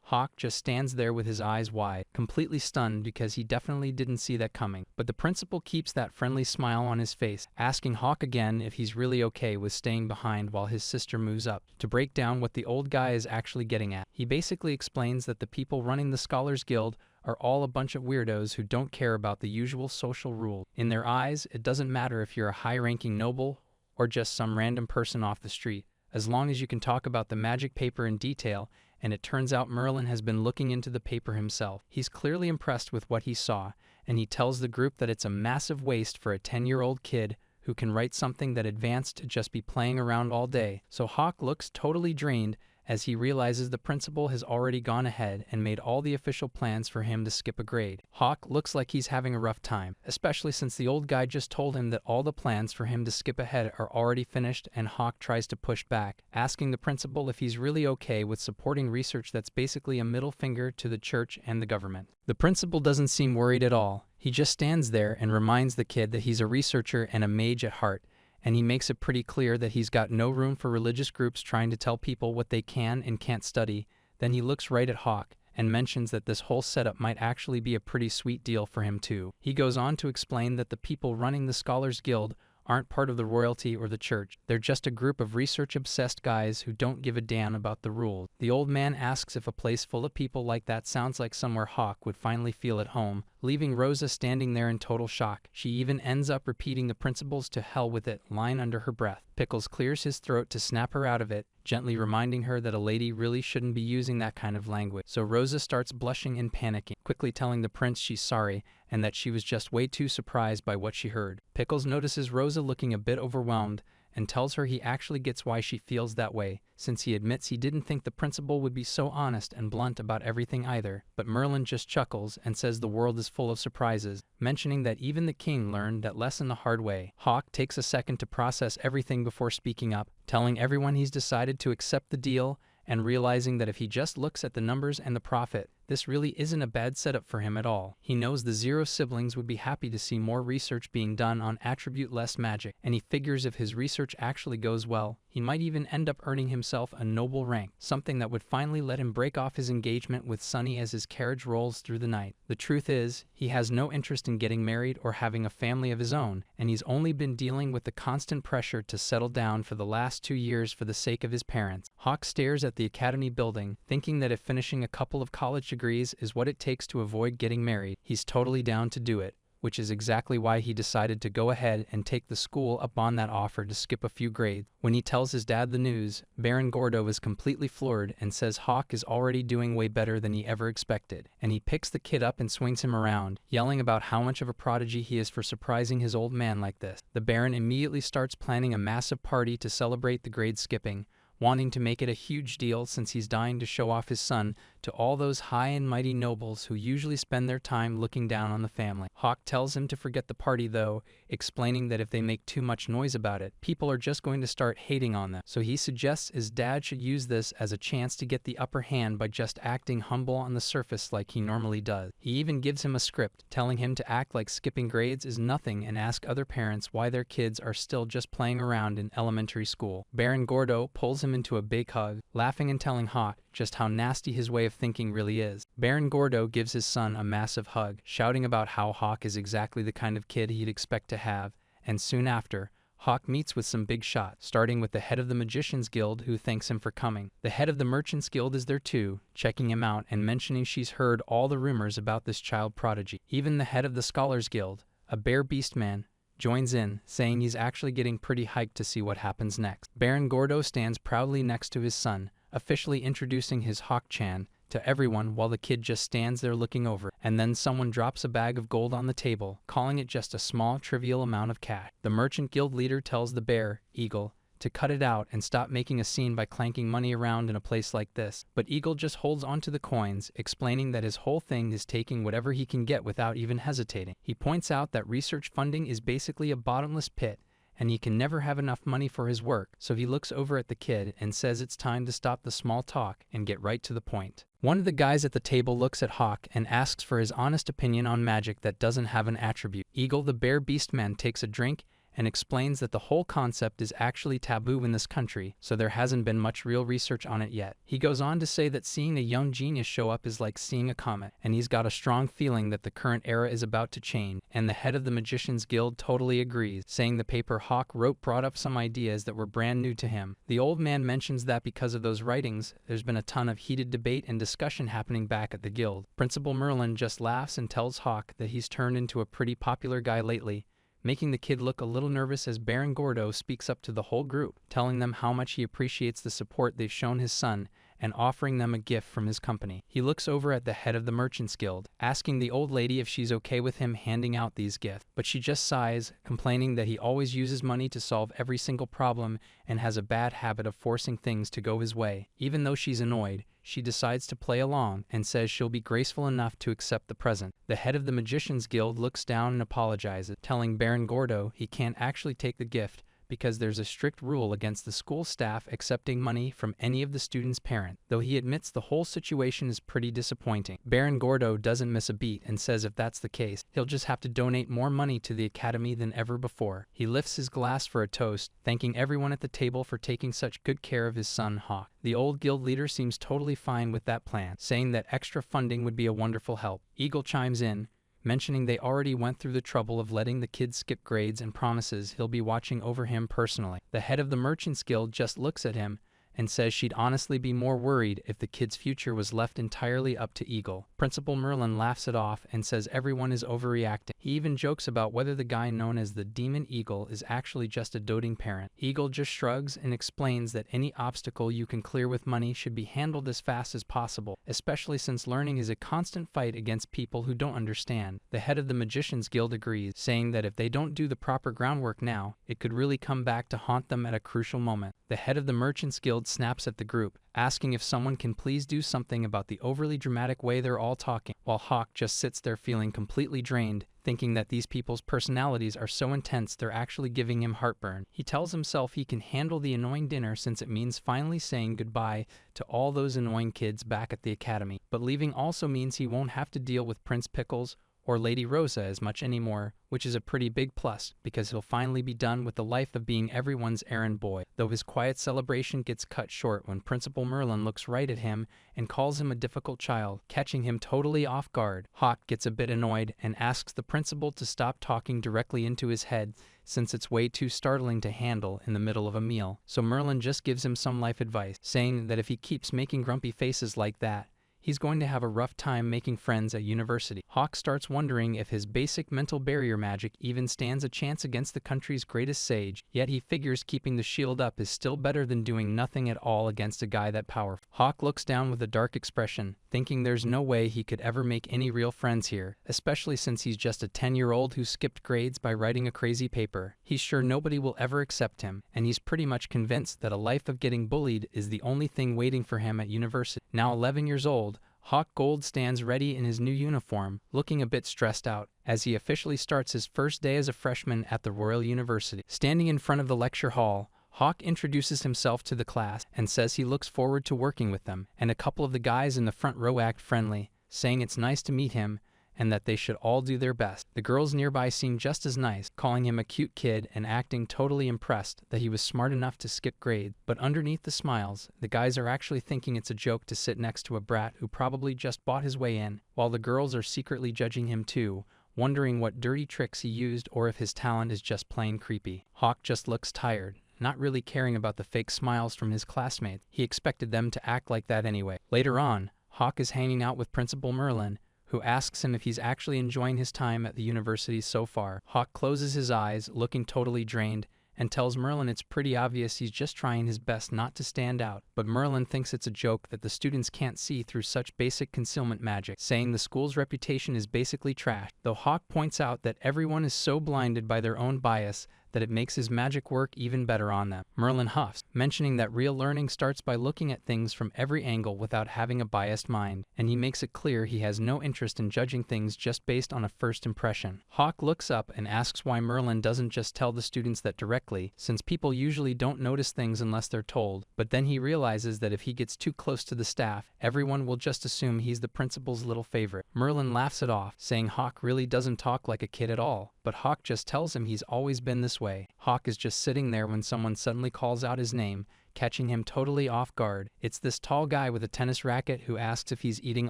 Hawk just stands there with his eyes wide, completely stunned because he definitely didn't see that coming. But the principal keeps that friendly smile on his face, asking Hawk again if he's really okay with staying behind while his sister moves up, to break down what the old guy is actually getting at. He basically explains that the people running the Scholars Guild are all a bunch of weirdos who don't care about the usual social rules. In their eyes, it doesn't matter if you're a high-ranking noble or just some random person off the street, as long as you can talk about the magic paper in detail. And it turns out Merlin has been looking into the paper himself. He's clearly impressed with what he saw, and he tells the group that it's a massive waste for a 10-year-old kid who can write something that advanced to just be playing around all day. So Hawk looks totally drained as he realizes the principal has already gone ahead and made all the official plans for him to skip a grade. Hawk looks like he's having a rough time, especially since the old guy just told him that all the plans for him to skip ahead are already finished, and Hawk tries to push back, asking the principal if he's really okay with supporting research that's basically a middle finger to the church and the government. The principal doesn't seem worried at all. He just stands there and reminds the kid that he's a researcher and a mage at heart, and he makes it pretty clear that he's got no room for religious groups trying to tell people what they can and can't study. Then he looks right at Hawk and mentions that this whole setup might actually be a pretty sweet deal for him too. He goes on to explain that the people running the Scholars Guild aren't part of the royalty or the church. They're just a group of research-obsessed guys who don't give a damn about the rules. The old man asks if a place full of people like that sounds like somewhere Hawk would finally feel at home, leaving Rosa standing there in total shock. She even ends up repeating the principal's "to hell with it" line under her breath. Pickles clears his throat to snap her out of it, gently reminding her that a lady really shouldn't be using that kind of language. So Rosa starts blushing and panicking, quickly telling the prince she's sorry and that she was just way too surprised by what she heard. Pickles notices Rosa looking a bit overwhelmed and tells her he actually gets why she feels that way, since he admits he didn't think the principal would be so honest and blunt about everything either. But Merlin just chuckles and says the world is full of surprises, mentioning that even the king learned that lesson the hard way. Hawk takes a second to process everything before speaking up, telling everyone he's decided to accept the deal and realizing that if he just looks at the numbers and the profit, this really isn't a bad setup for him at all. He knows the Zero siblings would be happy to see more research being done on attribute-less magic, and he figures if his research actually goes well, he might even end up earning himself a noble rank, something that would finally let him break off his engagement with Sunny as his carriage rolls through the night. The truth is, he has no interest in getting married or having a family of his own, and he's only been dealing with the constant pressure to settle down for the last 2 years for the sake of his parents. Hawk stares at the academy building, thinking that if finishing a couple of college degrees is what it takes to avoid getting married, he's totally down to do it, which is exactly why he decided to go ahead and take the school up on that offer to skip a few grades. When he tells his dad the news, Baron Gordo is completely floored and says Hawk is already doing way better than he ever expected, and he picks the kid up and swings him around, yelling about how much of a prodigy he is for surprising his old man like this. The Baron immediately starts planning a massive party to celebrate the grade skipping, wanting to make it a huge deal since he's dying to show off his son to all those high and mighty nobles who usually spend their time looking down on the family. Hawk tells him to forget the party though, explaining that if they make too much noise about it, people are just going to start hating on them. So he suggests his dad should use this as a chance to get the upper hand by just acting humble on the surface like he normally does. He even gives him a script, telling him to act like skipping grades is nothing and ask other parents why their kids are still just playing around in elementary school. Baron Gordo pulls him into a big hug, laughing and telling Hawk just how nasty his way of thinking really is. Baron Gordo gives his son a massive hug, shouting about how Hawk is exactly the kind of kid he'd expect to have, and soon after, Hawk meets with some big shots, starting with the head of the Magicians Guild who thanks him for coming. The head of the Merchants Guild is there too, checking him out and mentioning she's heard all the rumors about this child prodigy. Even the head of the Scholars Guild, a bear beast man, joins in, saying he's actually getting pretty hyped to see what happens next. Baron Gordo stands proudly next to his son, officially introducing his Hawk-chan to everyone while the kid just stands there looking over, and then someone drops a bag of gold on the table, calling it just a small, trivial amount of cash. The Merchant Guild leader tells the bear, Eagle, to cut it out and stop making a scene by clanking money around in a place like this, but Eagle just holds onto the coins, explaining that his whole thing is taking whatever he can get without even hesitating. He points out that research funding is basically a bottomless pit, and he can never have enough money for his work, so he looks over at the kid and says it's time to stop the small talk and get right to the point. One of the guys at the table looks at Hawk and asks for his honest opinion on magic that doesn't have an attribute. Eagle, the bear beast man, takes a drink and explains that the whole concept is actually taboo in this country, so there hasn't been much real research on it yet. He goes on to say that seeing a young genius show up is like seeing a comet, and he's got a strong feeling that the current era is about to change, and the head of the Magicians Guild totally agrees, saying the paper Hawk wrote brought up some ideas that were brand new to him. The old man mentions that because of those writings, there's been a ton of heated debate and discussion happening back at the guild. Principal Merlin just laughs and tells Hawk that he's turned into a pretty popular guy lately, making the kid look a little nervous as Baron Gordo speaks up to the whole group, telling them how much he appreciates the support they've shown his son and offering them a gift from his company. He looks over at the head of the Merchants Guild, asking the old lady if she's okay with him handing out these gifts, but she just sighs, complaining that he always uses money to solve every single problem and has a bad habit of forcing things to go his way. Even though she's annoyed, she decides to play along and says she'll be graceful enough to accept the present. The head of the Magicians Guild looks down and apologizes, telling Baron Gordo he can't actually take the gift because there's a strict rule against the school staff accepting money from any of the students' parents, though he admits the whole situation is pretty disappointing. Baron Gordo doesn't miss a beat and says if that's the case, he'll just have to donate more money to the academy than ever before. He lifts his glass for a toast, thanking everyone at the table for taking such good care of his son Hawk. The old guild leader seems totally fine with that plan, saying that extra funding would be a wonderful help. Eagle chimes in, mentioning they already went through the trouble of letting the kid skip grades and promises he'll be watching over him personally. The head of the Merchants Guild just looks at him and says she'd honestly be more worried if the kid's future was left entirely up to Eagle. Principal Merlin laughs it off and says everyone is overreacting. He even jokes about whether the guy known as the Demon Eagle is actually just a doting parent. Eagle just shrugs and explains that any obstacle you can clear with money should be handled as fast as possible, especially since learning is a constant fight against people who don't understand. The head of the Magicians Guild agrees, saying that if they don't do the proper groundwork now, it could really come back to haunt them at a crucial moment. The head of the Merchants Guild snaps at the group, asking if someone can please do something about the overly dramatic way they're all talking, while Hawk just sits there feeling completely drained, thinking that these people's personalities are so intense they're actually giving him heartburn. He tells himself he can handle the annoying dinner since it means finally saying goodbye to all those annoying kids back at the academy, but leaving also means he won't have to deal with Prince Pickles or Lady Rosa as much anymore, which is a pretty big plus, because he'll finally be done with the life of being everyone's errand boy, though his quiet celebration gets cut short when Principal Merlin looks right at him and calls him a difficult child, catching him totally off guard. Hawk gets a bit annoyed and asks the principal to stop talking directly into his head, since it's way too startling to handle in the middle of a meal, so Merlin just gives him some life advice, saying that if he keeps making grumpy faces like that, he's going to have a rough time making friends at university. Hawk starts wondering if his basic mental barrier magic even stands a chance against the country's greatest sage, yet he figures keeping the shield up is still better than doing nothing at all against a guy that powerful. Hawk looks down with a dark expression, thinking there's no way he could ever make any real friends here, especially since he's just a 10-year-old who skipped grades by writing a crazy paper. He's sure nobody will ever accept him, and he's pretty much convinced that a life of getting bullied is the only thing waiting for him at university. Now 11 years old, Hawk Gordo stands ready in his new uniform, looking a bit stressed out, as he officially starts his first day as a freshman at the Royal University. Standing in front of the lecture hall, Hawk introduces himself to the class and says he looks forward to working with them, and a couple of the guys in the front row act friendly, saying it's nice to meet him and that they should all do their best. The girls nearby seem just as nice, calling him a cute kid and acting totally impressed that he was smart enough to skip grades. But underneath the smiles, the guys are actually thinking it's a joke to sit next to a brat who probably just bought his way in, while the girls are secretly judging him too, wondering what dirty tricks he used or if his talent is just plain creepy. Hawk just looks tired, not really caring about the fake smiles from his classmates. He expected them to act like that anyway. Later on, Hawk is hanging out with Principal Merlin, who asks him if he's actually enjoying his time at the university so far. Hawk closes his eyes, looking totally drained, and tells Merlin it's pretty obvious he's just trying his best not to stand out. But Merlin thinks it's a joke that the students can't see through such basic concealment magic, saying the school's reputation is basically trash, though Hawk points out that everyone is so blinded by their own bias that it makes his magic work even better on them. Merlin huffs, mentioning that real learning starts by looking at things from every angle without having a biased mind, and he makes it clear he has no interest in judging things just based on a first impression. Hawk looks up and asks why Merlin doesn't just tell the students that directly, since people usually don't notice things unless they're told, but then he realizes that if he gets too close to the staff, everyone will just assume he's the principal's little favorite. Merlin laughs it off, saying Hawk really doesn't talk like a kid at all, but Hawk just tells him he's always been this way. Hawk is just sitting there when someone suddenly calls out his name, catching him totally off guard. It's this tall guy with a tennis racket who asks if he's eating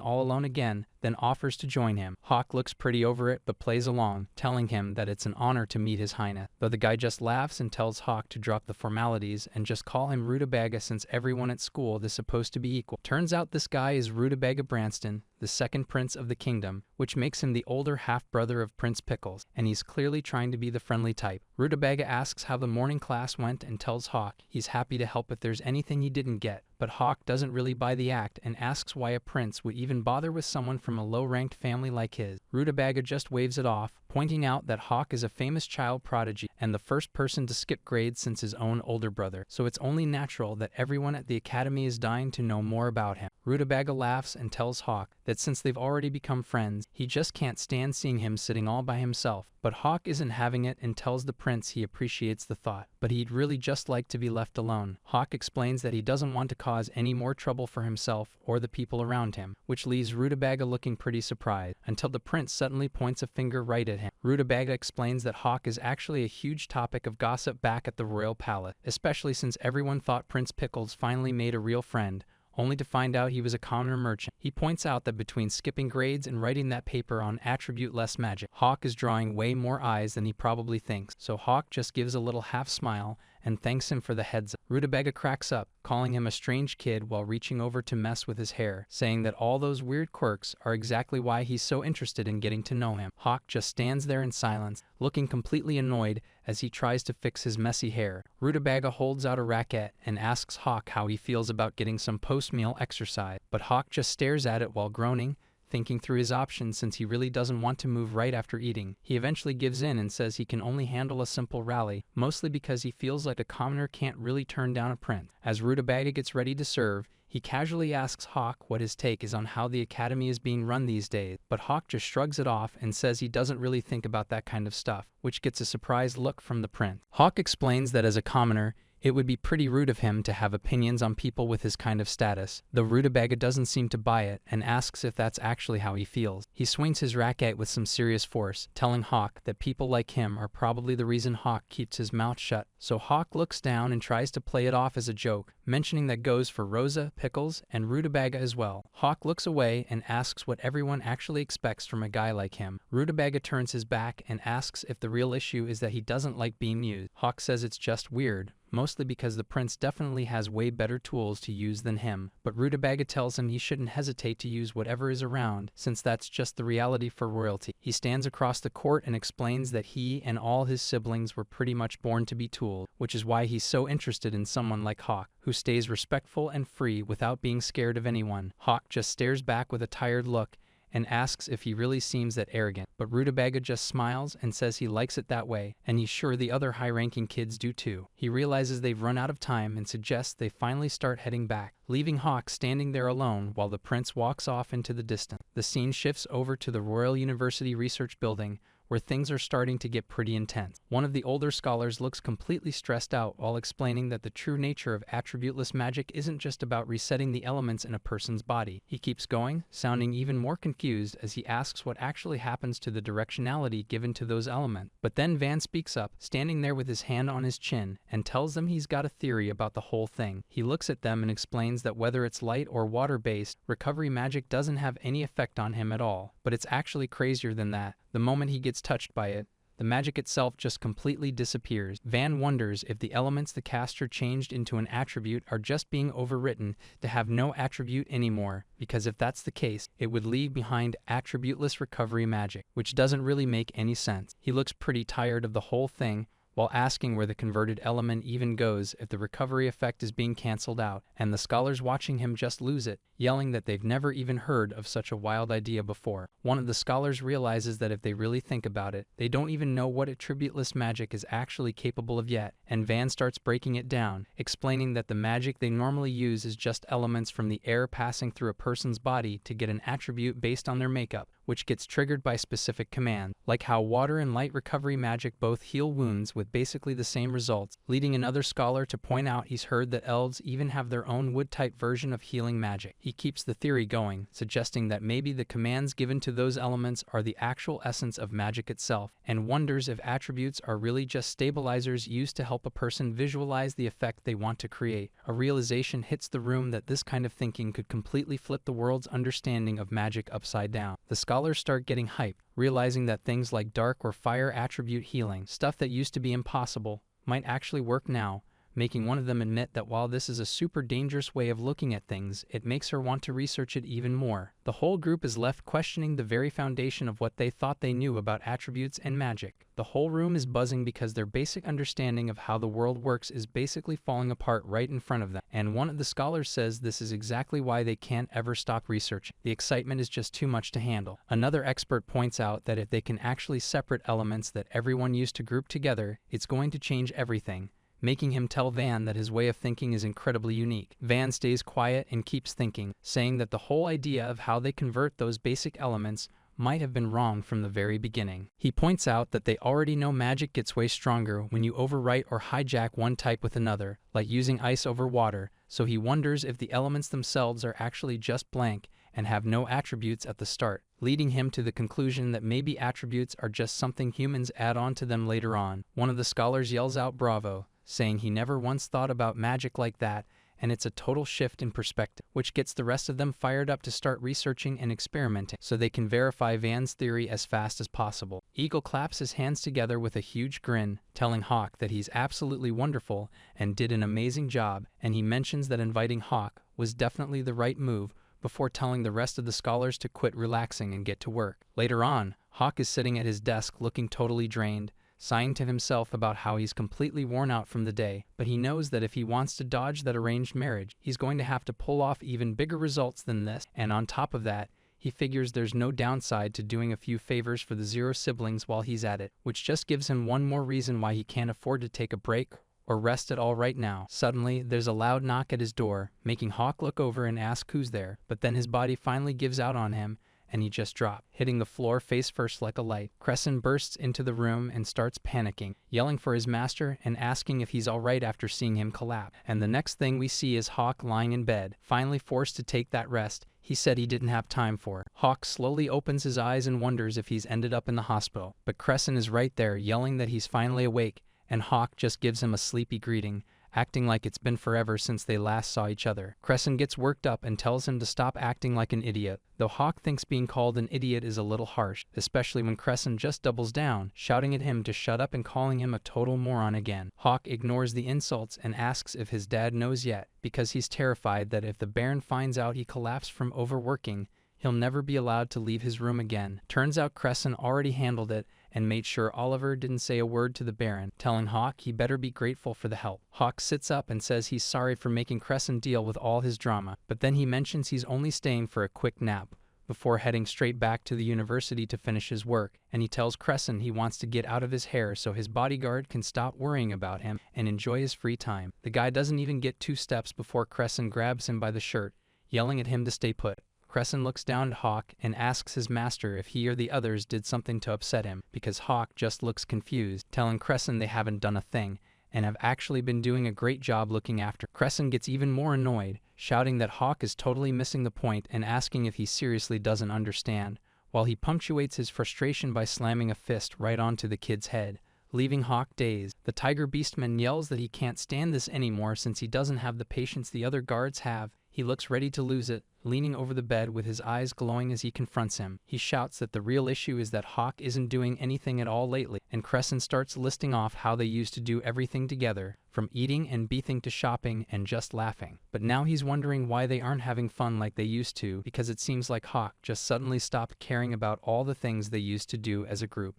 all alone again, then offers to join him. Hawk looks pretty over it but plays along, telling him that it's an honor to meet his highness, though the guy just laughs and tells Hawk to drop the formalities and just call him Rutabaga since everyone at school is supposed to be equal. Turns out this guy is Rutabaga Branston, the second prince of the kingdom, which makes him the older half-brother of Prince Pickles, and he's clearly trying to be the friendly type. Rutabaga asks how the morning class went and tells Hawk he's happy to help if there's anything he didn't get, but Hawk doesn't really buy the act and asks why a prince would even bother with someone from a low-ranked family like his. Rutabaga just waves it off, pointing out that Hawk is a famous child prodigy and the first person to skip grades since his own older brother, so it's only natural that everyone at the academy is dying to know more about him. Rutabaga laughs and tells Hawk that since they've already become friends, he just can't stand seeing him sitting all by himself. But Hawk isn't having it and tells the prince he appreciates the thought, but he'd really just like to be left alone. Hawk explains that he doesn't want to cause any more trouble for himself or the people around him, which leaves Rutabaga looking pretty surprised, until the prince suddenly points a finger right at him. Rutabaga explains that Hawk is actually a huge topic of gossip back at the royal palace, especially since everyone thought Prince Pickles finally made a real friend, only to find out he was a commoner merchant. He points out that between skipping grades and writing that paper on attribute-less magic, Hawk is drawing way more eyes than he probably thinks, so Hawk just gives a little half-smile and thanks him for the heads up. Rutabaga cracks up, calling him a strange kid while reaching over to mess with his hair, saying that all those weird quirks are exactly why he's so interested in getting to know him. Hawk just stands there in silence, looking completely annoyed as he tries to fix his messy hair. Rutabaga holds out a racket and asks Hawk how he feels about getting some post-meal exercise, but Hawk just stares at it while groaning, thinking through his options since he really doesn't want to move right after eating. He eventually gives in and says he can only handle a simple rally, mostly because he feels like a commoner can't really turn down a prince. As Rutabaga gets ready to serve, he casually asks Hawk what his take is on how the academy is being run these days, but Hawk just shrugs it off and says he doesn't really think about that kind of stuff, which gets a surprised look from the prince. Hawk explains that as a commoner, it would be pretty rude of him to have opinions on people with his kind of status, though Rutabaga doesn't seem to buy it and asks if that's actually how he feels. He swings his racket with some serious force, telling Hawk that people like him are probably the reason Hawk keeps his mouth shut, so Hawk looks down and tries to play it off as a joke, mentioning that goes for Rosa, Pickles, and Rutabaga as well. Hawk looks away and asks what everyone actually expects from a guy like him. Rutabaga turns his back and asks if the real issue is that he doesn't like being used. Hawk says it's just weird, mostly because the prince definitely has way better tools to use than him, but Rutabaga tells him he shouldn't hesitate to use whatever is around, since that's just the reality for royalty. He stands across the court and explains that he and all his siblings were pretty much born to be tools, which is why he's so interested in someone like Hawk, who stays respectful and free without being scared of anyone. Hawk just stares back with a tired look and asks if he really seems that arrogant, but Rutabaga just smiles and says he likes it that way, and he's sure the other high-ranking kids do too. He realizes they've run out of time and suggests they finally start heading back, leaving Hawk standing there alone while the prince walks off into the distance. The scene shifts over to the Royal University Research Building, where things are starting to get pretty intense. One of the older scholars looks completely stressed out while explaining that the true nature of attributeless magic isn't just about resetting the elements in a person's body. He keeps going, sounding even more confused as he asks what actually happens to the directionality given to those elements. But then Van speaks up, standing there with his hand on his chin, and tells them he's got a theory about the whole thing. He looks at them and explains that whether it's light or water-based, recovery magic doesn't have any effect on him at all. But it's actually crazier than that. The moment he gets touched by it, the magic itself just completely disappears. Van wonders if the elements the caster changed into an attribute are just being overwritten to have no attribute anymore, because if that's the case, it would leave behind attributeless recovery magic, which doesn't really make any sense. He looks pretty tired of the whole thing, while asking where the converted element even goes if the recovery effect is being cancelled out, and the scholars watching him just lose it, yelling that they've never even heard of such a wild idea before. One of the scholars realizes that if they really think about it, they don't even know what attributeless magic is actually capable of yet, and Van starts breaking it down, explaining that the magic they normally use is just elements from the air passing through a person's body to get an attribute based on their makeup, which gets triggered by specific commands, like how water and light recovery magic both heal wounds with basically the same results, leading another scholar to point out he's heard that elves even have their own wood-type version of healing magic. He keeps the theory going, suggesting that maybe the commands given to those elements are the actual essence of magic itself, and wonders if attributes are really just stabilizers used to help a person visualize the effect they want to create. A realization hits the room that this kind of thinking could completely flip the world's understanding of magic upside down. The scholars start getting hyped, realizing that things like dark or fire attribute healing, stuff that used to be impossible, might actually work now, making one of them admit that while this is a super dangerous way of looking at things, it makes her want to research it even more. The whole group is left questioning the very foundation of what they thought they knew about attributes and magic. The whole room is buzzing because their basic understanding of how the world works is basically falling apart right in front of them, and one of the scholars says this is exactly why they can't ever stop researching. The excitement is just too much to handle. Another expert points out that if they can actually separate elements that everyone used to group together, it's going to change everything, making him tell Van that his way of thinking is incredibly unique. Van stays quiet and keeps thinking, saying that the whole idea of how they convert those basic elements might have been wrong from the very beginning. He points out that they already know magic gets way stronger when you overwrite or hijack one type with another, like using ice over water, so he wonders if the elements themselves are actually just blank and have no attributes at the start, leading him to the conclusion that maybe attributes are just something humans add on to them later on. One of the scholars yells out bravo, saying he never once thought about magic like that, and it's a total shift in perspective, which gets the rest of them fired up to start researching and experimenting so they can verify Van's theory as fast as possible. Eagle claps his hands together with a huge grin, telling Hawk that he's absolutely wonderful and did an amazing job, and he mentions that inviting Hawk was definitely the right move before telling the rest of the scholars to quit relaxing and get to work. Later on, Hawk is sitting at his desk looking totally drained, sighing to himself about how he's completely worn out from the day, but he knows that if he wants to dodge that arranged marriage, he's going to have to pull off even bigger results than this, and on top of that, he figures there's no downside to doing a few favors for the 0 siblings while he's at it, which just gives him one more reason why he can't afford to take a break or rest at all right now. Suddenly, there's a loud knock at his door, making Hawk look over and ask who's there, but then his body finally gives out on him, and he just dropped, hitting the floor face first like a light. Crescent bursts into the room and starts panicking, yelling for his master and asking if he's alright after seeing him collapse. And the next thing we see is Hawk lying in bed, finally forced to take that rest he said he didn't have time for. Hawk slowly opens his eyes and wonders if he's ended up in the hospital, but Crescent is right there, yelling that he's finally awake, and Hawk just gives him a sleepy greeting, acting like it's been forever since they last saw each other. Crescent gets worked up and tells him to stop acting like an idiot, though Hawk thinks being called an idiot is a little harsh, especially when Crescent just doubles down, shouting at him to shut up and calling him a total moron again. Hawk ignores the insults and asks if his dad knows yet, because he's terrified that if the Baron finds out he collapsed from overworking, he'll never be allowed to leave his room again. Turns out Crescent already handled it and made sure Oliver didn't say a word to the Baron, telling Hawk he better be grateful for the help. Hawk sits up and says he's sorry for making Crescent deal with all his drama, but then he mentions he's only staying for a quick nap before heading straight back to the university to finish his work, and he tells Crescent he wants to get out of his hair so his bodyguard can stop worrying about him and enjoy his free time. The guy doesn't even get 2 steps before Crescent grabs him by the shirt, yelling at him to stay put. Crescent looks down at Hawk and asks his master if he or the others did something to upset him, because Hawk just looks confused, telling Crescent they haven't done a thing and have actually been doing a great job looking after. Crescent gets even more annoyed, shouting that Hawk is totally missing the point and asking if he seriously doesn't understand, while he punctuates his frustration by slamming a fist right onto the kid's head, leaving Hawk dazed. The Tiger Beastman yells that he can't stand this anymore since he doesn't have the patience the other guards have. He looks ready to lose it, leaning over the bed with his eyes glowing as he confronts him. He shouts that the real issue is that Hawk isn't doing anything at all lately, and Crescent starts listing off how they used to do everything together, from eating and beating to shopping and just laughing. But now he's wondering why they aren't having fun like they used to, because it seems like Hawk just suddenly stopped caring about all the things they used to do as a group.